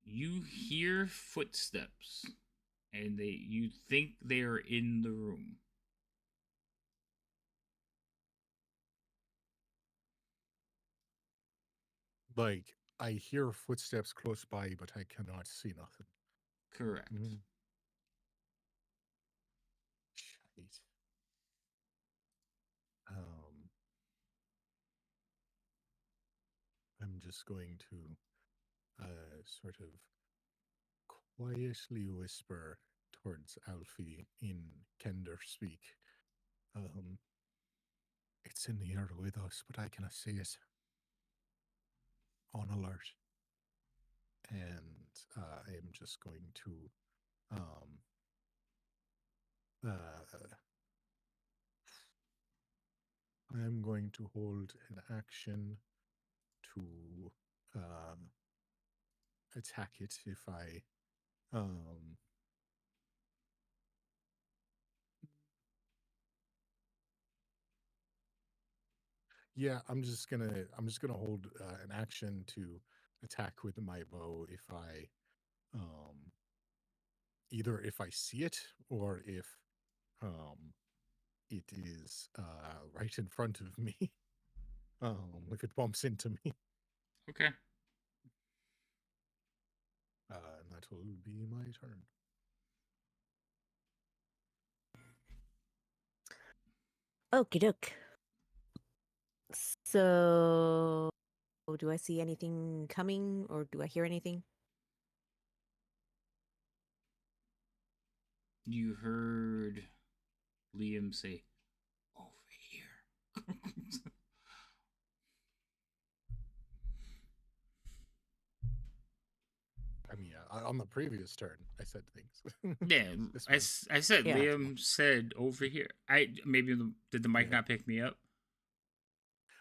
you hear footsteps, and you think they are in the room. Like, I hear footsteps close by, but I cannot see nothing. Correct. Shite. Um, I'm just going to sort of quietly whisper towards Alfie in Kender speak. It's in the air with us, but I cannot see it. On alert. And I am just going to I am going to hold an action to attack it if I yeah, I'm just gonna hold an action to attack with my bow if I either if I see it or if it is right in front of me. If it bumps into me. Okay. And that will be my turn. Okie doke. So, do I see anything coming or do I hear anything? You heard Liam say, "Over here." I mean, on the previous turn, I said things. Yeah, This I said Yeah. Liam said over here. Did the mic Yeah. not pick me up?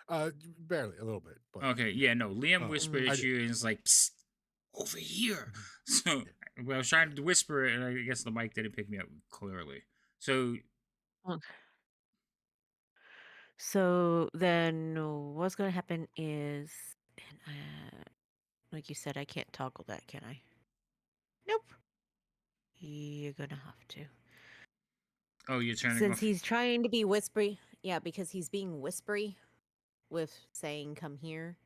Barely, a little bit, but Okay, yeah, no. Liam Oh, whispered I at did. you and it's like, "Psst, over here." So Yeah. well, I was trying to whisper it, and I guess the mic didn't pick me up clearly. So So then what's going to happen is, and like you said, I can't toggle that, can I? Nope. You're going to have to. oh, you're turning Since off. he's trying to be whispery. Yeah, because he's being whispery with saying come here.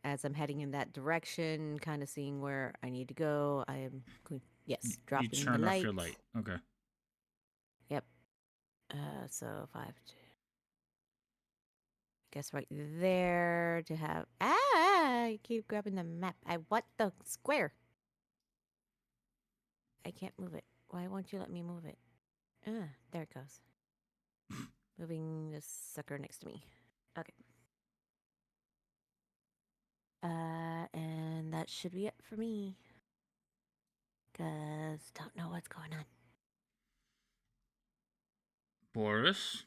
As I'm heading in that direction, kind of seeing where I need to go, I am going, yes, You dropping the turn off light. your light. Okay. Yep. So if I have to, guess right there to have. I keep grabbing the map. I want the square. I can't move it. Why won't you let me move it? There it goes. Moving this sucker next to me. Okay. And that should be it for me. Cause don't know what's going on. Boris.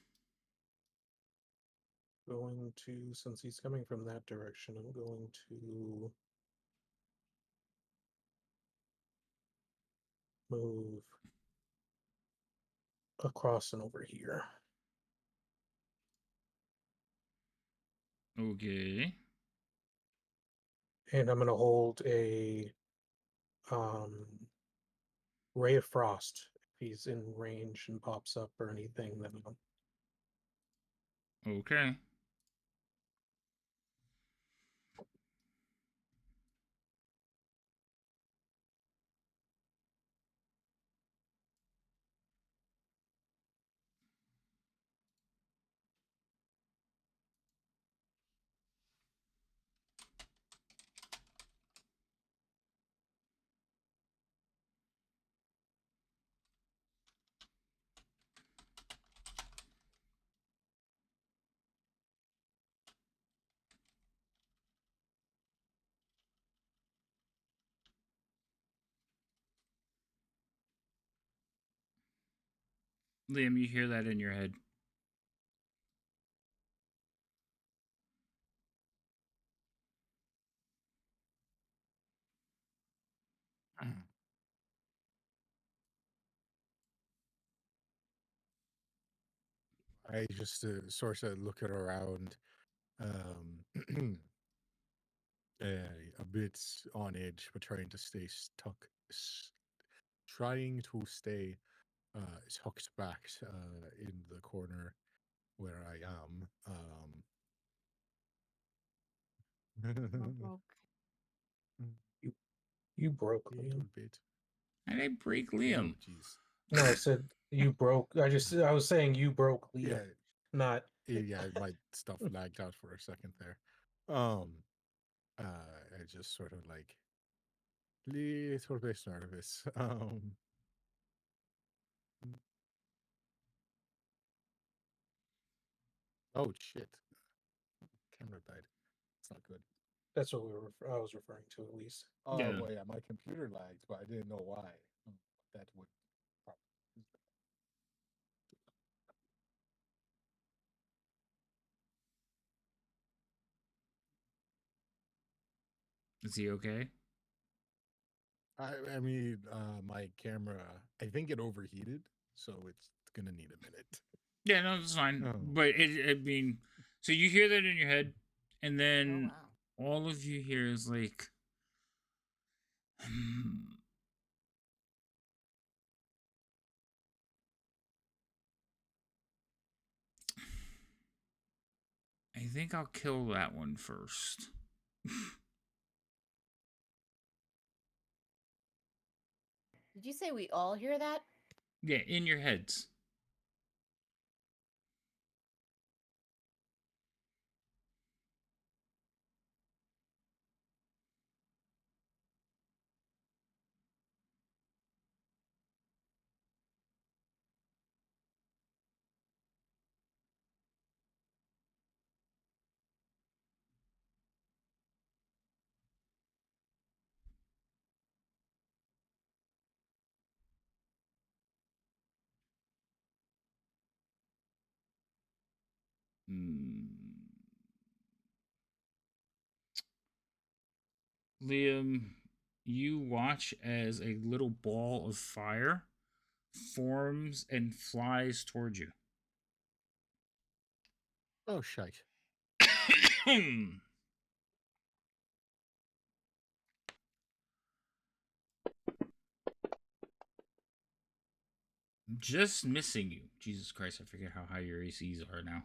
Going to, since he's coming from that direction, I'm going to move across and over here. Okay. And I'm going to hold a ray of frost. If he's in range and pops up or anything, then I'll Okay. Liam, you hear that in your head. I just sort of look at around, a bit on edge, but trying to stay stuck, trying to stay tucked back in the corner where I am. Oh, You you broke A Liam. little bit. And I break Oh, Liam. jeez. No, I said you broke. I was saying you broke Liam, Yeah, not. yeah. My stuff lagged out for a second there. I just sort of like little bit nervous. Oh shit, camera died. It's not good. That's what I was referring to, at least. Oh Yeah. well, yeah, my computer lagged, but I didn't know why. That would. Is he okay? I mean, my camera. I think it overheated, so it's gonna need a minute. Yeah, no, that's fine. Oh. But I mean, so you hear that in your head, and Oh then wow. all of you hear is like, I think I'll kill that one first. Did you say we all hear that? Yeah, in your heads. Hmm. Liam, you watch as a little ball of fire forms and flies towards you. Oh shite. Just missing you. Jesus Christ, I forget how high your ACs are now.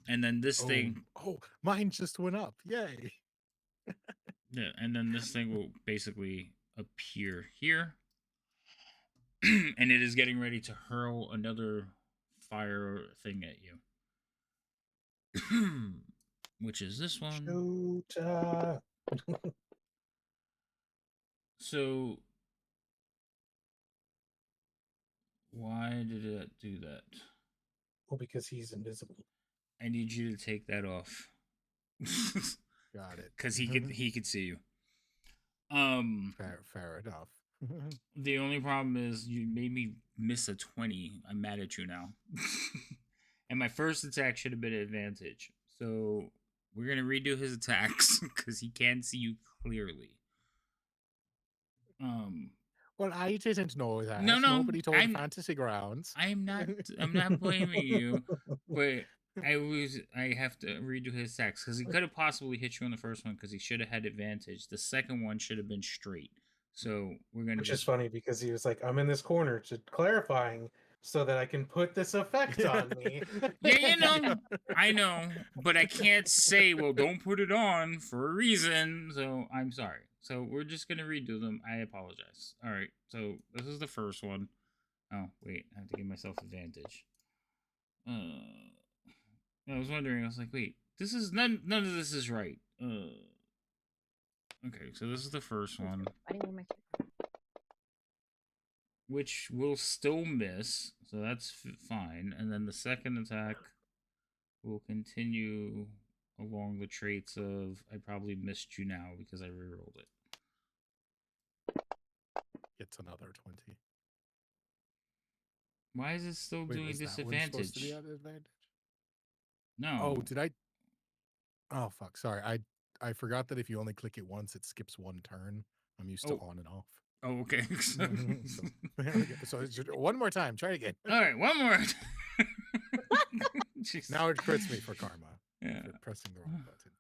And then this thing. Oh, mine just went up. Yay. Yeah, and then this thing will basically appear here. And it is getting ready to hurl another fire thing at you. Which is this one. Shoot. So why did it do that? Well, because he's invisible. I need you to take that off. Got it. Because he could see you. Fair enough. The only problem is you made me miss a 20. I'm mad at you now. And my first attack should have been an advantage. So we're gonna redo his attacks because he can see you clearly. Well, I didn't know that. No, Nobody told I'm Fantasy Grounds. I'm not blaming you, but I have to redo his attacks because he could have possibly hit you on the first one because he should have had advantage. The second one should have been straight. So we're gonna Which is funny because he was like, "I'm in this corner to clarifying so that I can put this effect on me." Yeah, I know, but I can't say, well, don't put it on for a reason. So I'm sorry. So we're just gonna redo them. I apologize. All right. So this is the first one. Oh wait, I have to give myself advantage. I was wondering. I was like, wait, this is none of this is right. Okay, so this is the first one, which will still miss, so that's fine. And then the second attack will continue along the traits of I probably missed you now because I rerolled it. It's another 20. Why is it still Wait, doing is that one supposed to be disadvantage? at advantage? No. Oh, did I? Oh, fuck. Sorry. I forgot that if you only click it once, it skips one turn. I'm used to Oh. on and off. Oh, okay. So one more time. Try again. All right, one more. Jeez. Now it crits me for karma. Yeah. For pressing the wrong button.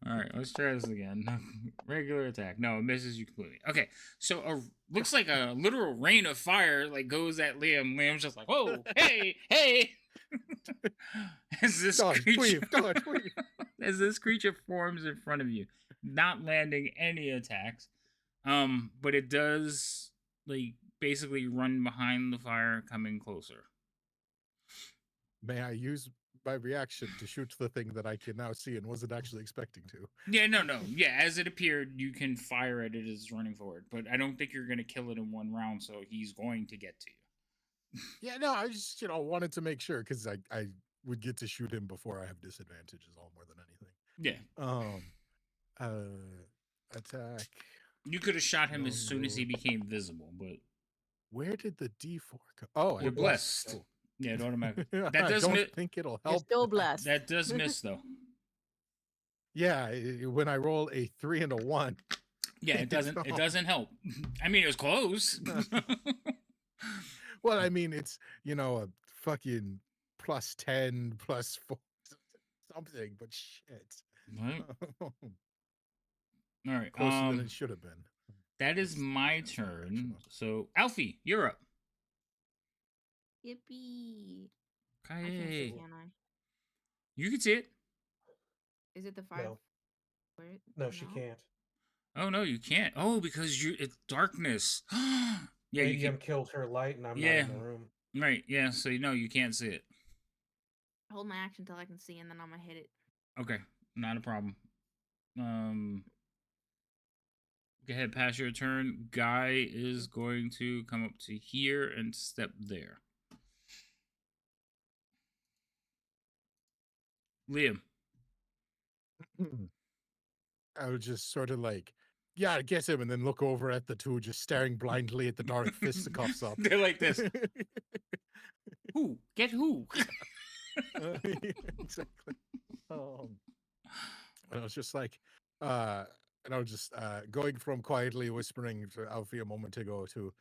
All right, let's try this again. Regular attack. No, it misses you completely. Okay, so looks like a literal rain of fire like goes at Liam. Liam's just like, "Whoa, hey, hey!" As this creature, as this creature forms in front of you, not landing any attacks, but it does like basically run behind the fire, coming closer. May I use my reaction to shoot the thing that I can now see and wasn't actually expecting to? Yeah, no. Yeah, as it appeared, you can fire at it as it's running forward, but I don't think you're going to kill it in one round, so he's going to get to you. Yeah, no, I just, wanted to make sure because I would get to shoot him before I have disadvantages all more than anything. Yeah. Attack. You could have shot him as soon as he became visible, but where did the D4 come? Oh, you're blessed. Cool. Yeah, it automatically. That I does don't think it'll help. You're still blessed. That does miss though. Yeah, when I roll a 3 and a 1. Yeah, it doesn't. It doesn't help. I mean, it was close. Well, I mean, it's a fucking +10, +4 something, but shit. Right. All right. Closer than it should have been. That is my turn. So, Alfie, you're up. Yippee! I Okay. can't see, can I? You can see it. Is it the 5? No. Where? No, she can't. Oh no, you can't. Oh, because it's darkness. Yeah, Radium killed her light, and I'm not in the room. Right. Yeah. So you can't see it. Hold my action until I can see, and then I'm gonna hit it. Okay, not a problem. Go ahead, pass your turn. Guy is going to come up to here and step there. Liam. I would just sort of like, yeah, get him, and then look over at the two, just staring blindly at the dark fisticuffs up. They're like this. Who? Get who? Exactly. And I was just like, and I was just going from quietly whispering to Alfie a moment ago to,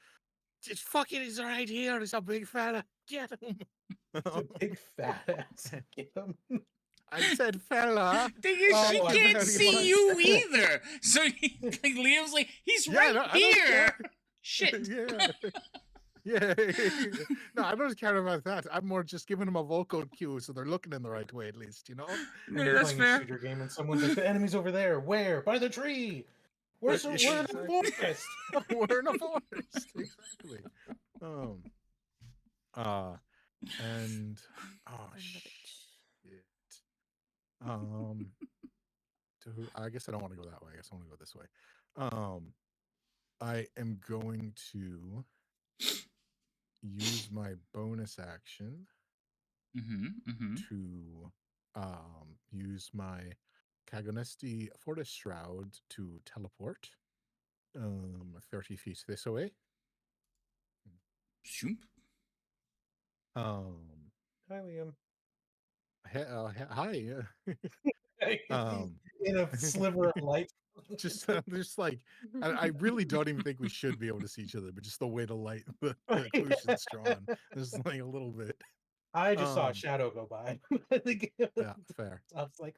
"It's fucking is right here. It's a big fella. Get him." It's a big fat ass. Get him. I said fella. Thing is, she can't see you either. So Liam's like, he's right here. Shit. Yeah. No, I don't care about that. I'm more just giving them a vocal cue so they're looking in the right way, at least, Yeah, that's playing a shooter game and someone's like, the enemy's over there. Where? By the tree. We're in a forest. We're in a forest. Exactly. And shit. I guess I don't want to go that way. I guess I want to go this way. I am going to use my bonus action to use my Kagonesti Forest Shroud to teleport 30 feet this way. Shoop. Hi, Liam. Hi. In a sliver of light. just like I really don't even think we should be able to see each other, but just the way the light, the occlusion's drawn, just like a little bit. I just saw a shadow go by. Yeah, fair. I was like,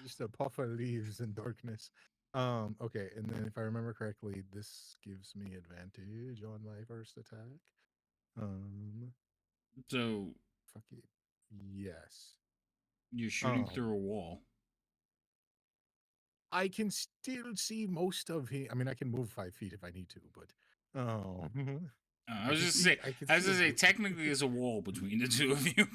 just a puff of leaves in darkness. Okay, and then if I remember correctly, this gives me advantage on my first attack. So fuck it. Yes. You're shooting through a wall. I can still see most of him. I mean, I can move 5 feet if I need to, but I was just say technically there's a wall between the two of you.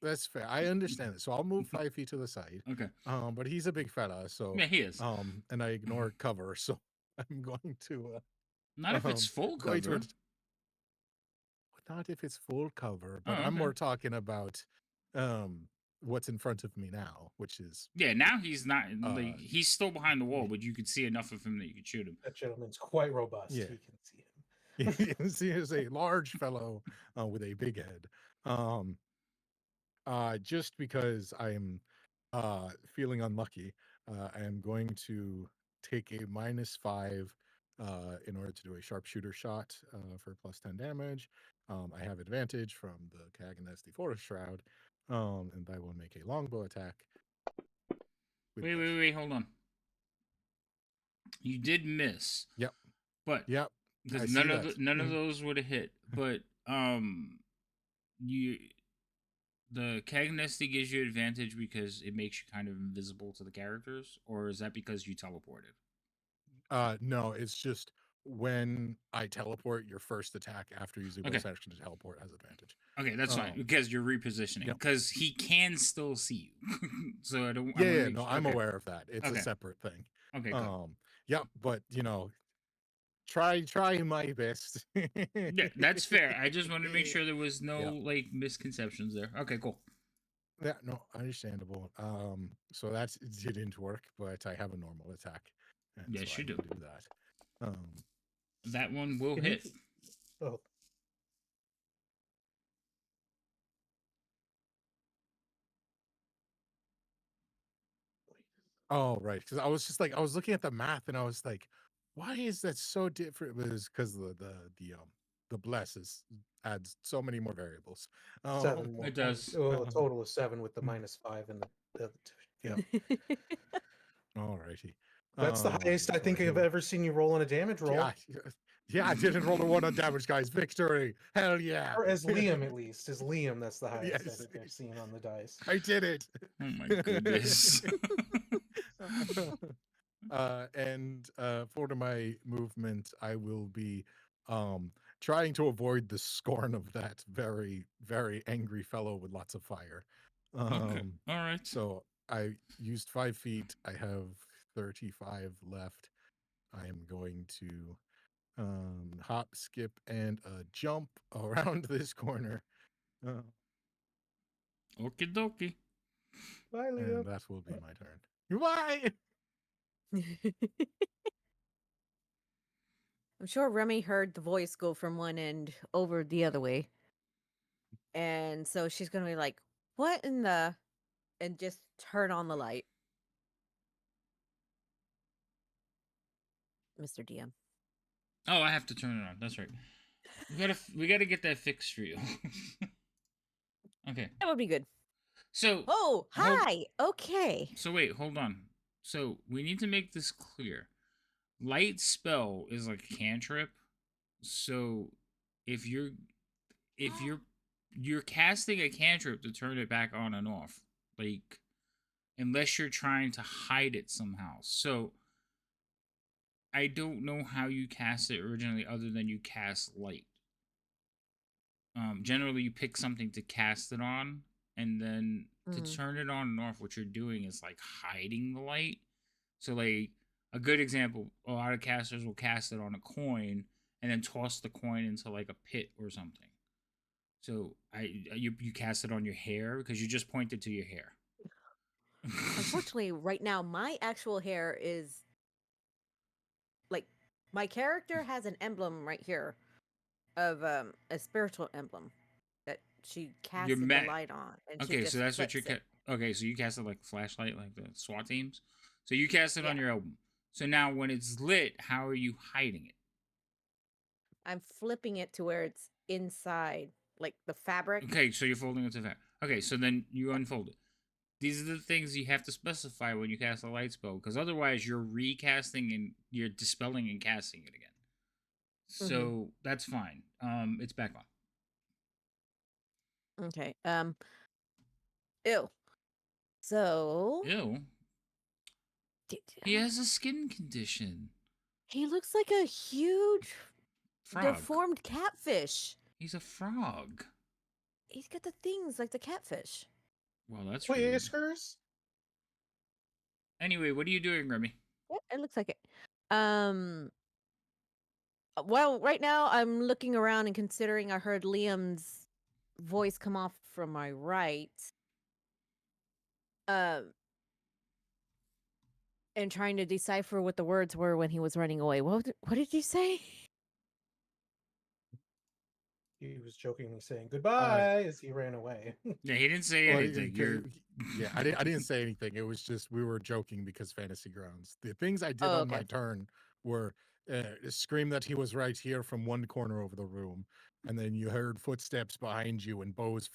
That's fair. I understand it. So I'll move 5 feet to the side. Okay. But he's a big fella, so yeah, he is. And I ignore cover, so I'm going to not if it's full cover. Not if it's full cover, but I'm more talking about what's in front of me now, which is Yeah, now he's not like Uh, he's still behind the wall, yeah. but you could see enough of him that you could shoot him. That gentleman's quite robust. Yeah. He can see him. Yes, he is a large fellow with a big head. Just because I'm feeling unlucky, I am going to take a -5 in order to do a sharpshooter shot for +10 damage. I have advantage from the Caganesti Forest Shroud, and I will make a longbow attack. Wait, hold on. You did miss. Yep. But Yep. because I none see of that. none of those would have hit. But you the Cagnesti gives you advantage because it makes you kind of invisible to the characters, or is that because you teleported? No, it's just when I teleport, your first attack after using bonus action to teleport has advantage. Okay, that's fine because you're repositioning. Yep. Because he can still see you, so I don't. Yeah, no, I'm aware of that. It's a separate thing. Okay, good. Yeah, but try my best. Yeah, that's fair. I just wanted to make sure there was no like misconceptions there. Okay, cool. Yeah, no, understandable. So that didn't work, but I have a normal attack. Yes, so you do. Do that. That one will Can hit. Oh. Oh, right. Because I was just like, I was looking at the math and I was like, why is that so different? It was because the bless adds so many more variables. 7 more. It does. Well, a total of 7 with the -5 and the Yeah. All righty. That's the highest I think I've ever seen you roll on a damage roll. Yeah, I didn't roll a 1 on damage, guys. Victory. Hell yeah. Or as Liam, at least. As Liam, that's the highest I Yes. think I've seen on the dice. I did it. Oh my goodness. And for my movement, I will be trying to avoid the scorn of that very, very angry fellow with lots of fire. Okay. All right. So I used 5 feet. I have 35 left. I am going to hop, skip, and jump around this corner. Okie dokie. Bye, Liam. And that will be my turn. Goodbye. I'm sure Remy heard the voice go from one end over the other way. And so she's going to be like, what in the... And just turn on the light. Mr. DM. Oh, I have to turn it on. That's right. We gotta get that fixed for you. Okay. That would be good. So. Oh, hi. Okay. So wait, hold on. So we need to make this clear. Light spell is like a cantrip. So if you're casting a cantrip to turn it back on and off, like unless you're trying to hide it somehow. So I don't know how you cast it originally other than you cast light. Generally you pick something to cast it on, and then to turn it on and off, what you're doing is like hiding the light. So like a good example, a lot of casters will cast it on a coin and then toss the coin into like a pit or something. So you cast it on your hair because you just pointed to your hair. Unfortunately, right now, my actual hair is like my character has an emblem right here of a spiritual emblem that she casted the light on. And okay, so that's what you're. Okay, so you cast it like a flashlight, like the SWAT teams. So you cast it on your album. So now when it's lit, how are you hiding it? I'm flipping it to where it's inside, like the fabric. Okay, so you're folding it to that. Okay, so then you unfold it. These are the things you have to specify when you cast a light spell, because otherwise you're recasting and you're dispelling and casting it again. So that's fine. It's back on. Okay. Ew. So. Ew. He has a skin condition. He looks like a huge frog. Deformed catfish. He's a frog. He's got the things like the catfish. Well, that's Wait, rude. it's hers? Anyway, what are you doing, Remy? Yeah, it looks like it. Well, right now I'm looking around and considering I heard Liam's voice come off from my right. Um, and trying to decipher what the words were when he was running away. What did you say? He was jokingly saying Uh, goodbye as he ran away. Yeah, he didn't say well, anything. You're yeah, I didn't say anything. It was just we were joking because fantasy grounds. The things I did Oh, on okay. my turn were scream that he was right here from one corner of the room, and then you heard footsteps behind you and arrows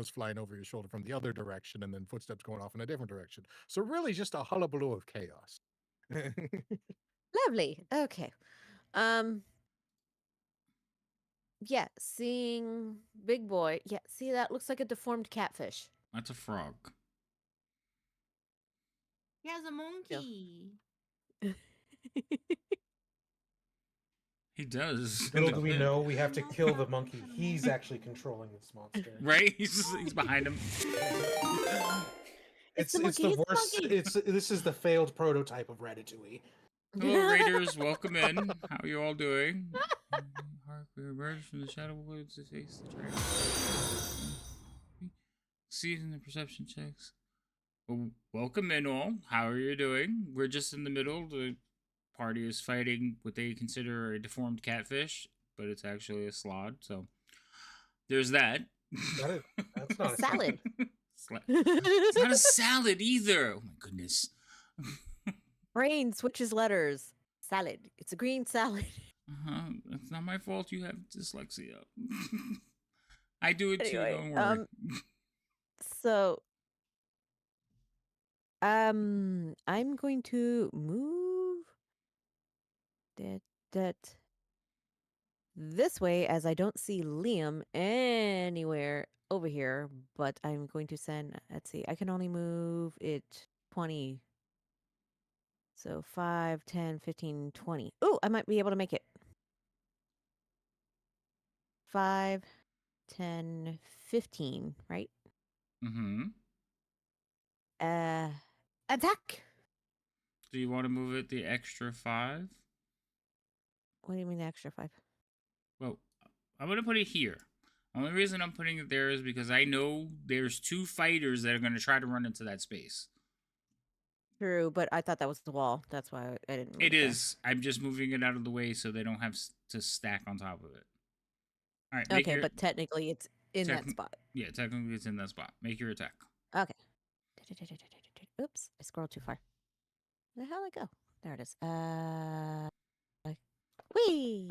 flying over your shoulder from the other direction, and then footsteps going off in a different direction. So really, just a hullabaloo of chaos. Lovely. Okay. Um, yeah, seeing big boy. Yeah, see that looks like a deformed catfish. that's a frog. He has a Yeah. monkey. He does. Little in do the we clip. know, we have to No, kill the no, monkey. no, He's no. actually controlling this monster. Right? He's behind him. It's the It's monkey. the It's the worst. monkey. This is the failed prototype of Ratatouille. Hello, Raiders. Welcome in. How are you all doing? We emerge from the shadow woods to face the dragon. Season the perception checks. Well, welcome in all. How are you doing? We're just in the middle. The party is fighting what they consider a deformed catfish, but it's actually a slod. So there's that. That's A not a salad. It's not a salad either. Oh my goodness. Brain switches letters. Salad. It's a green salad. It's not my fault you have dyslexia. I do it too, Anyway, don't worry. So, I'm going to move that this way as I don't see Liam anywhere over here, but I'm going to send, let's see, I can only move it 20. So 5, 10, 15, 20. Oh, I might be able to make it. 5, 10, 15, right? Mm-hmm. Attack. Do you want to move it the extra 5? What do you mean the extra 5? Well, I'm going to put it here. Only reason I'm putting it there is because I know there's 2 fighters that are going to try to run into that space. True, but I thought that was the wall. That's why I didn't move It it there. is. I'm just moving it out of the way so they don't have to stack on top of it. All right, Okay, but technically it's in that spot. Yeah, technically it's in that spot. Make your attack. Okay. Oops, I scrolled too far. Where the hell did I go? There it is. Whee!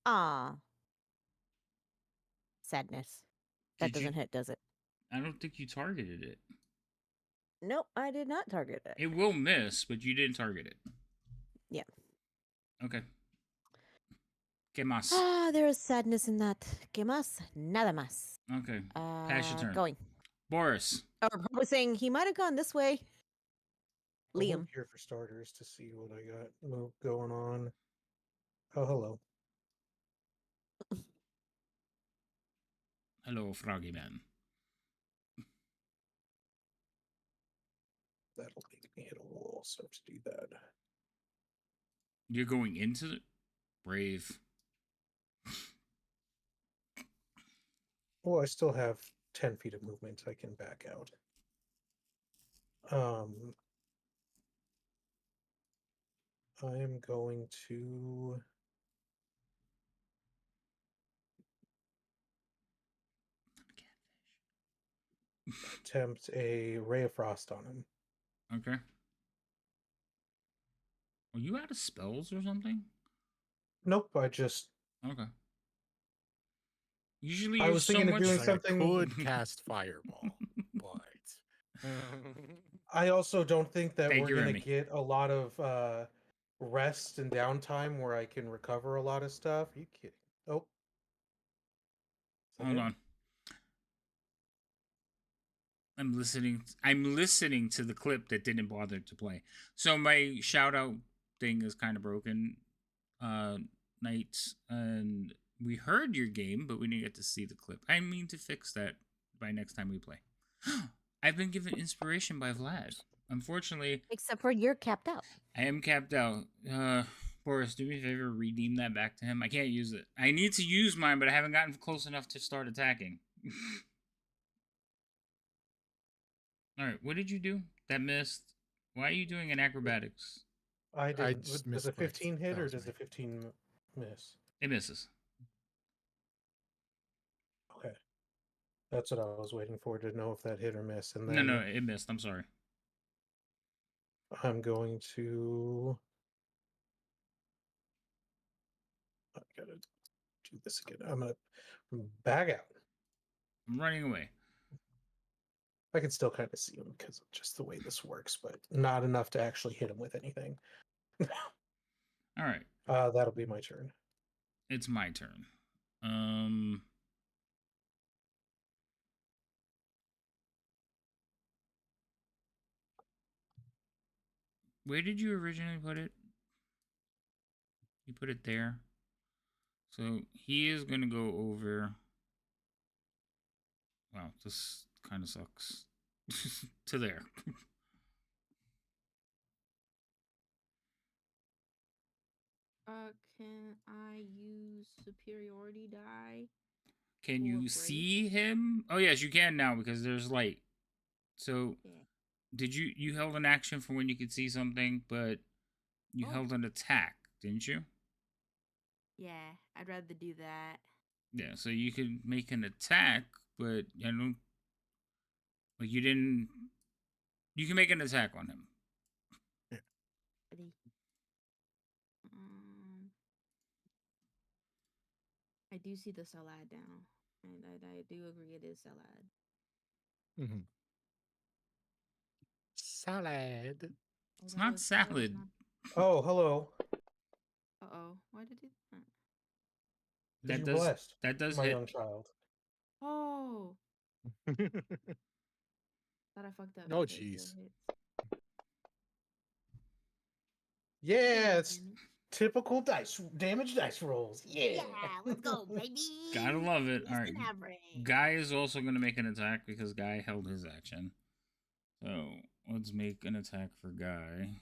Ah. Sadness. That Did you- doesn't hit, does it? I don't think you targeted it. Nope, I did not target it. It will miss, but you didn't target it. Yeah. Okay. ¿Qué más? Ah, there is sadness in that. ¿Qué más? Nada más. Okay. Pass your turn. Going. Boris. Oh, we're probably saying he might have gone this way. I'll move Liam. here for starters to see what I got going on. Oh, hello. Hello, Froggy Man. That'll make me hit a wall, so to do that. You're going into the brave. Well, I still have 10 feet of movement. I can back out. I am going to attempt a ray of frost on him. Okay. Are you out of spells or something? Nope, I just Okay. Usually I you're was so thinking of much. doing Like, I something- could cast fireball, but I also don't think that Thank we're you, gonna Remy. get a lot of rest and downtime where I can recover a lot of stuff. Are you kidding? Oh. Is that Hold it? on. I'm listening to the clip that didn't bother to play. So my shout out thing is kind of broken. Knights, and we heard your game, but we didn't get to see the clip. I mean to fix that by next time we play. I've been given inspiration by Vlad. Unfortunately, Except for you're capped out. I am capped out. Boris, do me a favor, redeem that back to him. I can't use it. I need to use mine, but I haven't gotten close enough to start attacking. All right, what did you do? That missed. Why are you doing an acrobatics? I didn't. just Does a missed, but 15 hit that or was does me. a 15 miss? It misses. Okay. That's what I was waiting for, to know if that hit or miss. And No, then no, it missed. I'm sorry. I'm going to. I gotta do this again. I'm gonna bag out. I'm running away. I can still kind of see him because of just the way this works, but not enough to actually hit him with anything. All right, That'll be my turn. it's my turn. Where did you originally put it? You put it there. So he is gonna go over. Wow, this kind of sucks. To there. Can I use superiority die? Can Or you break? see him? Oh yes, you can now because there's light. So Yeah. did you held an action for when you could see something, but you Oh. held an attack, didn't you? Yeah, I'd rather do that. Yeah, so you could make an attack, but I don't like you didn't. You can make an attack on him. Ready? Um, I do see the salad now, and I do agree it is salad. Mm-hmm. Salad. It's not salad. Oh, hello. Uh-oh. Why did it? That You does blessed, that does my hit. young child. Oh, thought I fucked up. Oh, but it still jeez. hits. Yeah, Damn it's it. typical damage dice rolls. Yeah. let's go, baby. Gotta love it. Less All right. than average. Guy is also gonna make an attack because Guy held his action. So let's make an attack for Guy.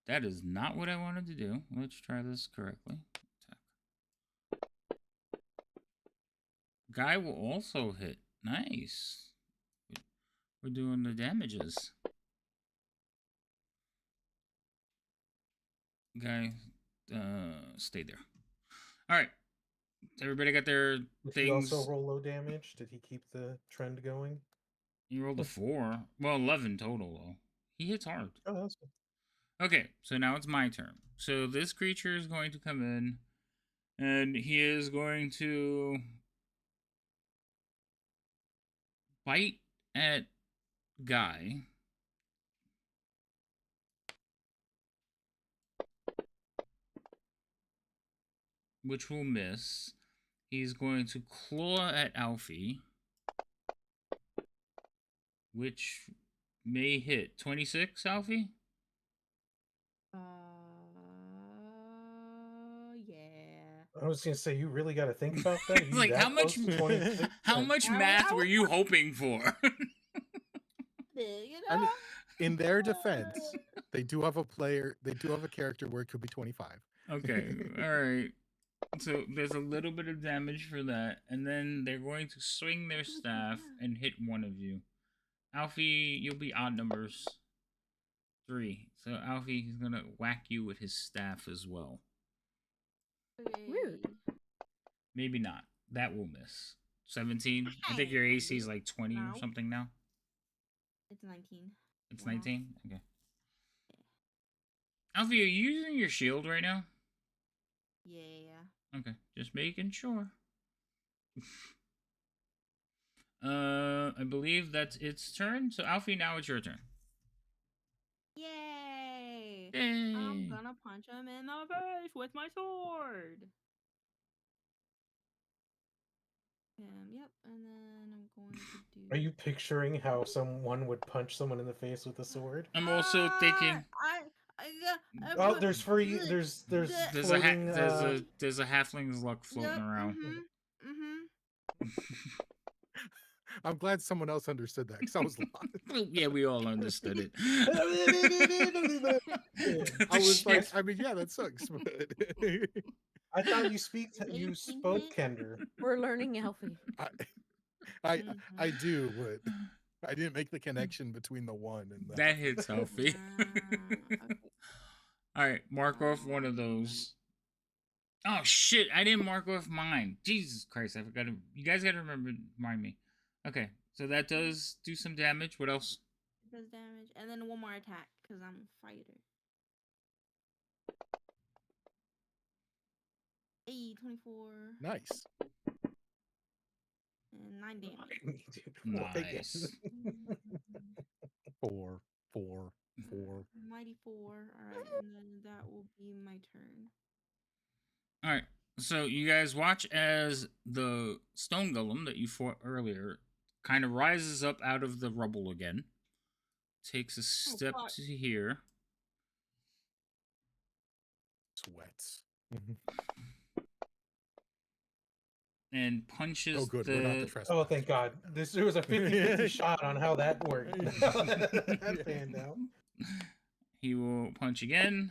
That is not what I wanted to do. Let's try this correctly. Attack. Guy will also hit. Nice. We're doing the damages. Guy, stay there. All right. Everybody got their Did he things. also roll low damage? Did he keep the trend going? You rolled a 4. Well, 11 total, though. He hits hard. Oh, that's good. Okay, so now it's my turn. So this creature is going to come in, and he is going to bite at Guy. Which will miss. He's going to claw at Alfie, which may hit. 26, Alfie? Yeah. I was gonna say, you really got to think about that. Are you Like, that how much- close to 26? How much math were you hoping for? You I mean, know? in their defense, they do have a character where it could be 25. Okay, alright. So there's a little bit of damage for that, and then they're going to swing their staff and hit one of you. Alfie, you'll be odd numbers. 3. So Alfie, he's gonna whack you with his staff as well. Rude. Maybe not. That will miss. 17. I think your AC is like 20 or No. something now. It's 19. It's Wow. 19? Okay. Alfie, are you using your shield right now? Yeah. Okay, just making sure. I believe that's its turn. So Alfie, now it's your turn. Yay! Yay. I'm gonna punch him in the face with my sword. Yep, and then I'm going to do. Are you picturing how someone would punch someone in the face with a sword? I'm also thinking Oh, there's free. There's there's floating. there's a halfling's luck floating around. I'm glad someone else understood that because I was lost. Yeah, we all understood it. I was like, I mean, yeah, that sucks. But I thought you spoke Kender. We're learning Alfie. I do, but I didn't make the connection between the one and the That halfling. hits healthy. Okay. All right, mark off one of those. Oh shit! I didn't mark off mine. Jesus Christ! I forgot. You guys gotta remind me. Okay, so that does do some damage. What else? It does damage, and then one more attack because I'm a fighter. 24 Nice. and 9 damage. I need you to work again. Nice. 4, 4, 4. Mighty 4. All right, and then that will be my turn. All right. So you guys watch as the stone golem that you fought earlier kind of rises up out of the rubble again. Takes a step fuck. to here. Sweats. And punches Oh, good. We're not the the. trespassers. Oh, thank God. There was a 50-50 shot on how that worked. That panned out. He will punch again.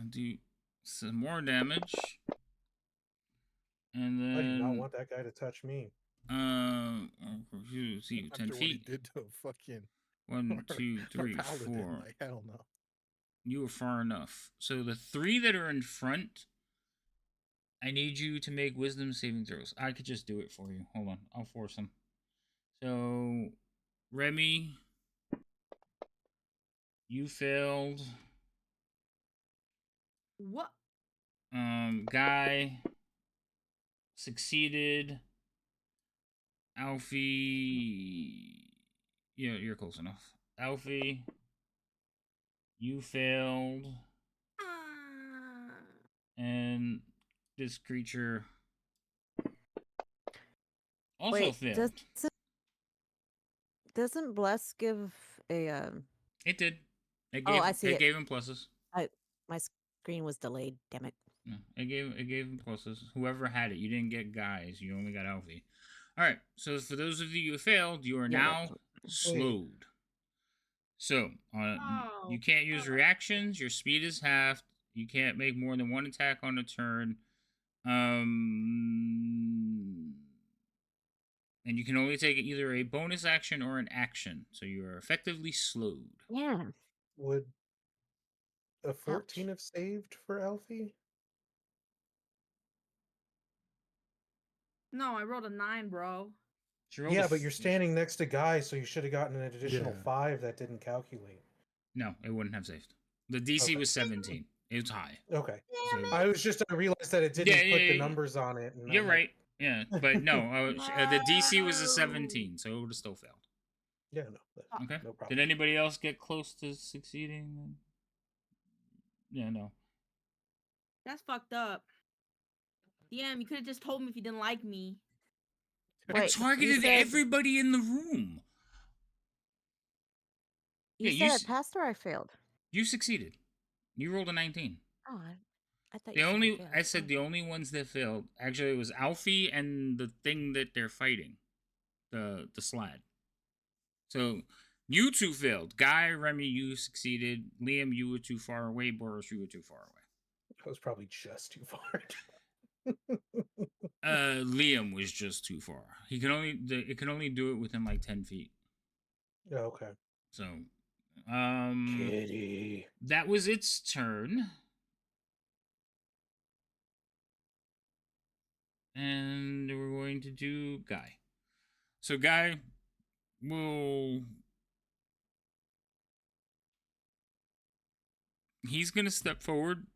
And do some more damage. And then. I do not want that guy to touch me. See, 10 After what he feet. did to fucking 1, 2, our 3, paladin, 4. like, hell no. You were far enough. So the 3 that are in front, I need you to make wisdom saving throws. I could just do it for you. Hold on. I'll force them. So, Remy, you failed. What? Guy succeeded. Alfie, yeah, you're close enough. Alfie, you failed. And this creature also Wait, failed. doesn't Bless give a It did. It Oh, gave, I see it it. gave him pluses. my screen was delayed, damn it. Yeah, it gave him pluses. Whoever had it, you didn't get guys. You only got Alfie. All right. So for those of you who failed, you are Yeah, now that's slowed. So you can't use reactions. Your speed is halved. You can't make more than one attack on a turn. And you can only take either a bonus action or an action. So you are effectively slowed. Yeah. Would a 14 have saved for Alfie? No, I rolled a 9, bro. Yeah, but you're standing next to Guy, so you should have gotten an additional 5 that didn't calculate. No, it wouldn't have saved. The DC was 17. It was high. Okay. So, I realized that it didn't put the numbers on it. And you're right. Yeah, but no, the DC was a 17, so it would have still failed. Yeah, no. Okay. No problem. Did anybody else get close to succeeding? Yeah, no. That's fucked up. Damn, you could have just told me if you didn't like me. I targeted everybody in the room. You said I passed or I failed? You succeeded. You rolled a 19. Oh, I thought you said I failed. I said the only ones that failed. Actually, it was Alfie and the thing that they're fighting, the slad. So you two failed. Guy, Remy, you succeeded. Liam, you were too far away. Boris, you were too far away. I was probably just too far. Liam was just too far. It can only do it within like 10 feet. Oh, okay. So, Kitty. that was its turn. And we're going to do Guy. So Guy will... He's going to step forward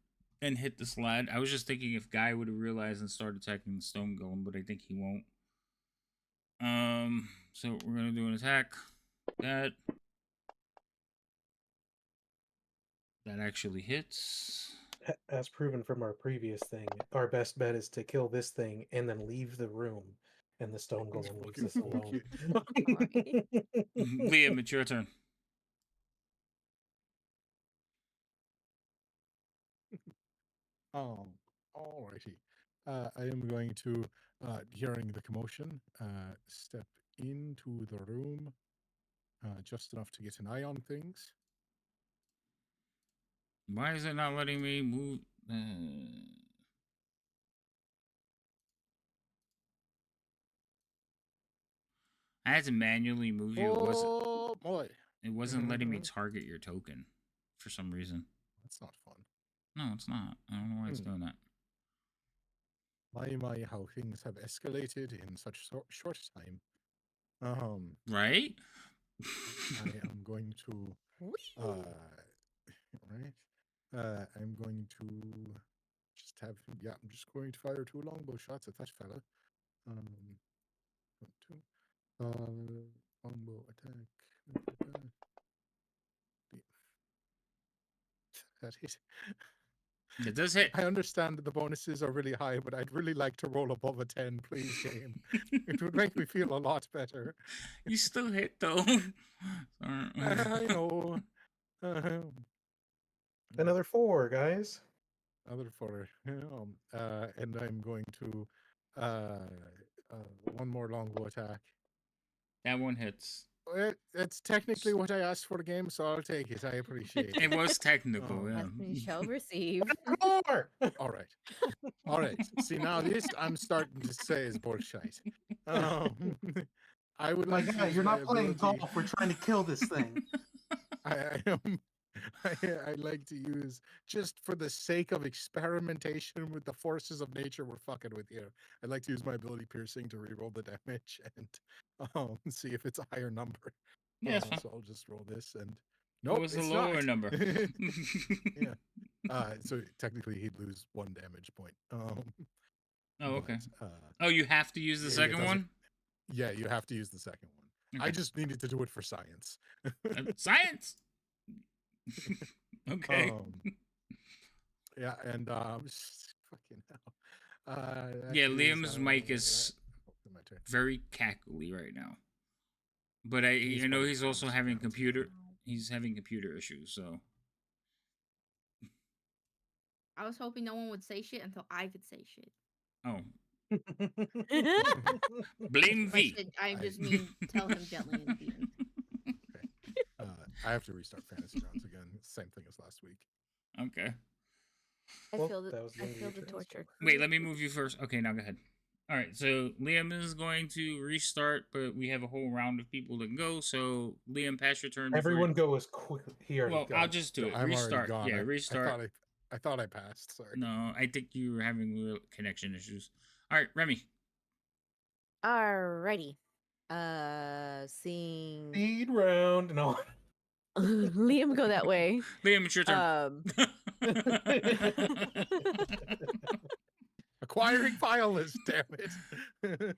and hit the slide. I was just thinking if Guy would have realized and started attacking the stone golem, but I think he won't. So we're going to do an attack. That actually hits. As proven from our previous thing, our best bet is to kill this thing and then leave the room, and the stone golem leaves us alone. Liam, it's your turn. Alrighty. I am going to, hearing the commotion, step into the room just enough to get an eye on things. Why is it not letting me move? I had to manually move you. Oh boy, It wasn't letting me target your token for some reason. that's not fun. No, it's not. I don't know why it's doing that. My, how things have escalated in such short time. Right? I am going to, right? I'm going to just have him. Yeah, I'm just going to fire 2 longbow shots at that fella. 1, 2. Longbow attack. That hit. It does hit. I understand that the bonuses are really high, but I'd really like to roll above a 10, please, game. It would make me feel a lot better. You still hit though. I know. Another 4, guys. Another 4. And I'm going to one more longbow attack. That one hits. It's technically what I asked for the game, so I'll take it. I appreciate it. It was technical, yeah. As we shall receive. More! All right. All right. See, now this I'm starting to say is bullshit. I would My like to guy, use you're my not playing ability. golf. We're trying to kill this thing. I am. I like to use, just for the sake of experimentation with the forces of nature, we're fucking with you. I'd like to use my ability piercing to reroll the damage and see if it's a higher number. Yeah, it's fine. So I'll just roll this and What nope, was the it's lower not. number? Yeah. So technically he'd lose 1 damage point. Oh, okay. But, Oh, you have to use the it second doesn't- one? yeah, you have to use the second one. I Okay. just needed to do it for science. Science! Okay. Yeah, and fucking hell. That Yeah, is, Liam's mic is my turn. very cackly right now. But I He's know probably he's also bouncing having around computer issues, so I was hoping no one would say shit until I could say shit. oh. Blame V. I just mean tell him gently in the end. Okay. I have to restart fantasy rounds again. Same thing as last week. Okay. I Well, feel the, that was I gonna be feel your the turn. torture. Wait, let me move you first. Okay, now go ahead. All right, so Liam is going to restart, but we have a whole round of people to go. So Liam, pass your turn. Everyone go as quick. He already Well, got. I'll just do it. I'm Restart. already gone. Yeah, restart. I thought I passed. Sorry. No, I think you were having real connection issues. All right, Remy. Alrighty. Seeing Speed round. No. Liam go that way. Liam, it's your turn. Acquiring file list, damn it.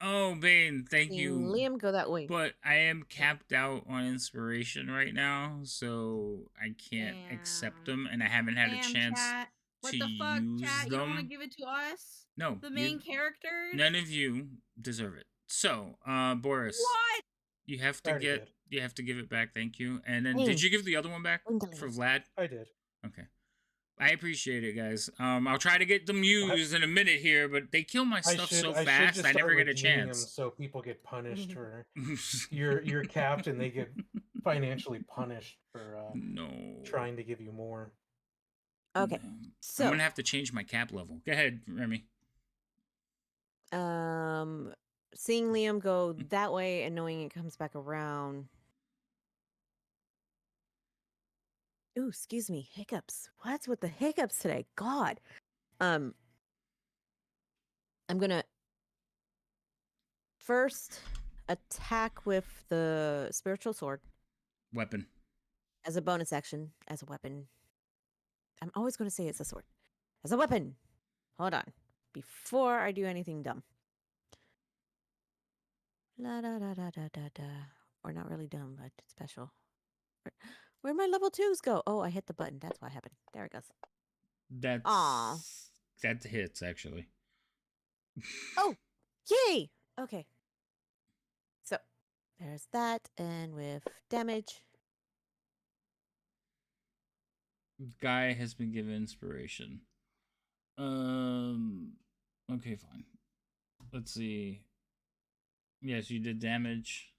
Oh, Bane, thank seeing you. Liam go that way. But I am capped out on inspiration right now, so I can't accept them, and I haven't had a chance Chat. What to the fuck, use chat? You don't want to them. give it to us? No, The main characters? none of you deserve it. So, Boris, What? you have I to already get, did. you have to give it back. Thank you. And then, Hey. did you give the other one back Indolence. for Vlad? I did. Okay. I appreciate it, guys. I'll try to get them used in a minute here, but they kill my stuff so fast, just I never start get a redeeming them chance. so people get punished for you're capped and they get financially punished for No. trying to give you more. Okay. No. So I'm gonna have to change my cap level. Go ahead, Remy. seeing Liam go that way and knowing it comes back around. Ooh, excuse me, hiccups. What's with the hiccups today? God. I'm gonna first attack with the spiritual sword Weapon. as a bonus action, as a weapon. I'm always gonna say it's a sword. As a weapon. Hold on. Before I do anything dumb. La da da da da da da. Or not really dumb, but special. Where'd my level 2s go? Oh, I hit the button. That's what happened. There it goes. That's Aw. that hits actually. Oh, yay! Okay. So there's that, and with damage. Guy has been given inspiration. Okay, fine. Let's see. Yes, you did damage.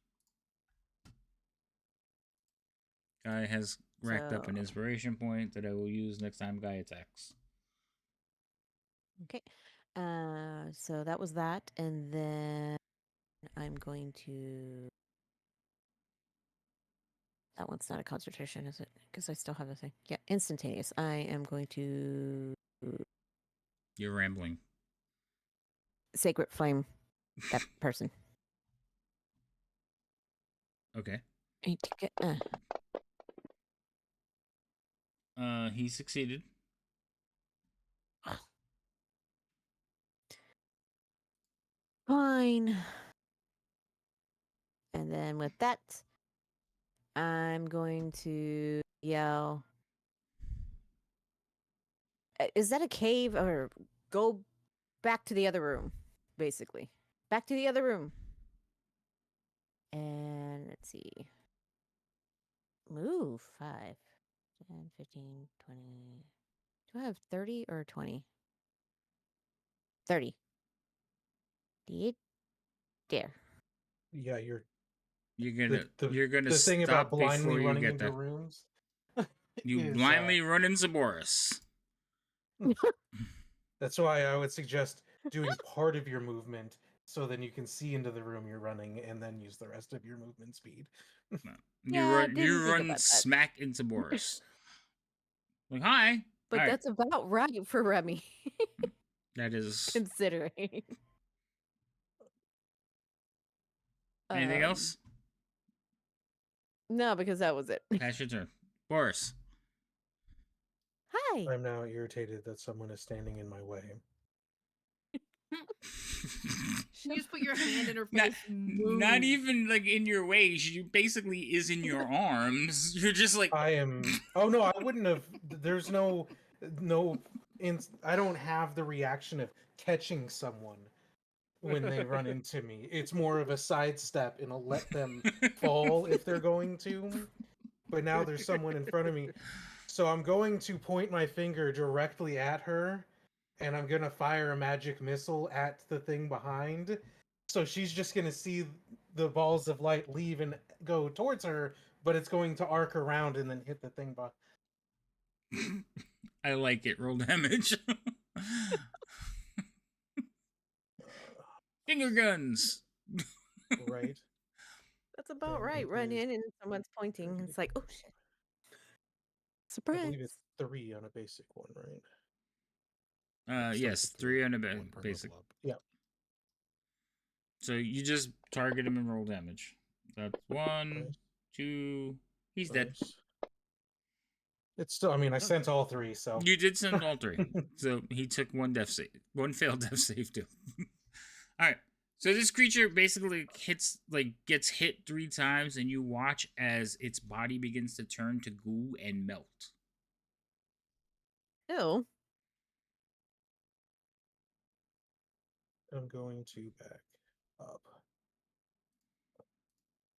Guy has racked up an So- inspiration point that I will use next time Guy attacks. Okay. So that was that, and then I'm going to. That one's not a concentration, is it? Because I still have the thing. Yeah, instantaneous. I am going to You're rambling. sacred flame that person. Okay. I take it. He succeeded. Fine. And then with that, I'm going to yell. Is that a cave or go back to the other room? Basically, back to the other room. And let's see. Move 5, 10, 15, 20. Do I have 30 or 20? 30. There. Yeah, You're gonna the thing about stop blindly before you running get into there. rooms You is blindly run into Boris. that's why I would suggest doing part of your movement so then you can see into the room you're running and then use the rest of your movement speed. No. Yeah, I didn't You think run about that. smack into Boris. Like, hi. But All right. that's about right for Remy, That is. considering. Anything else? No, because that was it. Pass your turn. Boris. Hi. I'm now irritated that someone is standing in my way. You just put your hand in her not, face. not even like in your way. She basically is in your arms. You're just like. I am. Oh no, I wouldn't have. There's no. I don't have the reaction of catching someone when they run into me. It's more of a sidestep and I'll let them fall if they're going to. But now there's someone in front of me. So I'm going to point my finger directly at her and I'm going to fire a magic missile at the thing behind. So she's just going to see the balls of light leave and go towards her, but it's going to arc around and then hit the thing behind. I like it. Roll damage. Finger guns. Right. That's about Then right. it Run is in and someone's pointing. And it's like, oh shit. I Surprise. believe it's 3 on a basic one, right? Yes, 3 on a basic. Yeah. So you just target him and roll damage. That's 1, Nice. 2. He's dead. It's still. I mean, I sent all 3, so You did send all 3. So he took 1 death save, 1 failed death save too. All right. So this creature basically gets hit 3 times, and you watch as its body begins to turn to goo and melt. Ew. I'm going to back up,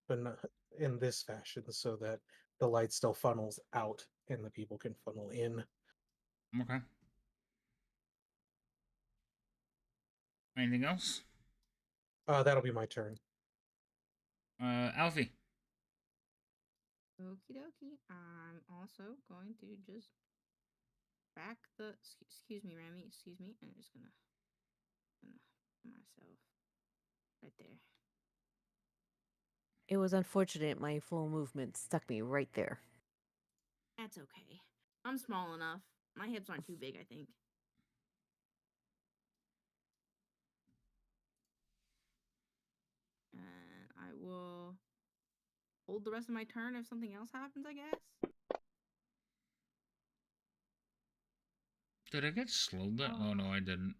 but not in this fashion, so that the light still funnels out and the people can funnel in. Okay. Anything else? That'll be my turn. Alfie. Okie dokie. I'm also going to just back the. Excuse me, Remy. Excuse me. I'm just gonna put myself right there. It was unfortunate my full movement stuck me right there. That's okay. I'm small enough. My hips aren't too big, I think. And I will hold the rest of my turn if something else happens, I guess. Did I get slowed down? Oh no, I didn't.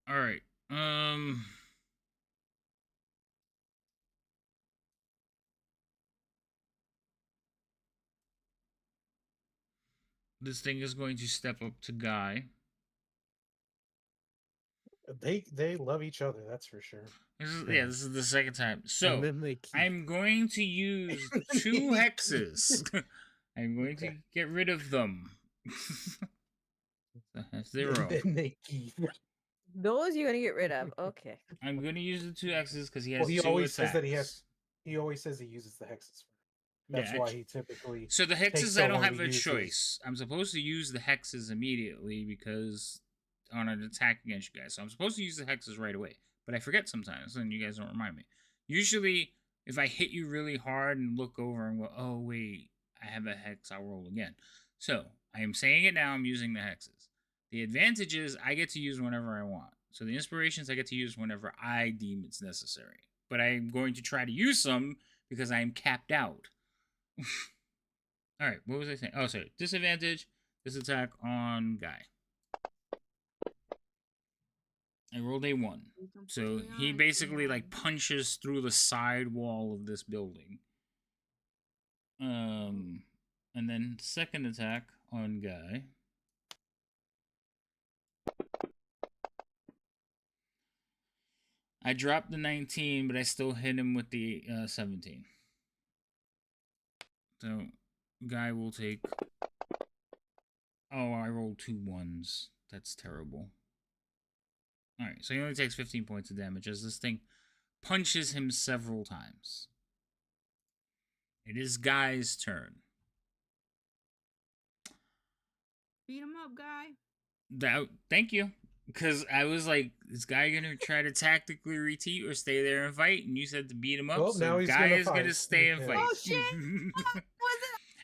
All right. This thing is going to step up to Guy. They love each other, that's for sure. This is the second time. So And then they keep... I'm going to use 2 hexes. I'm going to get rid of them. That's 0. And then they keep. Those you're gonna get rid of. Okay. I'm going to use the 2 hexes because he has Well, he 2 always attacks. says that he always says he uses the hexes. That's why he typically. So the hexes, so I don't long have to a use choice. I'm supposed to use the hexes immediately because on an attack against you guys. So I'm supposed to use the hexes right away. but I forget sometimes, and you guys don't remind me. Usually, if I hit you really hard and look over and go, oh, wait, I have a hex, I'll roll again. So, I am saying it now, I'm using the hexes. The advantage is I get to use whenever I want. So, the inspirations I get to use whenever I deem it's necessary. But I'm going to try to use some because I am capped out. Alright, what was I saying? Oh, sorry. Disadvantage, this attack on Guy. I rolled a 1. So he basically like punches through the side wall of this building. And then second attack on Guy. I dropped the 19, but I still hit him with the 17. So Guy will take. Oh, I rolled 2 1s. That's terrible. Alright, so he only takes 15 points of damage as this thing punches him several times. It is Guy's turn. Beat him up, Guy. Thank you. Because I was like, is Guy going to try to tactically retreat or stay there and fight? And you said to beat him up. Well, so now he's Guy gonna is going to fight. stay and Yeah. fight. Oh, shit!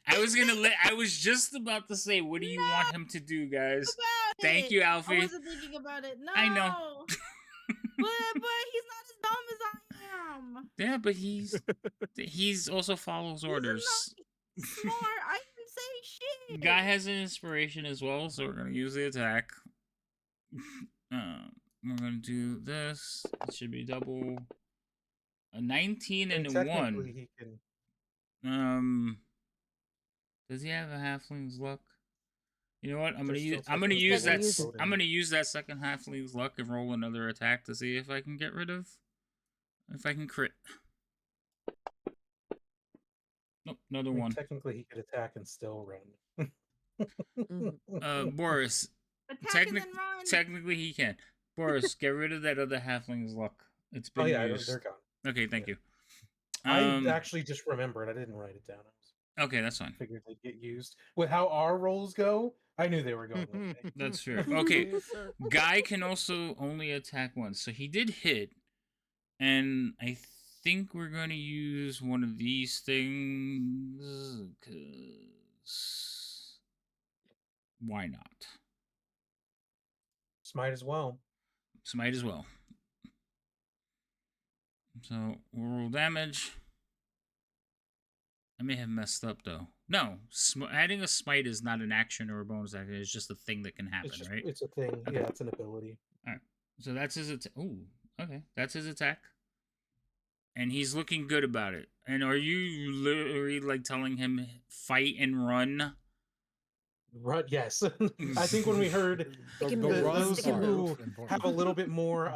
Was it I was just about to say, what do you want him to do, guys? about Thank it? you, Alfie. I wasn't thinking about it. No. I know. but he's not as dumb as I am. Yeah, but he's also follows orders. He's smart. I didn't say shit. Guy has an inspiration as well, so we're going to use the attack. We're going to do this. It should be double. A 19 I mean, and a 1. technically he can. Does he have a halfling's luck? You know what? I'm gonna There's use. still I'm gonna technically use that. use it. I'm gonna use that second halfling's luck and roll another attack to see if I can get rid of. If I can crit. Nope, another I mean, one. technically he could attack and still run. Boris. Attack and then run. Technically he can. Boris, get rid of that other halfling's luck. It's been Oh yeah, used. they're gone. Okay, thank you. I actually just remembered. I didn't write it down. Okay, that's fine. Figured they'd get used. With how our rolls go, I knew they were going away. That's fair. Okay, Guy can also only attack once, so he did hit, and I think we're going to use one of these things, because why not? Might as well. Smite as well. So we'll roll damage. I may have messed up though. No, adding a smite is not an action or a bonus action. It's just a thing that can happen, right? It's a thing. Okay. Yeah, it's an ability. All right. So that's his attack. Ooh, okay. That's his attack. And he's looking good about it. And are you literally like telling him fight and run? Run, yes. I think when we heard Stick and The move, those stick and who move. have a little bit more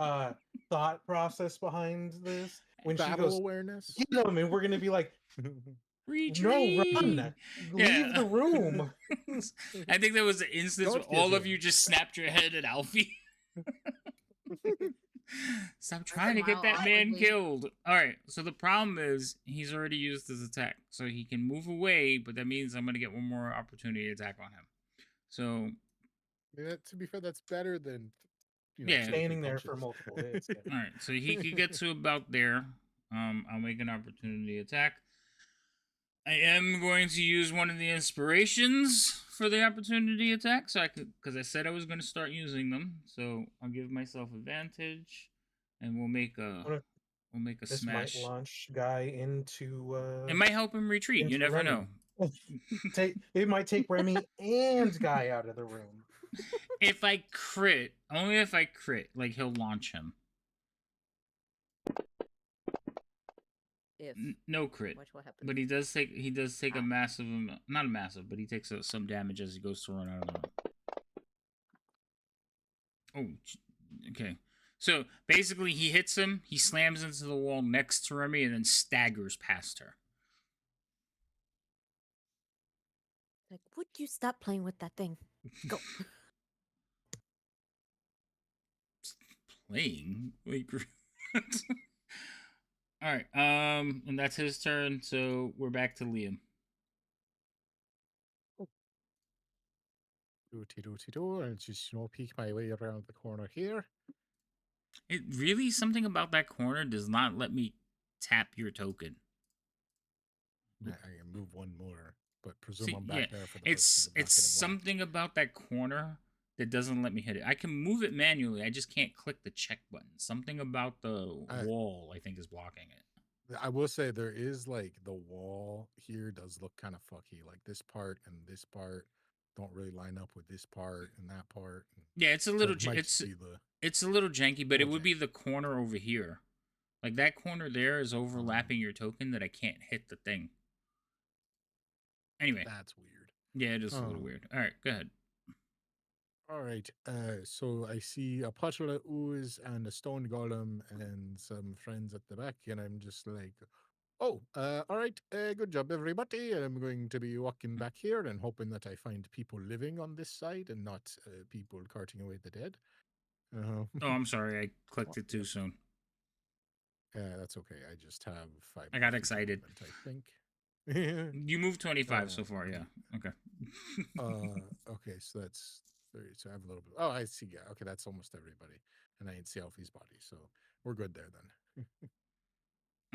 thought process behind this, when she Battle goes, awareness. get them, and we're gonna be like, Retreat. no, run, leave the room. I think there was an instance Don't where all give of in. you just snapped your head at Alfie. Stop trying to get Wow, that man awkwardly. killed. Alright, so the problem is he's already used his attack. So he can move away, but that means I'm going to get one more opportunity to attack on him. So, I mean, to be fair, that's better than Yeah. taking Standing there for punches. multiple hits. Yeah. alright, so he could get to about there. I'll make an opportunity attack. I am going to use one of the inspirations for the opportunity attack, so because I said I was going to start using them. So I'll give myself advantage, and we'll make a This smash. might launch Guy into. It might help him retreat. You into never Remy. know. It might take Remy and Guy out of the room. If I crit, only if I crit, like he'll launch him. If No crit. watch what happens. But he does take a massive amount, not a massive, but he takes some damage as he goes to run out of the room. Oh, okay. So basically, he hits him, he slams into the wall next to Remy, and then staggers past her. Like, would you stop playing with that thing? Go. Playing? Like, all right. And that's his turn. So we're back to Liam. Dooty dooty doo, and just peek my way around the corner here. It really something about that corner does not let me tap your token. I can move one more, but presume See, I'm yeah, back there for the purposes of not it's getting whacked. something about that corner that doesn't let me hit it. I can move it manually. I just can't click the check button. Something about the wall, I think, is blocking it. I will say there is like the wall here does look kind of fucky. Like this part and this part don't really line up with this part and that part. Yeah, it's a So little it might just be the it's a little janky, but it little would be janky. the corner over here. Like that corner there is overlapping your token that I can't hit the thing. Anyway, that's weird. yeah, it is a little weird. All right, go ahead. All right. So I see a puddle of ooze and a stone golem and some friends at the back, and I'm just like, oh, all right. Good job, everybody. And I'm going to be walking back here and hoping that I find people living on this side and not people carting away the dead. Oh, I'm sorry, I clicked it too soon. That's okay. I just have 5. I got excited. Movement, I think. You moved 25 so far, yeah. Okay. Okay, so that's 30. So I have a little bit. Oh, I see. Yeah. Okay, that's almost everybody. And I ain't see Alfie's body, so we're good there then.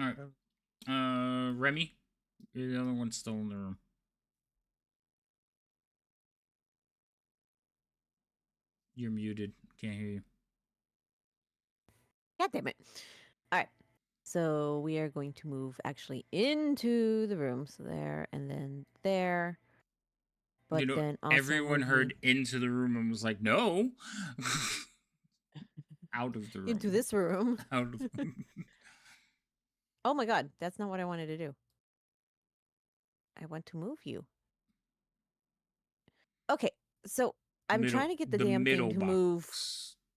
All right. Remy, you're the other one still in the room. You're muted. Can't hear you. God damn it. All right. So we are going to move actually into the room. So there and then there. But then also everyone heard into the room and was like, no. Out of the room. into this room. Out of Oh my god, that's not what I wanted to do. I want to move you. Okay, so I'm trying to get the damn thing to move.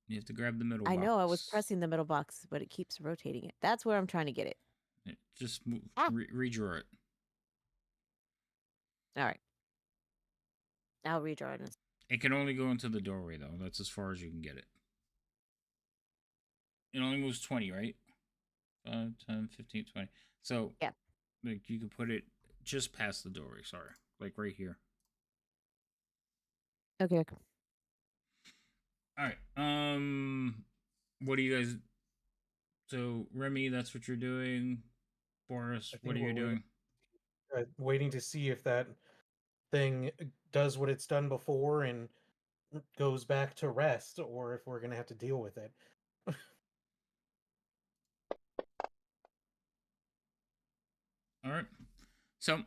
You have to grab the middle box. I know, I was pressing the middle box, but it keeps rotating it. That's where I'm trying to get it. Just move, redraw it. All right. I'll redraw it. It can only go into the doorway, though. That's as far as you can get it. It only moves 20, right? 5, 10, 15, 20. So, yeah. Like, you can put it just past the doorway, sorry. Like, right here. Okay. All right. What do you guys... So, Remy, that's what you're doing. Boris, what are you doing? Waiting to see if that thing does what it's done before and goes back to rest, or if we're going to have to deal with it. All right. So,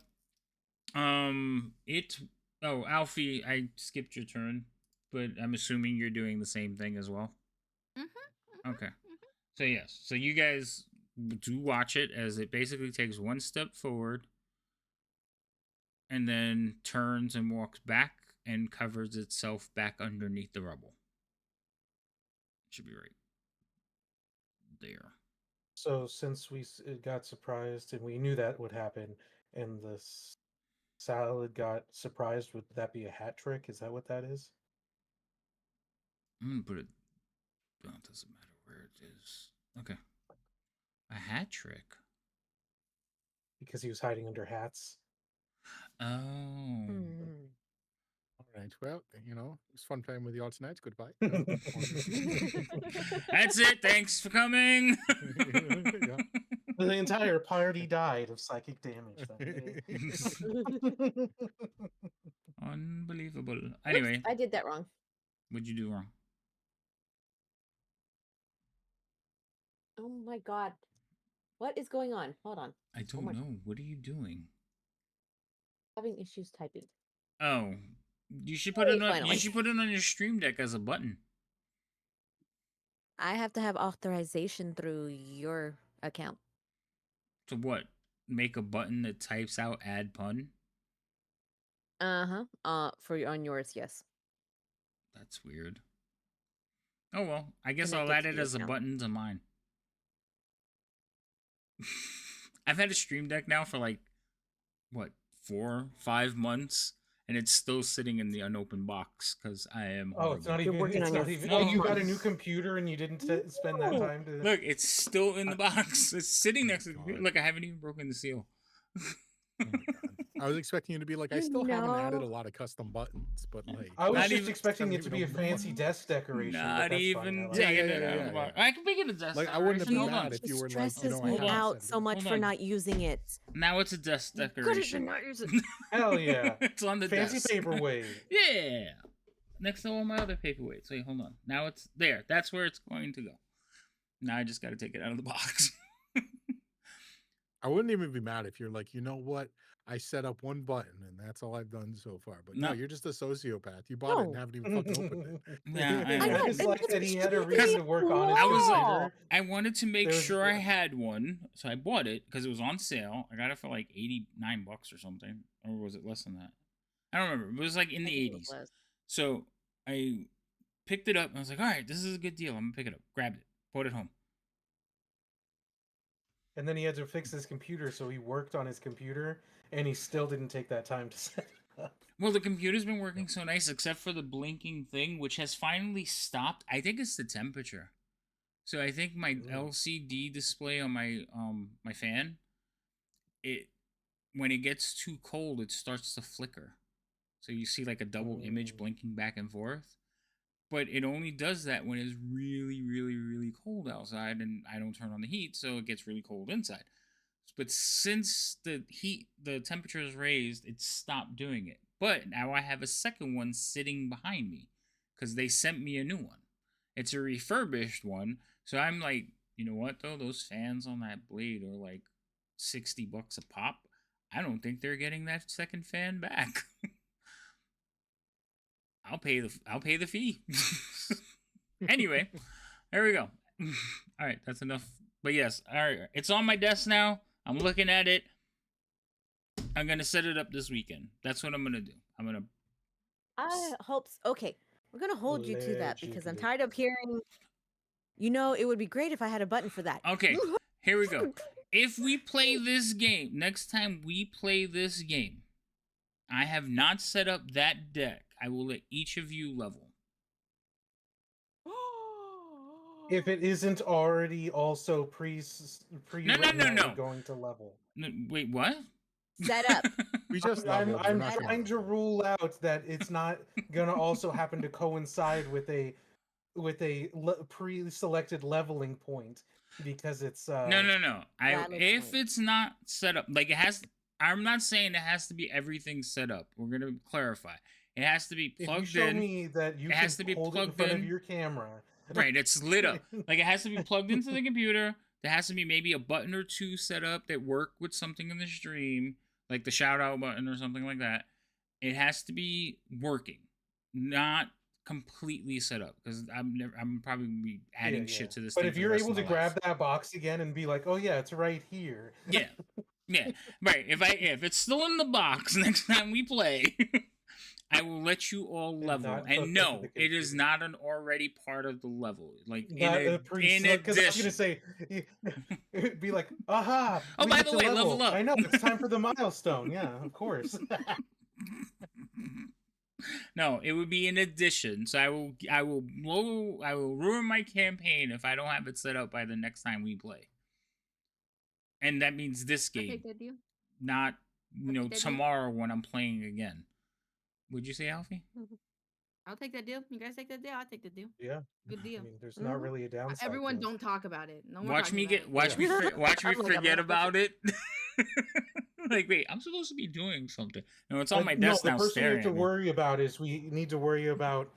Oh, Alfie, I skipped your turn, but I'm assuming you're doing the same thing as well. Okay. So yes, so you guys do watch it as it basically takes one step forward, and then turns and walks back and covers itself back underneath the rubble. Should be right there. So since we got surprised and we knew that would happen, and the salad got surprised, would that be a hat trick? Is that what that is? I'm gonna put it. Oh, it doesn't matter where it is. Okay. A hat trick. Because he was hiding under hats. Oh. All right. Well, it was fun playing with you all tonight. Goodbye. That's it. Thanks for coming. Yeah. The entire party died of psychic damage that day. Unbelievable. Anyway. Oops, I did that wrong. What'd you do wrong? Oh my god. What is going on? Hold on. I don't know. What are you doing? Having issues typing. Oh. You should put it on you should put it on your stream deck as a button. I have to have authorization through your account. To what? Make a button that types out add pun? On yours, yes. That's weird. Oh well, I guess I'll add it as a button to mine. I've had a stream deck now for like what, 4-5 months, and it's still sitting in the unopened box because I am horrible. Oh, it's not even. It's not even. Oh, you got a new computer and you didn't spend that time to. Look, it's still in the box. It's sitting next to the computer. Look, I haven't even broken the seal. Oh my god. I was expecting you to be like, I You still haven't added know. a lot of custom buttons, but like, I was Not just even- expecting it to even be a open the fancy button. desk decoration, but Not that's even fine. I like Yeah, taking yeah, it yeah, out of yeah, the box. yeah. I can make it a desk Like, I wouldn't have decoration. been Hold on. mad if you It were like, you stresses know, I me haven't out said so it. much Hold for on. not using it. Now it's a desk You couldn't decoration. not use it. Hell yeah. It's on the Fancy desk. paperweight. Yeah. Next to all my other paperweights. Wait, hold on. Now it's there. That's where it's going to go. Now I just got to take it out of the box. I wouldn't even be mad if you're like, you know what? I set up one button and that's all I've done so far. But no, No. you're just a sociopath. You bought it and No. haven't even fucking opened it. Yeah, I I know. know. I just and like that's that he what had a should be reason on to work the on his I was like- wall. computer. I wanted to make There's- sure I had one, so I bought it because it was on sale. I got it for like $89 or something, or was it less than that? I don't remember. It was like in the I think it 80s. was. So I picked it up and I was like, all right, this is a good deal. I'm gonna pick it up. Grabbed it, brought it home. And then he had to fix his computer, so he worked on his computer, and he still didn't take that time to set it up. Well, the computer's been working so nice, except for the blinking thing, which has finally stopped. I think it's the temperature. So I think my LCD display on my fan, it when it gets too cold, it starts to flicker. So you see like a double image blinking back and forth. But it only does that when it's really, really, really cold outside and I don't turn on the heat, so it gets really cold inside. But since the temperature is raised, it stopped doing it. But now I have a second one sitting behind me because they sent me a new one. It's a refurbished one, so I'm like, you know what though? Those fans on that blade are like $60 a pop. I don't think they're getting that second fan back. I'll pay the fee. Anyway, there we go. All right, that's enough. But yes, all right, it's on my desk now. I'm looking at it. I'm gonna set it up this weekend. That's what I'm gonna do. I hope okay. We're gonna hold you to that because I'm Allegedly. tired of hearing. You know, it would be great if I had a button for that. Okay, here we go. If we play this game, next time we play this game, I have not set up that deck. I will let each of you level. If it isn't already also pre No, no. going to level. Wait, what? Set up. We just I'm leveled. We're not gonna trying to level. rule out that it's not gonna also happen to coincide with a pre-selected leveling point because it's No. Valid If point. it's not set up, like it has. I'm not saying it has to be everything set up. We're gonna clarify. It has to be if you plugged show in. me that you it has can to be hold it in plugged front in. of your camera. Right, it's lit up. Like it has to be plugged into the computer. There has to be maybe a button or two set up that work with something in the stream, like the shout out button or something like that. It has to be working, not completely set up because I'm probably gonna be adding shit to this. But thing if for the you're rest able of to my grab life. that box again and be like, oh yeah, it's right here. Yeah, right. If it's still in the box next time we play, I will let you all And level. not And hooked no, up to the it is computer. not an already part of the level. Like Not a in because I was addition. gonna say it'd be like, aha! Oh, we by get the to way, level up. I know it's time for the milestone. Yeah, of course. No, it would be in addition. So I will ruin my campaign if I don't have it set up by the next time we play. And that means this I'll game, take that deal. not take that deal. tomorrow when I'm playing again. Would you say, Alfie? I'll take that deal. You guys take that deal. I'll take the deal. Yeah, Good deal. I mean, there's not really a downside. Everyone, to it. don't talk about it. No more Watch talking me about get it. watch me watch me I'm like, I'm forget not about it. Like, wait, I'm supposed to be doing something. No, it's on my No, desk the now person we staring have to at me. worry about is we need to worry about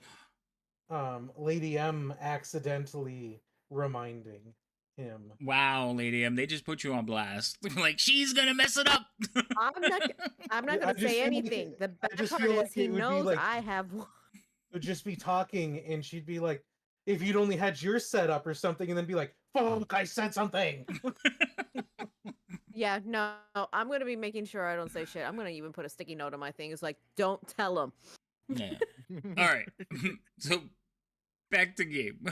Lady M accidentally reminding him. Wow, Lady M, they just put you on blast. Like she's gonna mess it up. I'm not I gonna just say feel like anything. The bad just part feel is like he it would be knows like- I have one. Would just be talking, and she'd be like, "If you'd only had your setup or something," and then be like, "Fuck, I said something." Yeah, no, I'm gonna be making sure I don't say shit. I'm gonna even put a sticky note on my thing. It's like, don't tell him. Yeah. All right. So back to game.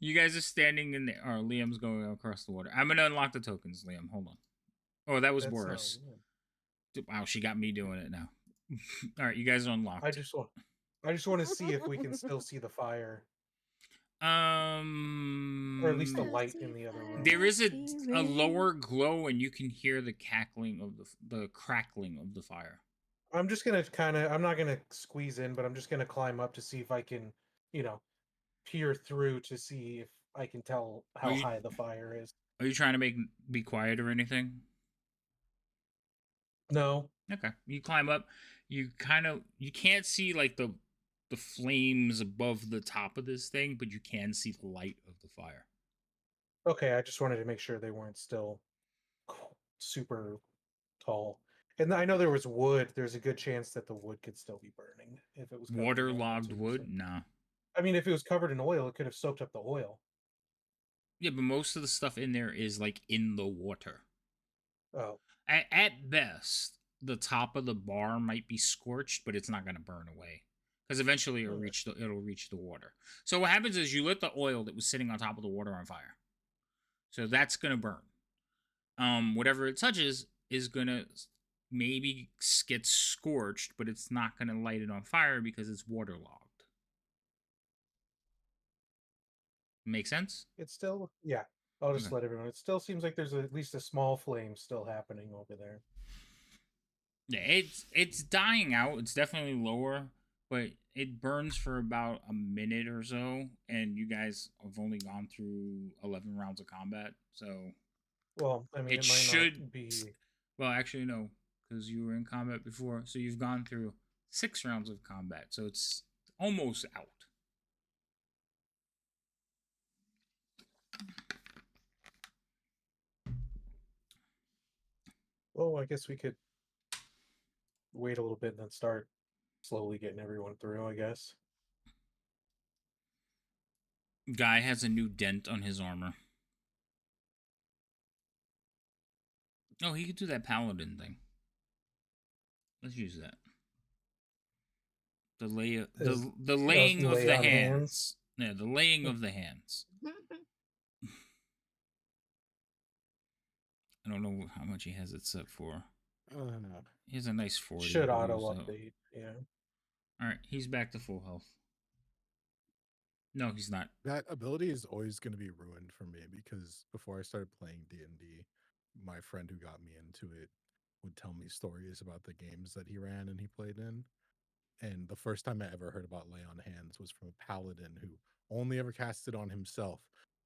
You guys are standing in there. Or Liam's going across the water. I'm gonna unlock the tokens, Liam. Hold on. Oh, that was That's not worse. weird. Wow, she got me doing it now. All right, you guys are unlocked. I just want to see if we can still see the fire. Or at least the light in the other room. There is a lower glow, and you can hear the cackling of the crackling of the fire. I'm just gonna I'm not gonna squeeze in, but I'm just gonna climb up to see if I can, peer through to see if I can tell how high the fire is. Are you trying to be quiet or anything? No. Okay. You climb up. You can't see like the flames above the top of this thing, but you can see the light of the fire. Okay, I just wanted to make sure they weren't still super tall. And I know there was wood. There's a good chance that the wood could still be burning if it was waterlogged wood. So. Nah. I mean, if it was covered in oil, it could have soaked up the oil. Yeah, but most of the stuff in there is like in the water. Oh. At best, the top of the bar might be scorched, but it's not going to burn away because eventually it'll reach the water. So what happens is you lit the oil that was sitting on top of the water on fire. So that's going to burn. Whatever it touches is going to maybe get scorched, but it's not going to light it on fire because it's waterlogged. Make sense? It's still, yeah. I'll just let everyone. It still seems like there's at least a small flame still happening over there. Yeah, it's dying out. It's definitely lower, but it burns for about a minute or so, and you guys have only gone through 11 rounds of combat, so. Well, I mean, it might should not be. Well, actually, no, because you were in combat before, so you've gone through 6 rounds of combat, so it's almost out. Well, I guess we could wait a little bit and then start slowly getting everyone through, I guess. Guy has a new dent on his armor. Oh, he could do that paladin thing. Let's use that. The laying of the hands. Yeah, the laying of the hands. I don't know how much he has it set for. He has a nice 40. Should auto update, yeah. Alright, he's back to full health. No, he's not. That ability is always going to be ruined for me because before I started playing D&D, my friend who got me into it would tell me stories about the games that he ran and he played in. And the first time I ever heard about Lay on Hands was from a paladin who only ever cast it on himself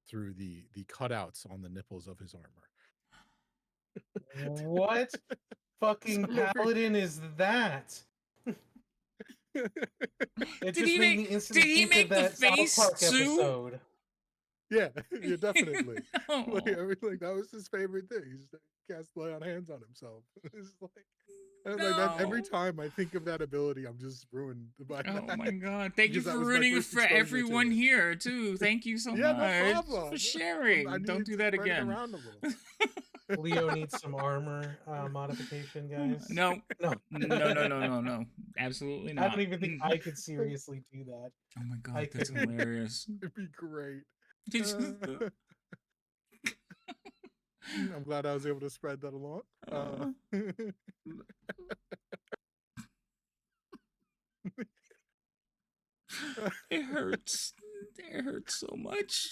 through the cutouts on the nipples of his armor. What fucking paladin is that? It just made me instantly think of that South Park episode. Yeah, definitely. Like that was his favorite thing. He just cast Lay on Hands on himself. It's like that, every time I think of that ability, I'm just ruined by that. Oh my god! Thank you for ruining it for everyone here too. Thank you so much no problem. for sharing. Don't do that again. Leo needs some armor modification, guys. No. Absolutely not. I don't even think I could seriously do that. Oh my god, that's hilarious. It'd be great. I'm glad I was able to spread that along. It hurts. It hurts so much.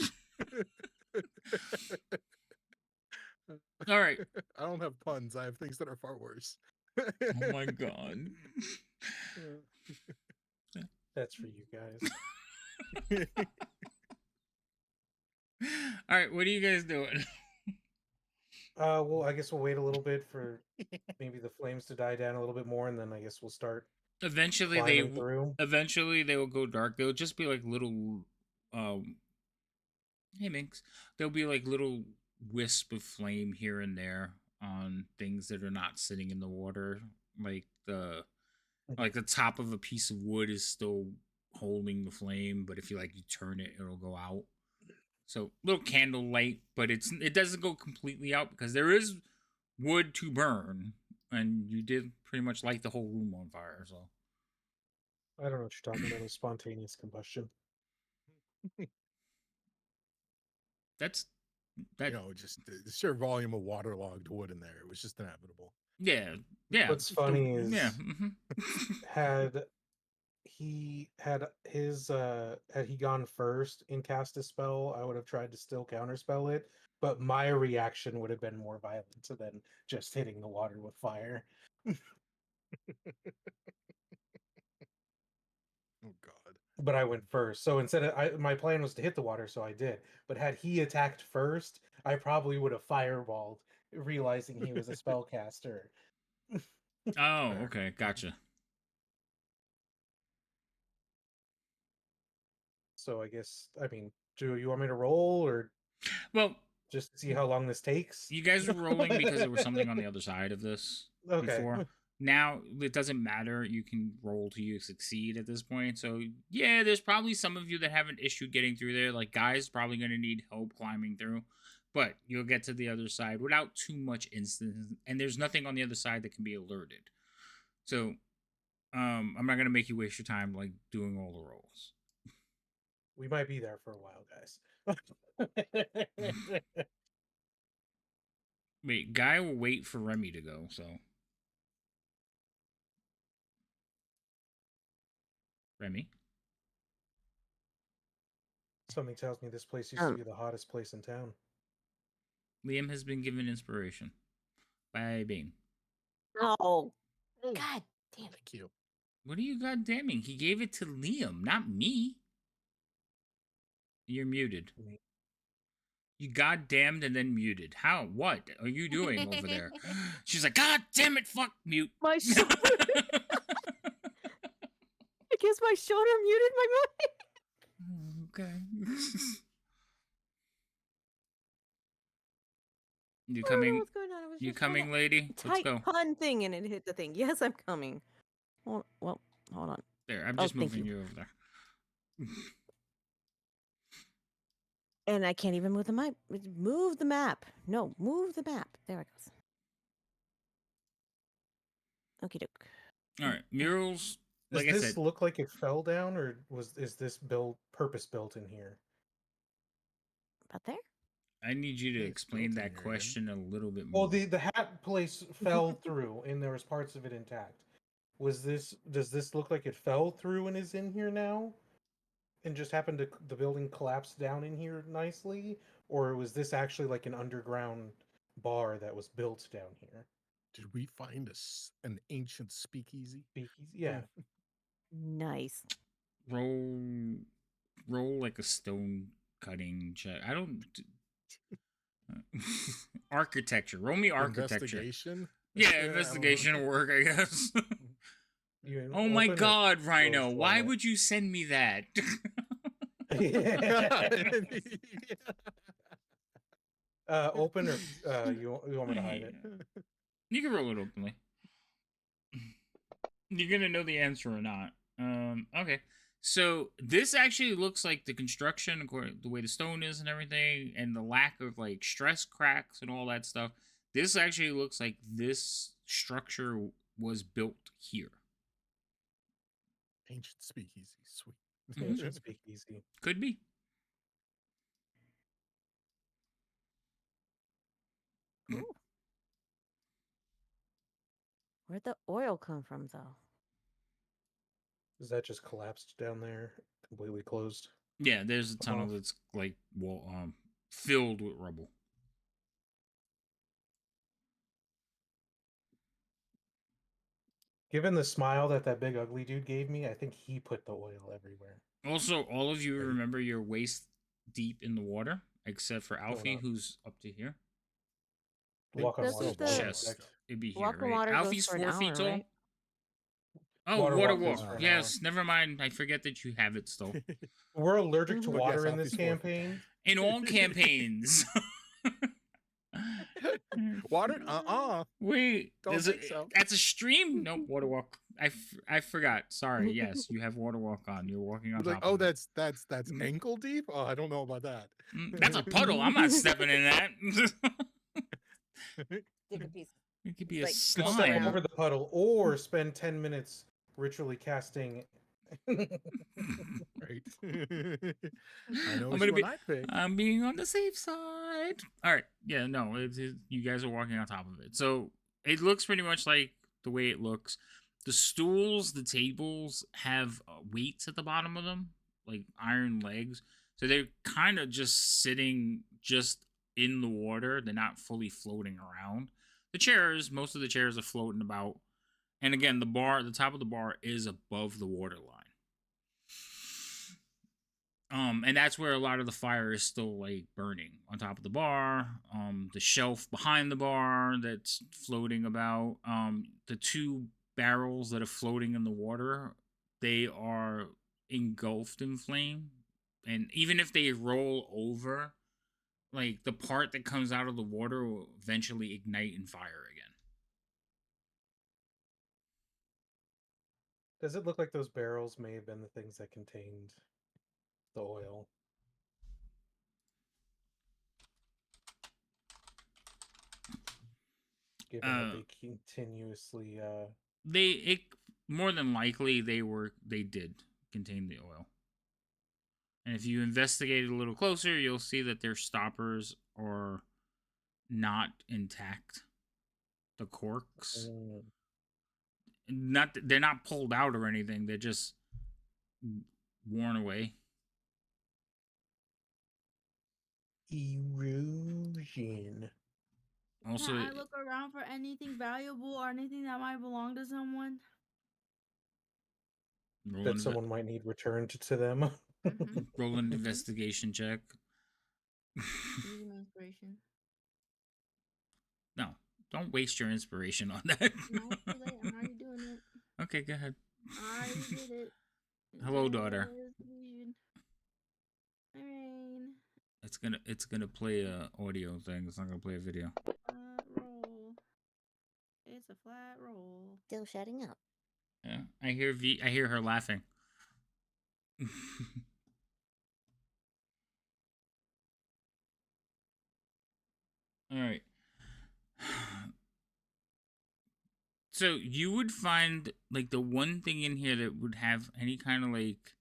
All right. I don't have puns. I have things that are far worse. Oh my god. That's for you guys. All right, what are you guys doing? Well, I guess we'll wait a little bit for maybe the flames to die down a little bit more, and then I guess we'll start. Eventually they will go dark. They'll just be like little hey Minx. There'll be like little wisp of flame here and there on things that are not sitting in the water. Like the top of a piece of wood is still holding the flame, but if you turn it, it'll go out. So little candle light, but it doesn't go completely out because there is wood to burn, and you did pretty much light the whole room on fire. So I don't know what you're talking about. A spontaneous combustion. That's just the sheer volume of waterlogged wood in there. It was just inevitable. Yeah. What's funny is had he had he gone first and cast a spell, I would have tried to still counterspell it, but my reaction would have been more violent than just hitting the water with fire. Oh God. But I went first, so instead of my plan was to hit the water, so I did. But had he attacked first, I probably would have fireballed, realizing he was a spellcaster. Oh, Fair. okay, gotcha. So I guess, I mean, do you want me to roll or Well, just to see how long this takes? you guys were rolling because there was something on the other side of this Okay. before. Now it doesn't matter. You can roll till you succeed at this point. So yeah, there's probably some of you that have an issue getting through there. Like Guy's probably going to need help climbing through, but you'll get to the other side without too much instance. And there's nothing on the other side that can be alerted. So I'm not going to make you waste your time like doing all the rolls. We might be there for a while, guys. Wait, Guy will wait for Remy to go. So Remy. Something tells me this place used to be the hottest place in town. Liam has been given inspiration by Bane. Oh, Oh, God damn it. thank you. What are you goddamning? He gave it to Liam, not me. You're muted. You goddamned and then muted. How? What are you doing over there? She's like, God damn it, fuck, mute. My shoulder. I guess my shoulder muted my mic. Okay. You I don't know coming? what's going on. I was You just trying coming, to lady? Let's type go. pun thing and it hit the thing. Yes, I'm coming. Well, hold on. There, I'm Oh, just thank moving you. you over there. And I can't even move the map. Move the map. No, move the map. There it goes. Okie doke. All right, murals. Does Like I this said, look like it fell down, or is this purpose built in here? About there? I need you to It's explain built in that here, isn't it? question a little bit more. Well, the hat place fell through, and there was parts of it intact. Does this look like it fell through and is in here now, and just happened to the building collapse down in here nicely, or was this actually like an underground bar that was built down here? Did we find an ancient speakeasy? Speakeasy? Yeah. Nice. roll like a stone cutting check. I don't architecture. Roll me architecture. Investigation? Yeah, I don't investigation know. work, I guess. You Oh my open or God, Rhino! closed Why wallet? would you send me that? Open or you want me to hide it? You can roll it openly. You're gonna know the answer or not. Okay. So this actually looks like the construction, according the way the stone is and everything, and the lack of like stress cracks and all that stuff. This actually looks like this structure was built here. Ancient speakeasy. Sweet. Ancient speakeasy. Could be. Cool. Where'd the oil come from, though? Is that just collapsed down there, completely closed? Yeah, there's a tunnel Off. that's like filled with rubble. Given the smile that big ugly dude gave me, I think he put the oil everywhere. Also, all of you Right. remember you're waist deep in the water, except for Alfie, up. who's up to here. Walk on Doesn't water. the- Chest. It'd be here, Walk on right? water goes Alfie's for an 4 feet hour, tall. right? Oh, Water water walk walk. goes for an Yes, never mind. I forget that you have it still. We're allergic to Mhm. But water yes, in this Alfie's 4 feet. campaign. In all campaigns. Water? Wait, Don't there's think so. that's a stream. No, water walk. I forgot. Sorry. Yes, you have water walk on. You're walking on Like, top. oh, of it. that's ankle deep? Oh, I don't know about that. That's a puddle. I'm not stepping in that. Stick a piece. It could be It's a like Step slime. over the puddle, or spend 10 minutes ritually casting. Right. I know I'm which gonna one be. I pick. I'm being on the safe side. All right. Yeah. No. You guys are walking on top of it, so it looks pretty much like the way it looks. The stools, the tables have weights at the bottom of them, like iron legs. So they're kind of just sitting just in the water. They're not fully floating around. The chairs, most of the chairs are floating about. And again, the top of the bar is above the water line. And that's where a lot of the fire is still like burning on top of the bar. The shelf behind the bar that's floating about. The two barrels that are floating in the water, they are engulfed in flame. And even if they roll over, like the part that comes out of the water will eventually ignite in fire again. Does it look like those barrels may have been the things that contained the oil? Given that they continuously more than likely they did contain the oil. And if you investigate it a little closer, you'll see that their stoppers are not intact. The corks, they're not pulled out or anything. They're just worn away. Erosion. Also, Can I look around for anything valuable or anything that might belong to someone? That someone might need returned to them. Roll an investigation check. Using my inspiration. No, don't waste your inspiration on that. No, it's too late. I'm already doing it. Okay, go ahead. I already did it. Hello, daughter. Rain. It's gonna play a audio thing. It's not gonna play a video. Roll. It's a flat roll. Still shutting up. Yeah, I hear her laughing. All right. So you would find like the one thing in here that would have any kind of like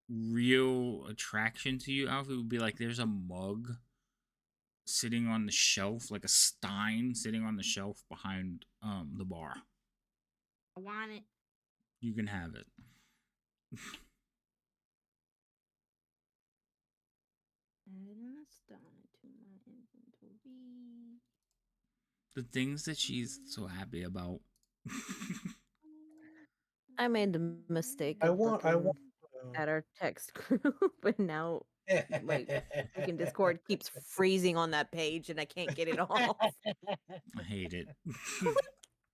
real attraction to you, Alfie, would be like there's a mug sitting on the shelf, like a stein sitting on the shelf behind the bar. I want it. You can have it. Adding a stein to my inventory. The things that she's so happy about. I made the mistake I of want looking at our text group, and now like freaking Discord keeps freezing on that page, and I can't get it off. I hate it.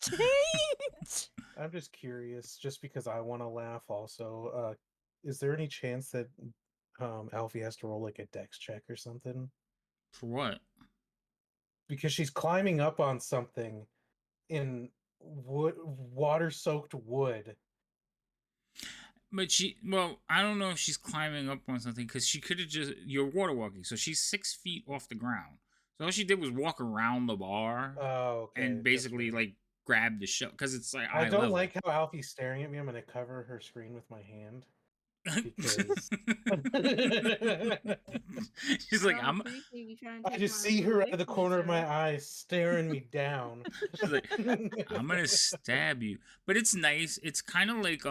Change. I'm just curious, just because I want to laugh. Also, is there any chance that Alfie has to roll like a dex check or something? For what? Because she's climbing up on something in water-soaked wood. But I don't know if she's climbing up on something because she could have you're water walking, so she's 6 feet off the ground. So all she did was walk around the bar and basically like grab the shell because it's like I don't like how Alfie's staring at me. I'm going to cover her screen with my hand. Because she's like, I just see her out of the corner of my eyes staring me down. She's like, I'm gonna stab you. But it's nice. It's kind of like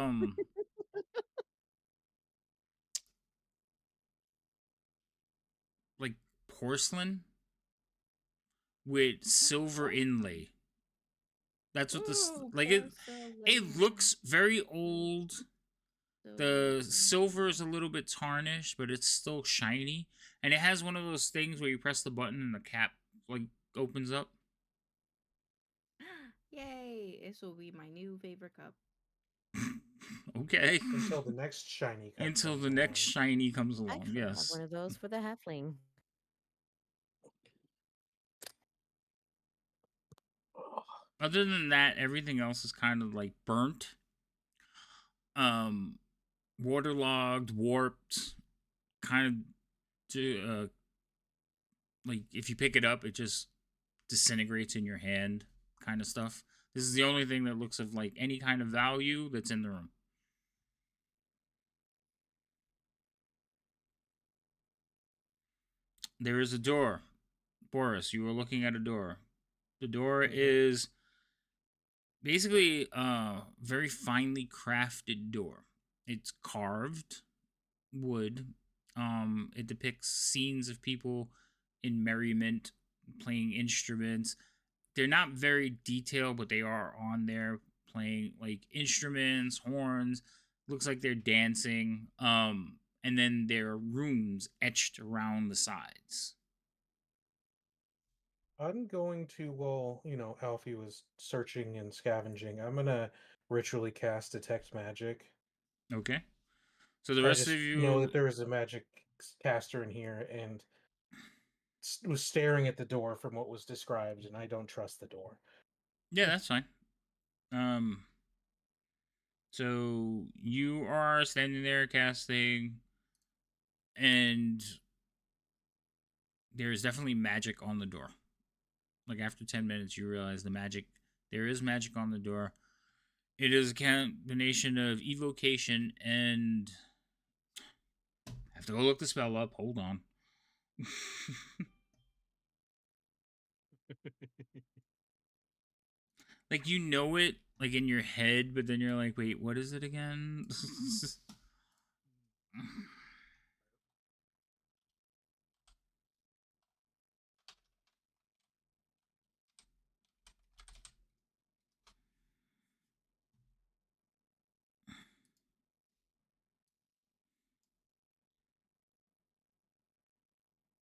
porcelain with silver inlay. That's what this it looks very old. The silver is a little bit tarnished, but it's still shiny. And it has one of those things where you press the button and the cap like opens up. Yay! This will be my new favorite cup. Okay. Until the next shiny cup. Until the next shiny comes along. I Yes. have one of those for the halfling. Other than that, everything else is kind of like burnt. Waterlogged, warped, kind of like if you pick it up, it just disintegrates in your hand, kind of stuff. This is the only thing that looks of like any kind of value that's in the room. There is a door. Boris, you were looking at a door. The door is basically very finely crafted door. It's carved wood. It depicts scenes of people in merriment playing instruments. They're not very detailed, but they are on there playing like instruments, horns. Looks like they're dancing. And then there are runes etched around the sides. I'm going to, well, Alfie was searching and scavenging. I'm gonna ritually cast Detect Magic. Okay. So the I rest of just know you, that there is a magic caster in here and was staring at the door from what was described, and I don't trust the door. yeah, that's fine. Um, so you are standing there casting, and there is definitely magic on the door. Like after 10 minutes, you realize there is magic on the door. It is a combination of evocation and I have to go look the spell up. Hold on. Like you know it like in your head, but then you're like, wait, what is it again?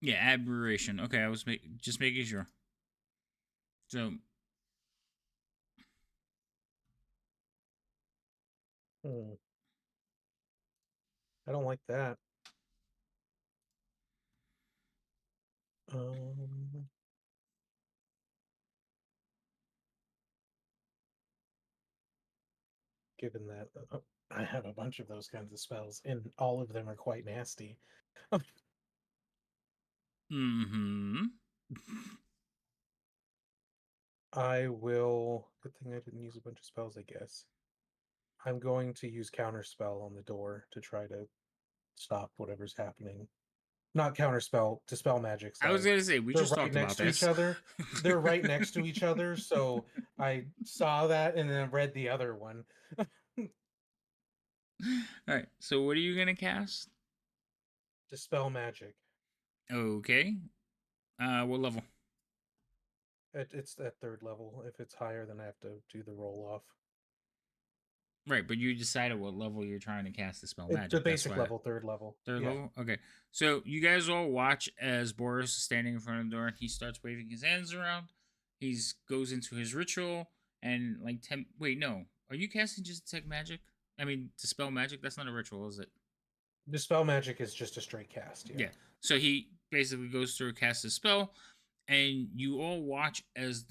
Yeah, aberration. Okay, I was just making sure. So I don't like that. Um, Given that I have a bunch of those kinds of spells, and all of them are quite nasty. mm-hmm. I will. Good thing I didn't use a bunch of spells, I guess. I'm going to use counterspell on the door to try to stop whatever's happening. Not counterspell, dispel magic. I was Sorry. gonna say we They're just right talked next about to each this. other. They're right next to each other, so I saw that and then read the other one. Alright, so what are you gonna cast? Dispel magic. Okay. What level? It's at third level. If it's higher, then I have to do the roll off. Right, but you decided what level you're trying to cast the spell It's magic. the That's basic why. level, third level. Third Yeah. level? Okay. So you guys all watch as Boris is standing in front of the door and he starts waving his hands around. He goes into his ritual and like wait, no. Are you casting just detect magic? I mean dispel magic? That's not a ritual, is it? Dispel magic is just a straight cast, Yeah. So he basically goes through cast a spell and you all watch as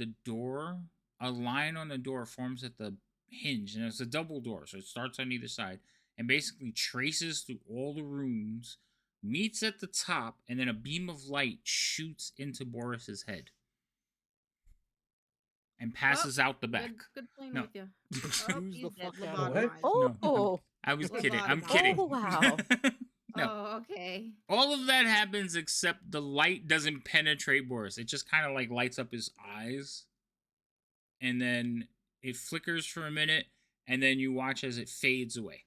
a line on the door forms at the hinge, and it's a double door, so it starts on either side and basically traces through all the rooms, meets at the top, and then a beam of light shoots into Boris's head and passes out the back. Good playing No. with you. Excuse He's the dead. fuck out of me. Lobotomized. No, Oh, I was kidding. I'm Lobotomized. kidding. Oh, wow. No. Oh, okay. All of that happens except the light doesn't penetrate Boris. It just kind of like lights up his eyes. And then it flickers for a minute, and then you watch as it fades away.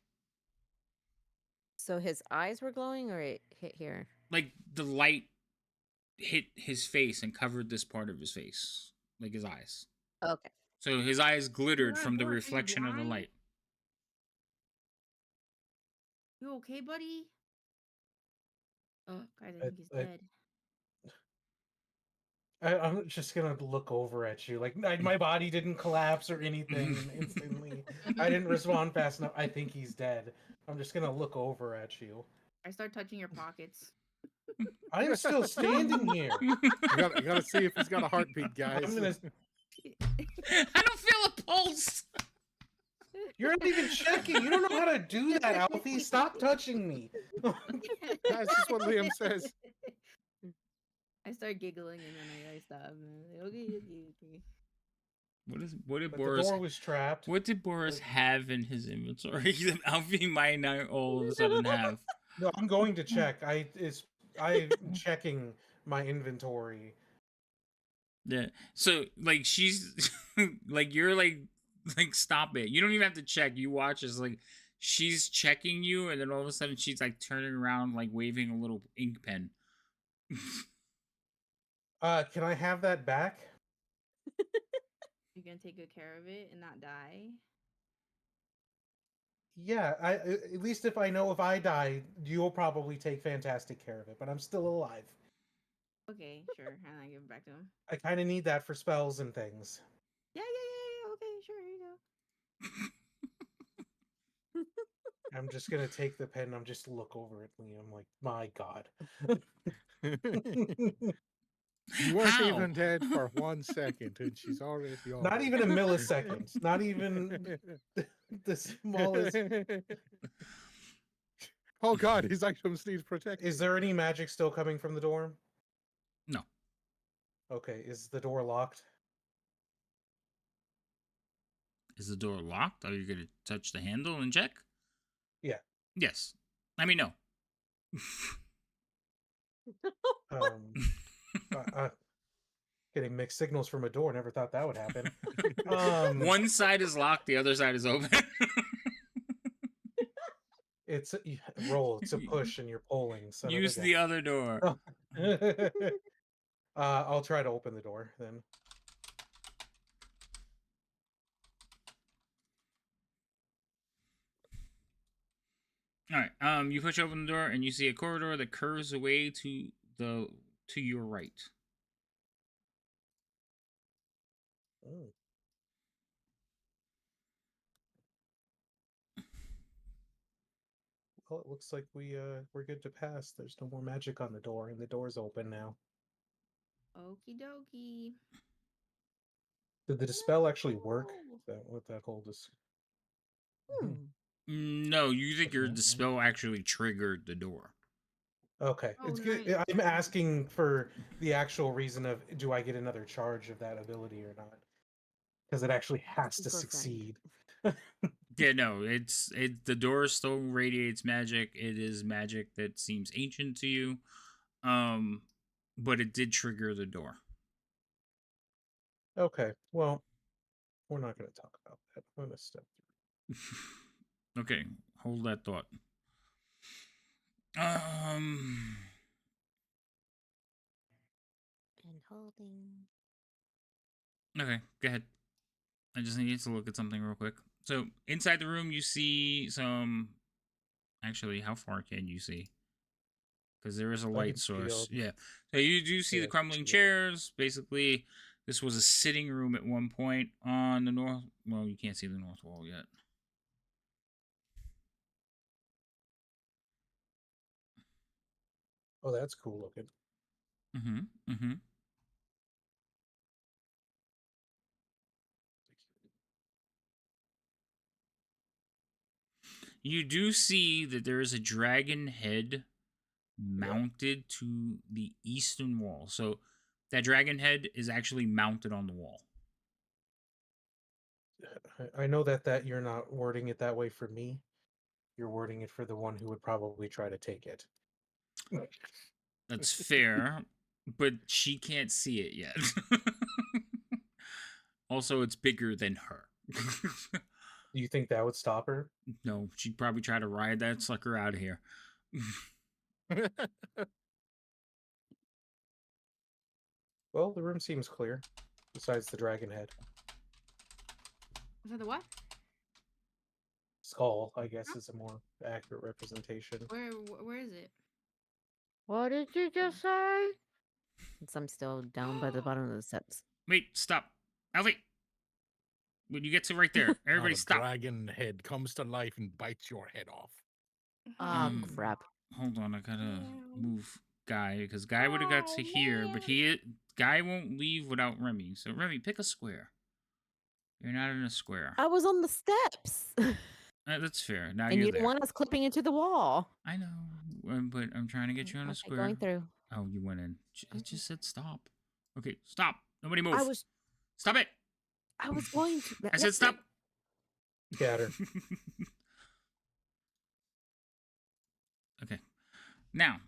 so his eyes were glowing, or it hit here? Like the light hit his face and covered this part of his face, like his eyes. Okay. So his eyes glittered Alright, from the Boris, are you reflection of the blind? light. You okay, buddy? Oh, guys, I I- think he's I- dead. I'm just gonna look over at you. Like my body didn't collapse or anything, and instantly I didn't respond fast enough. I think he's dead. I'm just gonna look over at you. I start touching your pockets. I'm still standing here. You gotta see if he's got a heartbeat, guys. I'm gonna. I don't feel a pulse. You're not even checking. You don't know how to do that, Alfie. Stop touching me. That's just what Liam says. I start giggling and then I stop. Okay. What did But the Boris? door was trapped. What did Boris have in his inventory that Alfie might not all of a sudden have? No, I'm going to check. I'm checking my inventory. Yeah. So like she's like you're like Like, stop it. You don't even have to check. You watch as like she's checking you, and then all of a sudden she's like turning around, like waving a little ink pen. Can I have that back? You're gonna take good care of it and not die. Yeah, at least if I know if I die, you'll probably take fantastic care of it, but I'm still alive. Okay, sure. And I give it back to him. I kind of need that for spells and things. Yeah. Okay, sure. Here you go. I'm just gonna take the pen and I'm just look over at Liam like, my God. You weren't How? even dead for 1 second, and she's already all Not over. even a millisecond. Not even the smallest. Oh God, his items need protection. Is there any magic still coming from the door? No. Okay, is the door locked? Is the door locked? Are you gonna touch the handle and check? Yeah. Yes. I mean, no. Getting mixed signals from a door. Never thought that would happen. One side is locked, the other side is open. It's a roll. It's a push, and you're pulling. Son Use of a the other door. gun. I'll try to open the door then. All right. You push open the door and you see a corridor that curves away to your right. Oh. Well, it looks like we're good to pass. There's no more magic on the door, and the door's open now. Okie dokie. Did the dispel actually work? Is that what that whole Hmm. No, you think your Okay. dispel actually triggered the door. Okay, Oh, it's good. nice. I'm asking for the actual reason of do I get another charge of that ability or not? Because it actually has to 2%. succeed. Yeah, no, the door still radiates magic. It is magic that seems ancient to you. But it did trigger the door. Okay, well, we're not going to talk about that. I'm going to step through. Okay, hold that thought. And holding. Okay, go ahead. I just need to look at something real quick. So inside the room, you see some. Actually, how far can you see? Because there is a light source. Yeah. So you do see the crumbling chairs. Basically, this was a sitting room at one point on the north. Well, you can't see the north wall yet. Oh, that's cool looking. Mm-hmm. You do see that there is a dragon head mounted to the eastern wall. So that dragon head is actually mounted on the wall. I know that you're not wording it that way for me. You're wording it for the one who would probably try to take it. That's fair, but she can't see it yet. Also, it's bigger than her. Do you think that would stop her? No, she'd probably try to ride that sucker out of here. Well, the room seems clear, besides the dragon head. Was that the what? Skull, I guess, is a more accurate representation. Where is it? What did you just say? Since I'm still down by the bottom of the steps. Wait, stop. Alfie! When you get to right there, everybody Now the stop. dragon head comes to life and bites your head off. Oh, crap. Hold on, I gotta move Guy, because Guy would have got to here, but Guy won't leave without Remy. So Remy, pick a square. You're not in a square. I was on the steps. That's fair. Now And you're you there. didn't want us clipping into the wall. I know, but I'm trying to get you on a Okay, square. going through. Oh, you went in. It just said stop. Okay, stop. Nobody move. Stop it. I was going to. I said stop. Scatter. Okay. Now,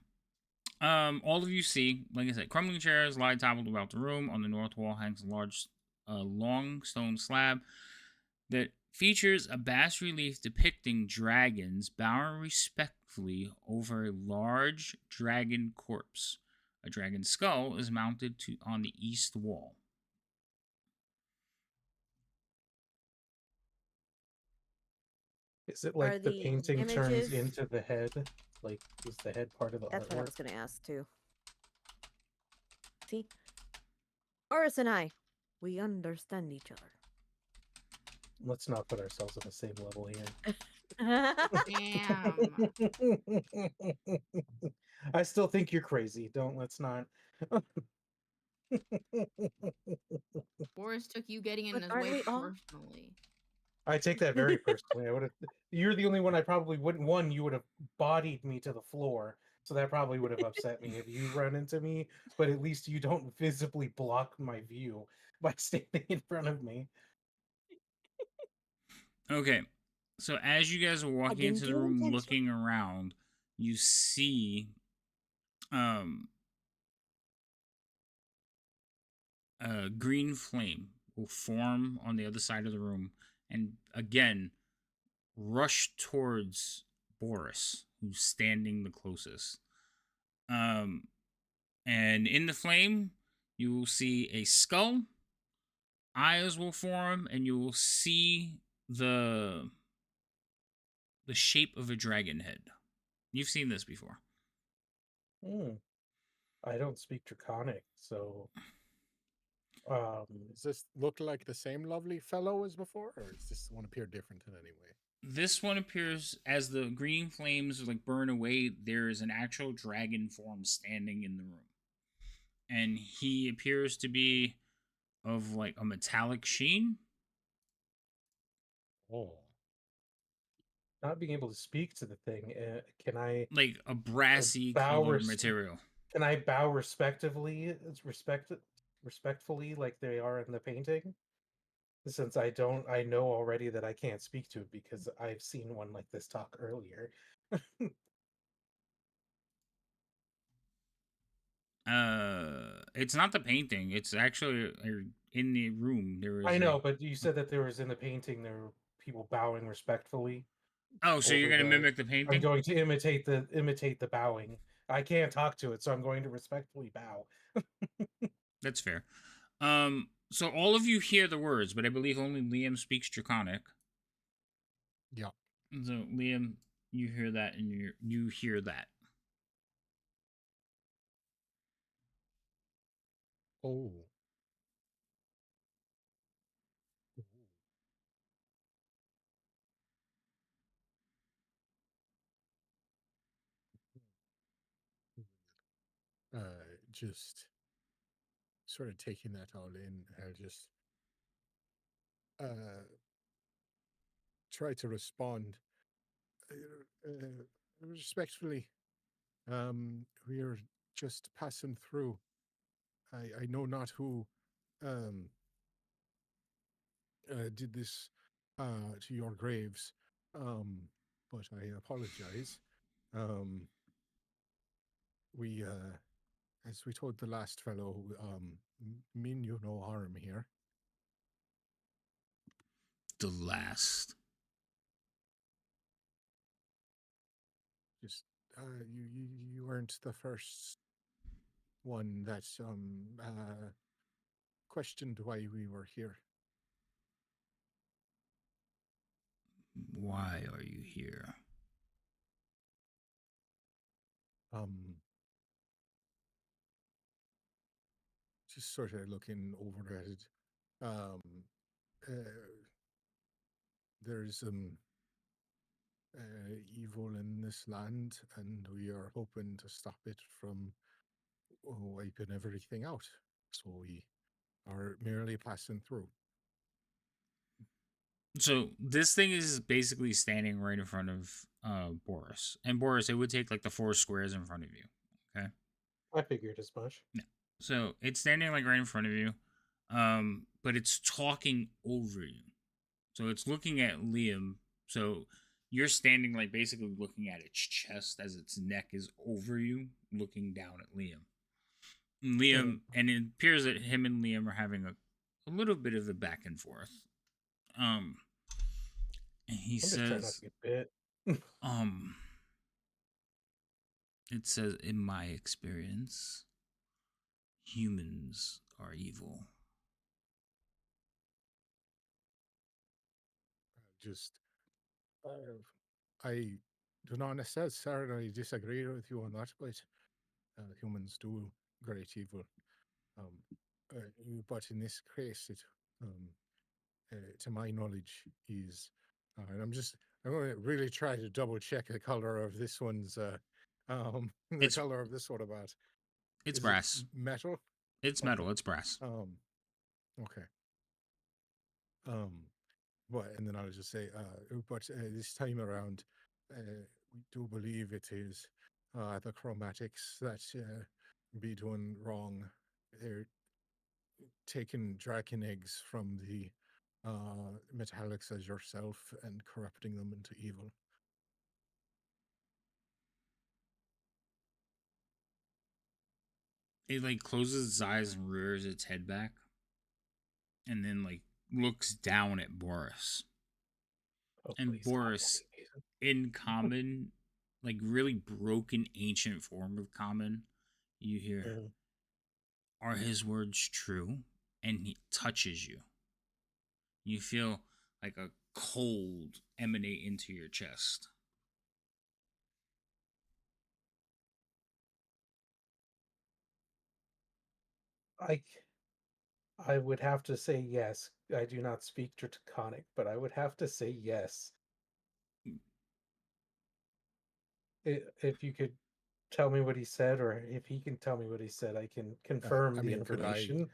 all of you see, like I said, crumbling chairs lie toppled about the room. On the north wall hangs a large, long stone slab. that features a bas relief depicting dragons bowing respectfully over a large dragon corpse. A dragon skull is mounted on the east wall. Is it Are like the the painting turns images? into the head? Like, is the head part of the That's what I artwork? was going to ask too. See, Boris and I, we understand each other. Let's not put ourselves on the same level here. Damn. I still think you're crazy. Let's not. Boris took you getting in But his aren't way we all? personally. I take that very personally. I would have. You're the only one I probably wouldn't. One, you would have bodied me to the floor, so that probably would have upset me if you run into me. But at least you don't visibly block my view by standing in front of me. Okay, so as you guys are I walking didn't into the do it room, intentionally. looking around, you see a green flame will form on the other side of the room and again rush towards Boris, who's standing the closest. And in the flame, you will see a skull, eyes will form, and you will see the shape of a dragon head. You've seen this before. I don't speak Draconic, so Does this look like the same lovely fellow as before, or does this one appear different in any way? This one appears as the green flames like burn away. There is an actual dragon form standing in the room, and he appears to be of like a metallic sheen. Oh, not being able to speak to the thing, can I Like a brassy bow colored material. Can I bow respectively, respectfully, like they are in the painting? Since I know already that I can't speak to it because I've seen one like this talk earlier. It's not the painting. It's actually in the room. There is I know, but you said that there was in the painting there were people bowing respectfully Oh, so you're over gonna the. mimic the I'm painting? going to imitate the bowing. I can't talk to it, so I'm going to respectfully bow. That's fair. So all of you hear the words, but I believe only Liam speaks Draconic. yeah. So Liam, you hear that, and you hear that. Oh. Just sort of taking that all in, I'll just try to respond respectfully. We are just passing through. I know not who um, did this to your graves, but I apologize. Um, we, as we told the last fellow, mean you no harm here. The last. Just you weren't the first one that questioned why we were here. Why are you here? Just sort of looking over at it. There's evil in this land, and we are hoping to stop it from wiping everything out. So we are merely passing through. So this thing is basically standing right in front of Boris. And Boris, it would take like the 4 squares in front of you. Okay. I figured as much. Yeah. So it's standing like right in front of you. But it's talking over you. So it's looking at Liam. So you're standing like basically looking at its chest as its neck is over you, looking down at Liam. And it appears that him and Liam are having a little bit of a back and forth. And he I'm just trying not to says, get bit. um, it says, in my experience, humans are evil. Just, I do not necessarily disagree with you on that, but humans do great evil. But in this case, it, to my knowledge, is, and I'm going to really try to double check the color of this one's, the It's color of this one about. it's Is it brass. metal? It's Okay. metal. It's brass. Okay. But and then I'll just say, but this time around, we do believe it is the chromatics that be doing wrong. They're taking dragon eggs from the metallics as yourself and corrupting them into evil. It like closes its eyes and rears its head back, and then like looks down at Boris. Oh, And please, God, don't Boris, be amazing. in common, like really broken ancient form of common, you hear, Mhm. are his words true? And he touches you. You feel like a cold emanate into your chest. I would have to say yes. I do not speak Draconic, but I would have to say yes. If you could tell me what he said, or if he can tell me what he said, I can confirm I the mean, could I? information.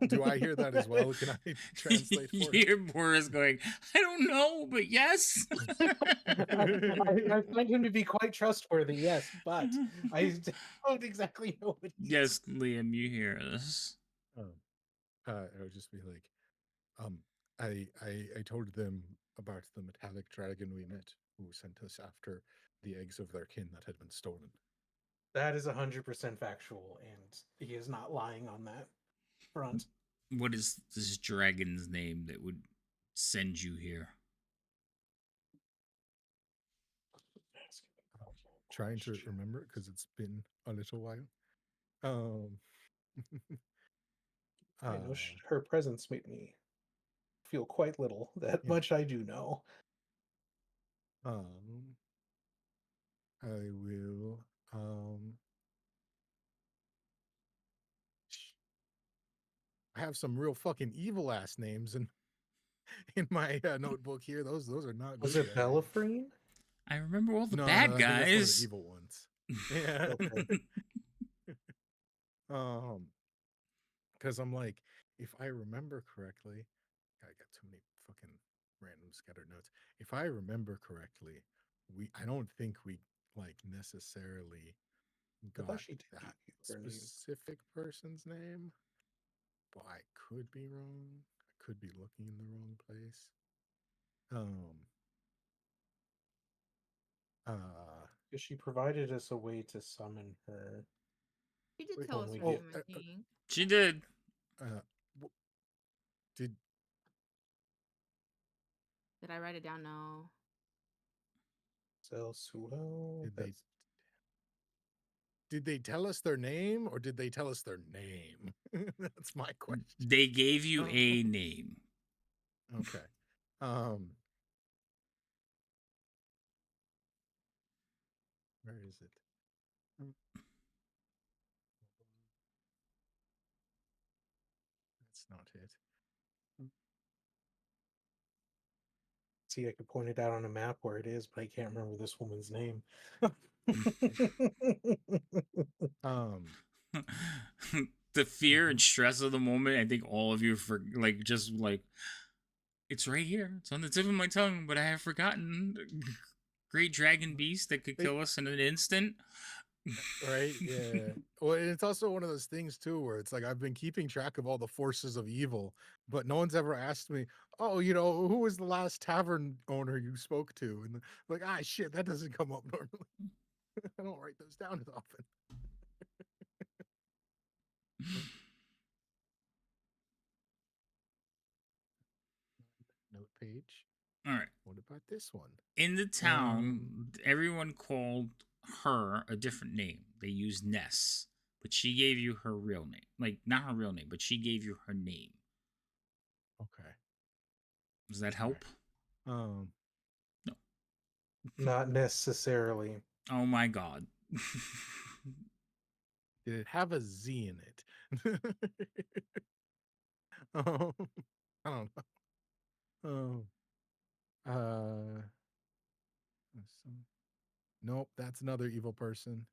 Do I hear that as well? Can I translate You for him? hear Boris going, I don't know, but yes. I find him to be quite trustworthy, yes, but I don't exactly know what he Yes, Liam, you hear this. I would just be like, I told them about the metallic dragon we met, who sent us after the eggs of their kin that had been stolen. That is 100% factual, and he is not lying on that front. What is this dragon's name that would send you here? Trying to remember because it's been a little while. I know her presence made me feel quite little. That Yeah. much I do know. I will. I have some real fucking evil ass names in my notebook here. Those are not Was good it guys. Belafrine? I remember all the No, bad I think that's one of the guys. evil ones. Yeah. Okay. Because I'm like, if I remember correctly, I got too many fucking random scattered notes. If I remember correctly, I don't think we like necessarily I thought got she did that give her name. specific person's name, but I could be wrong. I could be looking in the wrong place. Because she provided us a way to summon her. She did Wait, tell us when her we name, get- I think. She did. Did Did I write it down? No. Zelsuel. did they tell us their name or did they tell us their name? That's my question. They gave you Oh. a name. Okay. Where is it? That's not it. See, I could point it out on a map where it is, but I can't remember this woman's name. The fear and stress of the moment, I think all of you for like just like it's right here. It's on the tip of my tongue, but I have forgotten. Great dragon beast that could kill us in an instant. Right? Yeah. Well, and it's also one of those things too, where it's like I've been keeping track of all the forces of evil, but no one's ever asked me, "Oh, who was the last tavern owner you spoke to?" And like, shit, that doesn't come up normally. I don't write those down as often. Note page. about this one? In the town, everyone called her a different name. They used Ness, but she gave you her real name. Like, not her real name, but she gave you her name. Okay. Does that help? Um, No. Not necessarily. Oh my god. did it have a Z in it? um, I don't know. Uh, nope, that's another evil person.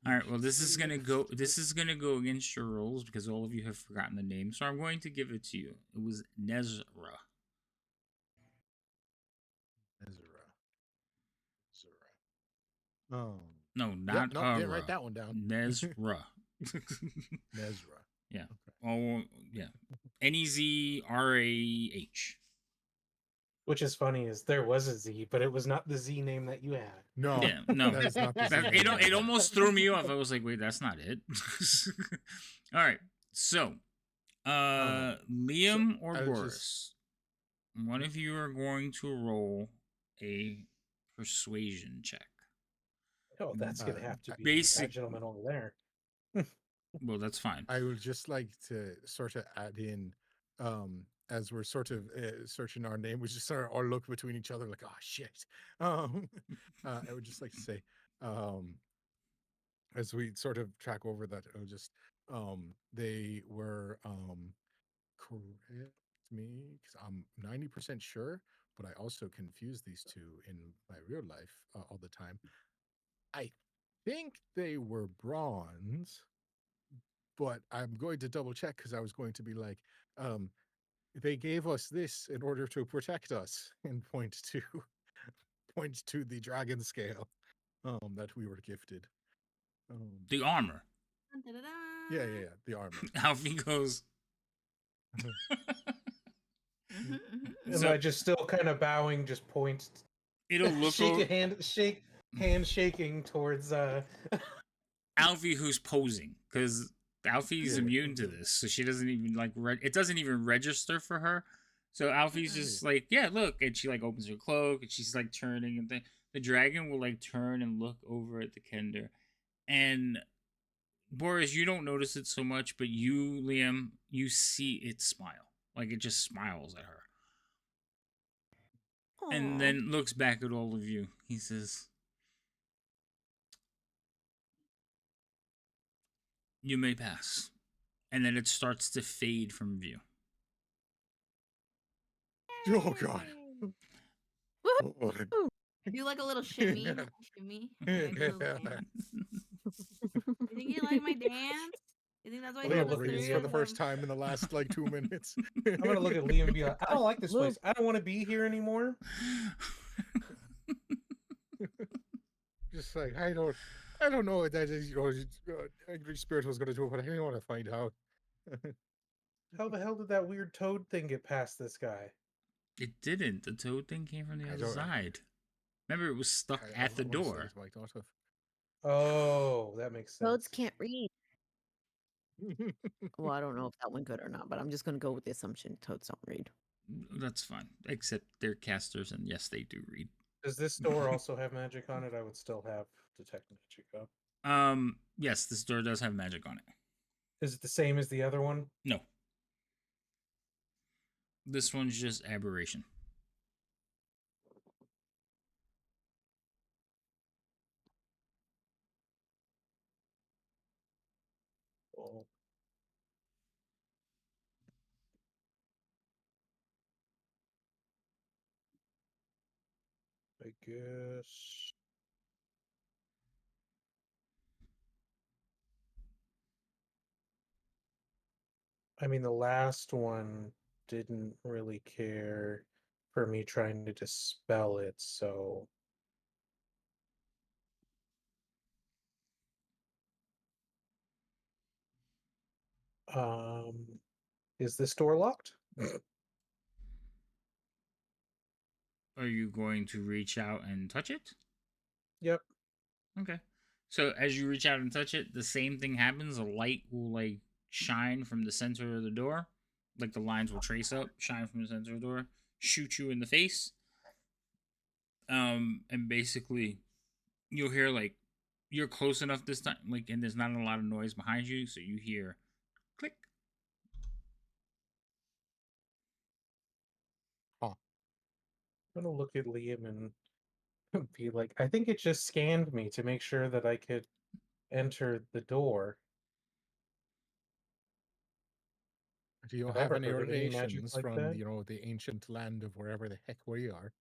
All right, well, this is gonna go against your rules because all of you have forgotten the name, so I'm going to give it to you. It was Nezra. Ezra. Oh. No, Yep, not nope, didn't write that one down. Nezra. Nezra. Yeah. Okay. Oh, yeah. Nezrah. Which is funny is there was a Z, but it was not the Z name that you had. No, Yeah, no. that is not the That, Z. it almost threw me off. I was like, wait, that's not it. All right. So, Liam or I was Boris, one of you are going to roll a persuasion check. Oh, that's gonna have to be basic- that gentleman over there. Well, that's fine. I would just like to sort of add in, as we're sort of searching our name, we just sort of all look between each other like, oh shit. I would just like to say, as we sort of track over that, it was just, they were, correct me, because I'm 90% sure, but I also confuse these two in my real life all the time. I think they were bronze, but I'm going to double check because I was going to be like, they gave us this in order to protect us, and point to the dragon scale that we were gifted. The armor. Yeah, the armor. Alfie goes. Am I just still kind of bowing, just point, It'll look hand shaking towards Alfie, who's posing, because Alfie's Yeah. immune to this, so she doesn't even like it doesn't even register for her. So Alfie's just like, yeah, look, and she like opens her cloak and she's like turning, and the dragon will like turn and look over at the Kender, and Boris, you don't notice it so much, but you, Liam, you see it smile, like it just smiles at her, and Aw. then looks back at all of you. He says, "You may pass," and then it starts to fade from view. Oh god. Oh, I do like a little shimmy. Yeah. Shimmy. I do a little dance. You think you like my dance? You think that's why I'm you gonna pulled us look at through? Breeze for the Liam. first time in the last like 2 minutes. I'm gonna look at Liam and be like, I don't like this place. I don't want to be here anymore. Just like I don't know what that is. Angry Spirit was going to do, but I didn't want to find out. How the hell did that weird toad thing get past this guy? It didn't. The toad thing came from the I other don't- side. Remember, it was stuck I at the wanna say door. it's what I thought of. Oh, that makes sense. Toads can't read. Well, I don't know if that one could or not, but I'm just going to go with the assumption toads don't read. That's fine. Except they're casters, and yes, they do read. Does this door also have magic on it? I would still have detect magic up. Yes, this door does have magic on it. Is it the same as the other one? No. This one's just aberration. Oh. I guess. I mean, the last one didn't really care for me trying to dispel it, so. Is this door locked? Are you going to reach out and touch it? Yep. Okay. So as you reach out and touch it, the same thing happens. A light will like shine from the center of the door. Like the lines will trace up, shine from the center of the door, shoot you in the face. And basically you'll hear like you're close enough this time, like, and there's not a lot of noise behind you, so you hear click. Huh. I'm gonna look at Liam and be like, I think it just scanned me to make sure that I could enter the door. Do you Have I have ever any heard of any magic relations like from, that? you know, the ancient land of wherever the heck we are?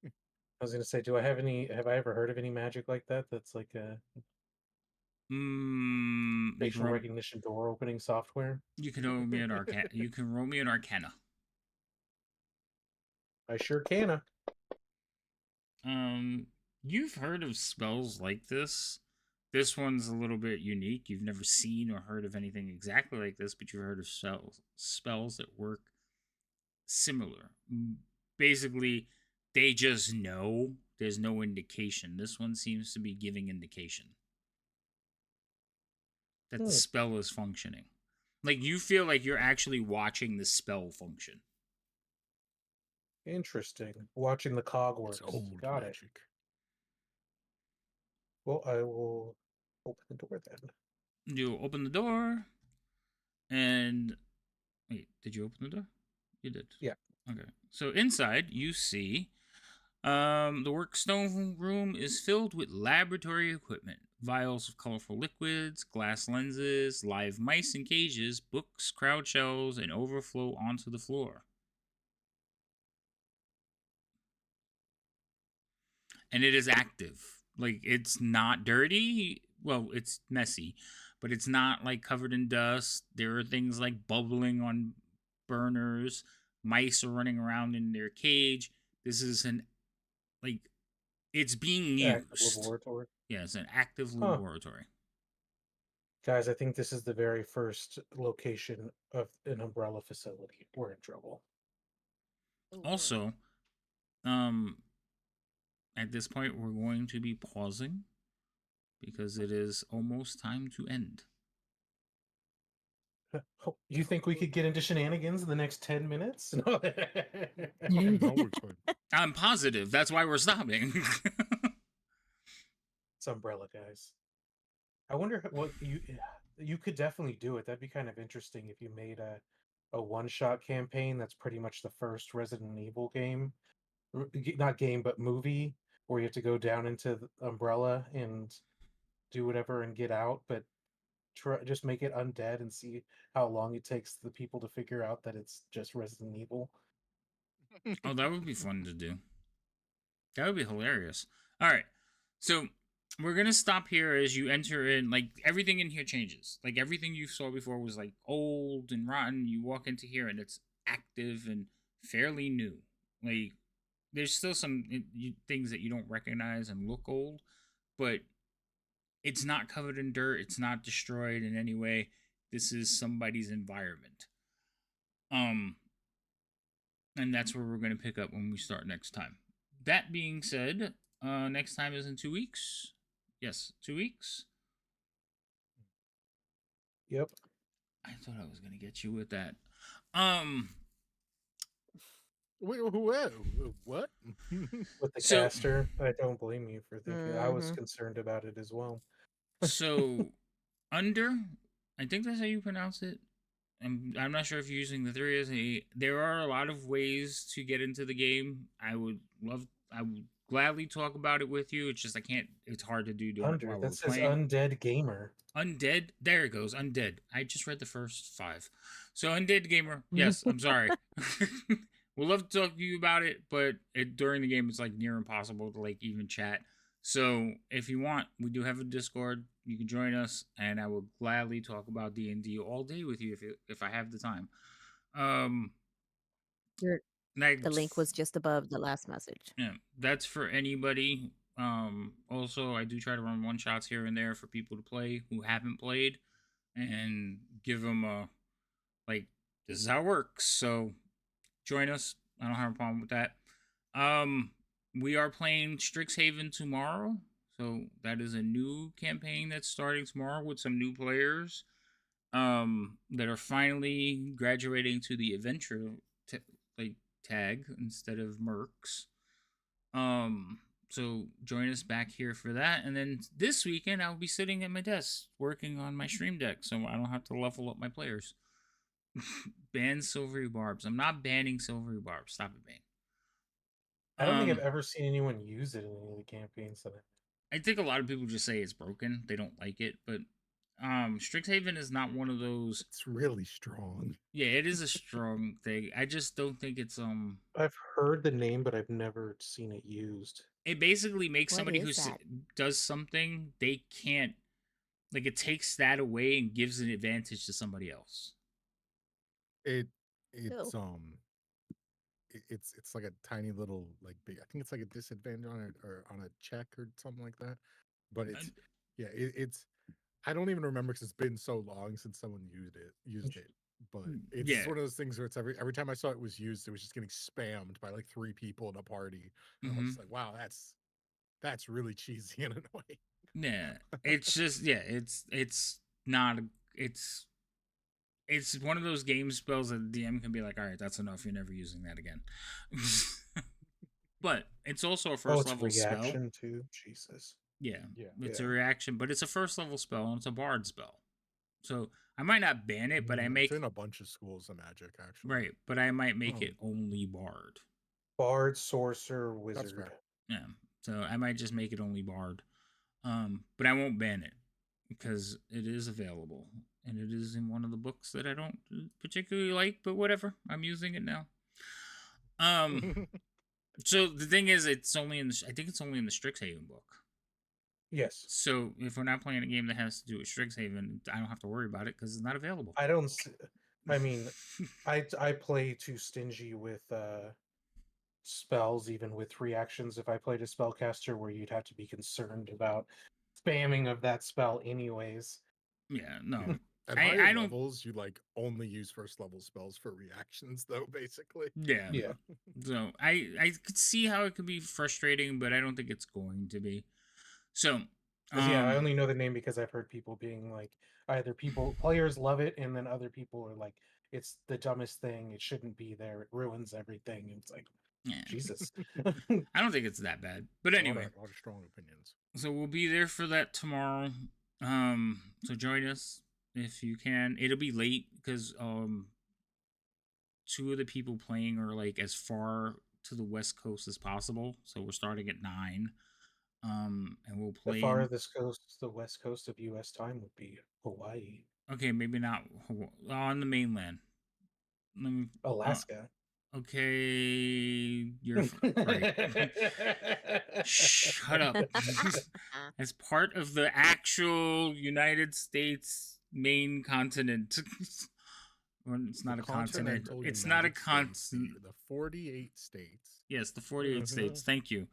I was gonna say, do I have any? Have I ever heard of any magic like that? That's like a You can facial roll. recognition door opening software. You can roll me an arcana. You can roll me an arcana. I sure can. You've heard of spells like this. This one's a little bit unique. You've never seen or heard of anything exactly like this, but you've heard of spells that work similar. Basically, they just know. There's no indication. This one seems to be giving indication that the spell is functioning. Like you feel like you're actually watching the spell function. Interesting. Watching the cog works. It's old Got it. magic. Well, I will open the door then. You open the door, and wait, did you open the door? You did. Yeah. Okay. So inside, you see the workstone room is filled with laboratory equipment, vials of colorful liquids, glass lenses, live mice in cages, books, crowd shells, and overflow onto the floor. And it is active. Like, it's not dirty. Well, it's messy, but it's not like covered in dust. There are things like bubbling on burners. Mice are running around in their cage. This is it's being Active used. laboratory. Yeah, it's an active Huh. laboratory. Guys, I think this is the very first location of an umbrella facility. We're in trouble. Also, at this point, we're going to be pausing because it is almost time to end. You think we could get into shenanigans in the next 10 minutes? No. No, we could. I'm positive. That's why we're stopping. It's umbrella, guys. I wonder what you could definitely do it. That'd be kind of interesting if you made a one-shot campaign that's pretty much the first Resident Evil game. Not game, but movie, where you have to go down into the umbrella and do whatever and get out, but just make it undead and see how long it takes the people to figure out that it's just Resident Evil. Oh, that would be fun to do. That would be hilarious. All right. So we're going to stop here as you enter in. Like, everything in here changes. Like, everything you saw before was, like, old and rotten. You walk into here and it's active and fairly new. Like, there's still some things that you don't recognize and look old, but it's not covered in dirt. It's not destroyed in any way. This is somebody's environment. And that's where we're going to pick up when we start next time. That being said, next time is in 2 weeks. Yes, 2 weeks. Yep. I thought I was going to get you with that. Wait, what? With the So- caster, I don't blame you for thinking. I was Mhm. concerned about it as well. So, I think that's how you pronounce it. I'm not sure if you're using the 3 as a. There are a lot of ways to get into the game. I would gladly talk about it with you. It's just I can't. It's hard to do while Under we're that says playing. Undead Gamer. Undead. There it goes. Undead. I just read the first 5. So Undead Gamer. Yes, I'm sorry. We'd love to talk to you about it, but during the game it's like near impossible to like even chat. So if you want, we do have a Discord. You can join us, and I will gladly talk about D&D all day with you if I have the time. The That's, link was just above the last message. yeah, that's for anybody. Also, I do try to run one shots here and there for people to play who haven't played, and give them a like this is how it works. So join us. I don't have a problem with that. We are playing Strixhaven tomorrow. So that is a new campaign that's starting tomorrow with some new players. that are finally graduating to the adventure tag instead of mercs. So join us back here for that, and then this weekend I'll be sitting at my desk working on my stream deck, so I don't have to level up my players. Ban silvery barbs. I'm not banning silvery barbs. Stop it, Bane. I don't think I've ever seen anyone use it in any of the campaigns that I think a lot of people just say it's broken. They don't like it, but Strixhaven is not one of those. It's really strong. Yeah, it is a strong thing. I just don't think it's I've heard the name, but I've never seen it used. It basically makes What somebody who is that? does something they can't, like, it takes that away and gives an advantage to somebody else. It's Oh. it's like a tiny little like big. I think it's like a disadvantage on a check or something like that. But it's it's. I don't even remember because it's been so long since someone used it. But it's Yeah. one of those things where it's every time I saw it was used, it was just getting spammed by like 3 people in a party. And I was just like, wow, that's really cheesy and annoying. Yeah, it's just it's not it's one of those game spells that the DM can be like, all right, that's enough. You're never using that again. But it's also a first it's level spell. reaction too. Jesus. Yeah, Yeah. it's a reaction, but it's a first level spell and it's a bard spell. So I might not ban it, but I make It's in a bunch of schools of magic actually. right, but I might make it only bard. Bard, sorcerer, That's wizard. fair. Yeah, so I might just make it only bard, but I won't ban it because it is available and it is in one of the books that I don't particularly like, but whatever. I'm using it now. So the thing is, it's only in the, I think it's only in the Strixhaven book. Yes. So if we're not playing a game that has to do with Strixhaven, I don't have to worry about it because it's not available. I don't. I mean, I play too stingy with spells, even with reactions. If I played a spellcaster where you'd have to be concerned about spamming of that spell, anyways. Yeah, no. At I higher don't. levels, you like only use first level spells for reactions, though. Basically. Yeah. Yeah. So I could see how it could be frustrating, but I don't think it's going to be. So. Yeah, I only know the name because I've heard people being like, players love it, and then other people are like, it's the dumbest thing. It shouldn't be there. It ruins everything. And it's like, yeah. Jesus. I don't think it's that bad. But anyway. A lot of strong opinions. So we'll be there for that tomorrow. So join us if you can. It'll be late because 2 of the people playing are like as far to the west coast as possible. So we're starting at 9. And we'll play The farthest coast, the west coast of U.S. time would be Hawaii. Okay, maybe not on the mainland. Alaska. Okay, you're right. Shut up. As part of the actual United States main continent. It's not a continent. It's not a continent. The 48 states. Yes, the 48 states. Thank you.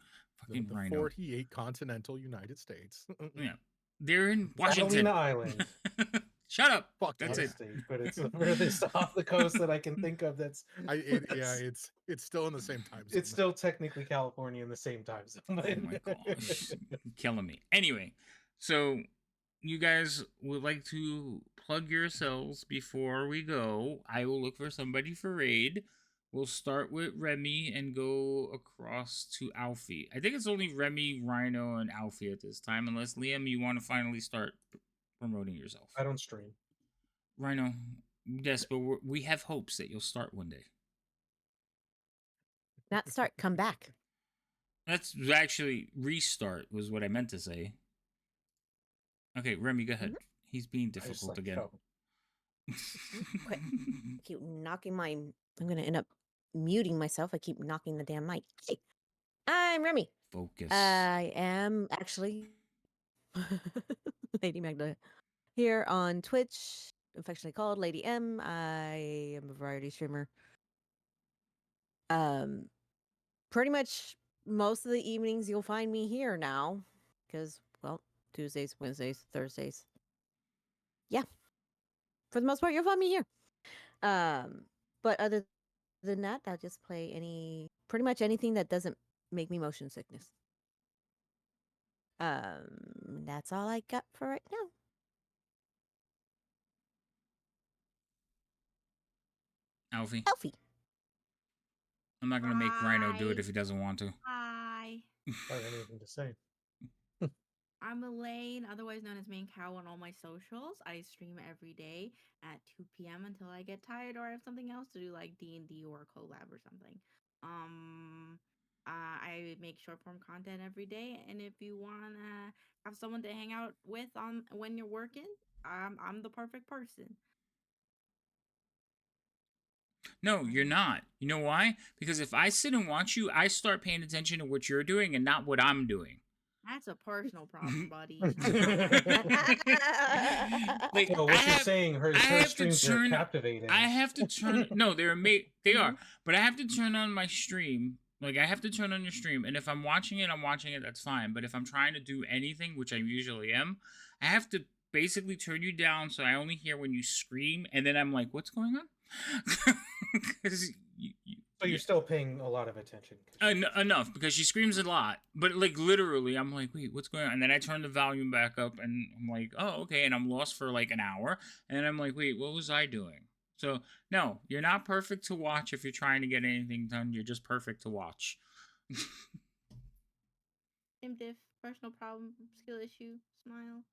Fucking the Rhino. 48 continental United States. Yeah. They're in Washington. Catalina Island. Shut up. Fuck that's it. State, but it's the furthest off the coast that I can think of. It's still in the same time zone. It's still technically California in the same time zone. Oh my gosh. Killing me. Anyway, so you guys would like to plug yourselves before we go. I will look for somebody for raid. We'll start with Remy and go across to Alfie. I think it's only Remy, Rhino, and Alfie at this time, unless Liam, you want to finally start promoting yourself. I don't stream. Rhino, yes, but we have hopes that you'll start one day. Not start, come back. That's actually restart was what I meant to say. Okay, Remy, go ahead. He's being difficult again. Quit. I keep knocking my... I'm going to end up muting myself. I keep knocking the damn mic. Hey, I'm Remy. Focus. I am actually Lady Magda here on Twitch, affectionately called Lady M. I am a variety streamer. Pretty much most of the evenings you'll find me here now because, well, Tuesdays, Wednesdays, Thursdays. Yeah. For the most part, you'll find me here. But other than that, I just play pretty much anything that doesn't make me motion sickness. That's all I got for right now. Alfie. Elfie. I'm not gonna make Rhino do it Hi. if he doesn't want to. Hi. Don't have anything to say. I'm Elaine, otherwise known as Main Cow on all my socials. I stream every day at 2 p.m. until I get tired or I have something else to do, like D&D or a collab or something. I make short form content every day, and if you wanna have someone to hang out with on when you're working, I'm the perfect person. No, you're not. You know why? Because if I sit and watch you, I start paying attention to what you're doing and not what I'm doing. That's a personal problem, buddy. Like So what you're saying, her have to streams are turn. captivating. I have to turn. No, they're they are. Mhm. But I have to turn on my stream. Like I have to turn on your stream, and if I'm watching it, I'm watching it. That's fine. But if I'm trying to do anything, which I usually am, I have to basically turn you down so I only hear when you scream, and then I'm like, "What's going on?" Because So you're still paying a lot of attention. enough because she screams a lot, but like literally, I'm like, wait, what's going on? And then I turn the volume back up, and I'm like, oh, okay, and I'm lost for like an hour, and then I'm like, wait, what was I doing? So no, you're not perfect to watch if you're trying to get anything done. You're just perfect to watch. Same diff, personal problem, skill issue, smile.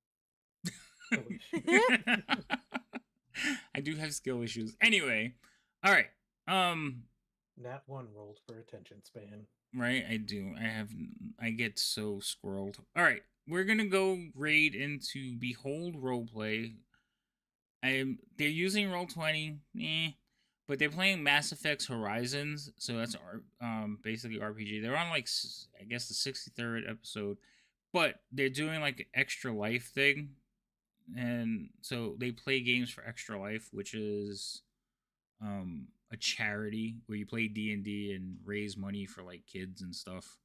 I do have skill issues. Anyway, all right. Nat 1 rolled for attention span. Right, I do. I get so squirreled. All right, we're gonna go raid into Behold Roleplay. They're using Roll20, but they're playing Mass Effect Horizons, so that's basically RPG. They're on like I guess the 63rd episode, but they're doing like an Extra Life thing, and so they play games for Extra Life, which is a charity where you play D&D and raise money for like kids and stuff.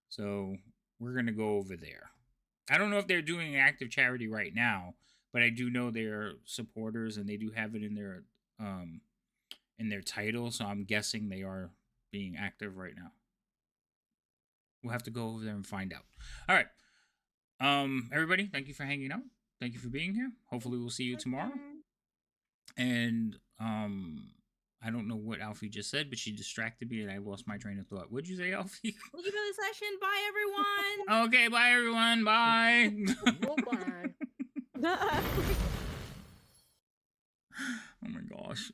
So we're gonna go over there. I don't know if they're doing an active charity right now, but I do know they're supporters and they do have it in their title, so I'm guessing they are being active right now. We'll have to go over there and find out. All right. Everybody, thank you for hanging out. Thank you for being here. Hopefully we'll see you tomorrow. And I don't know what Alfie just said, but she distracted me and I lost my train of thought. What'd you say, Alfie? Thank you for the session. Bye, everyone. Okay, bye everyone. Bye. Bye. Oh my gosh.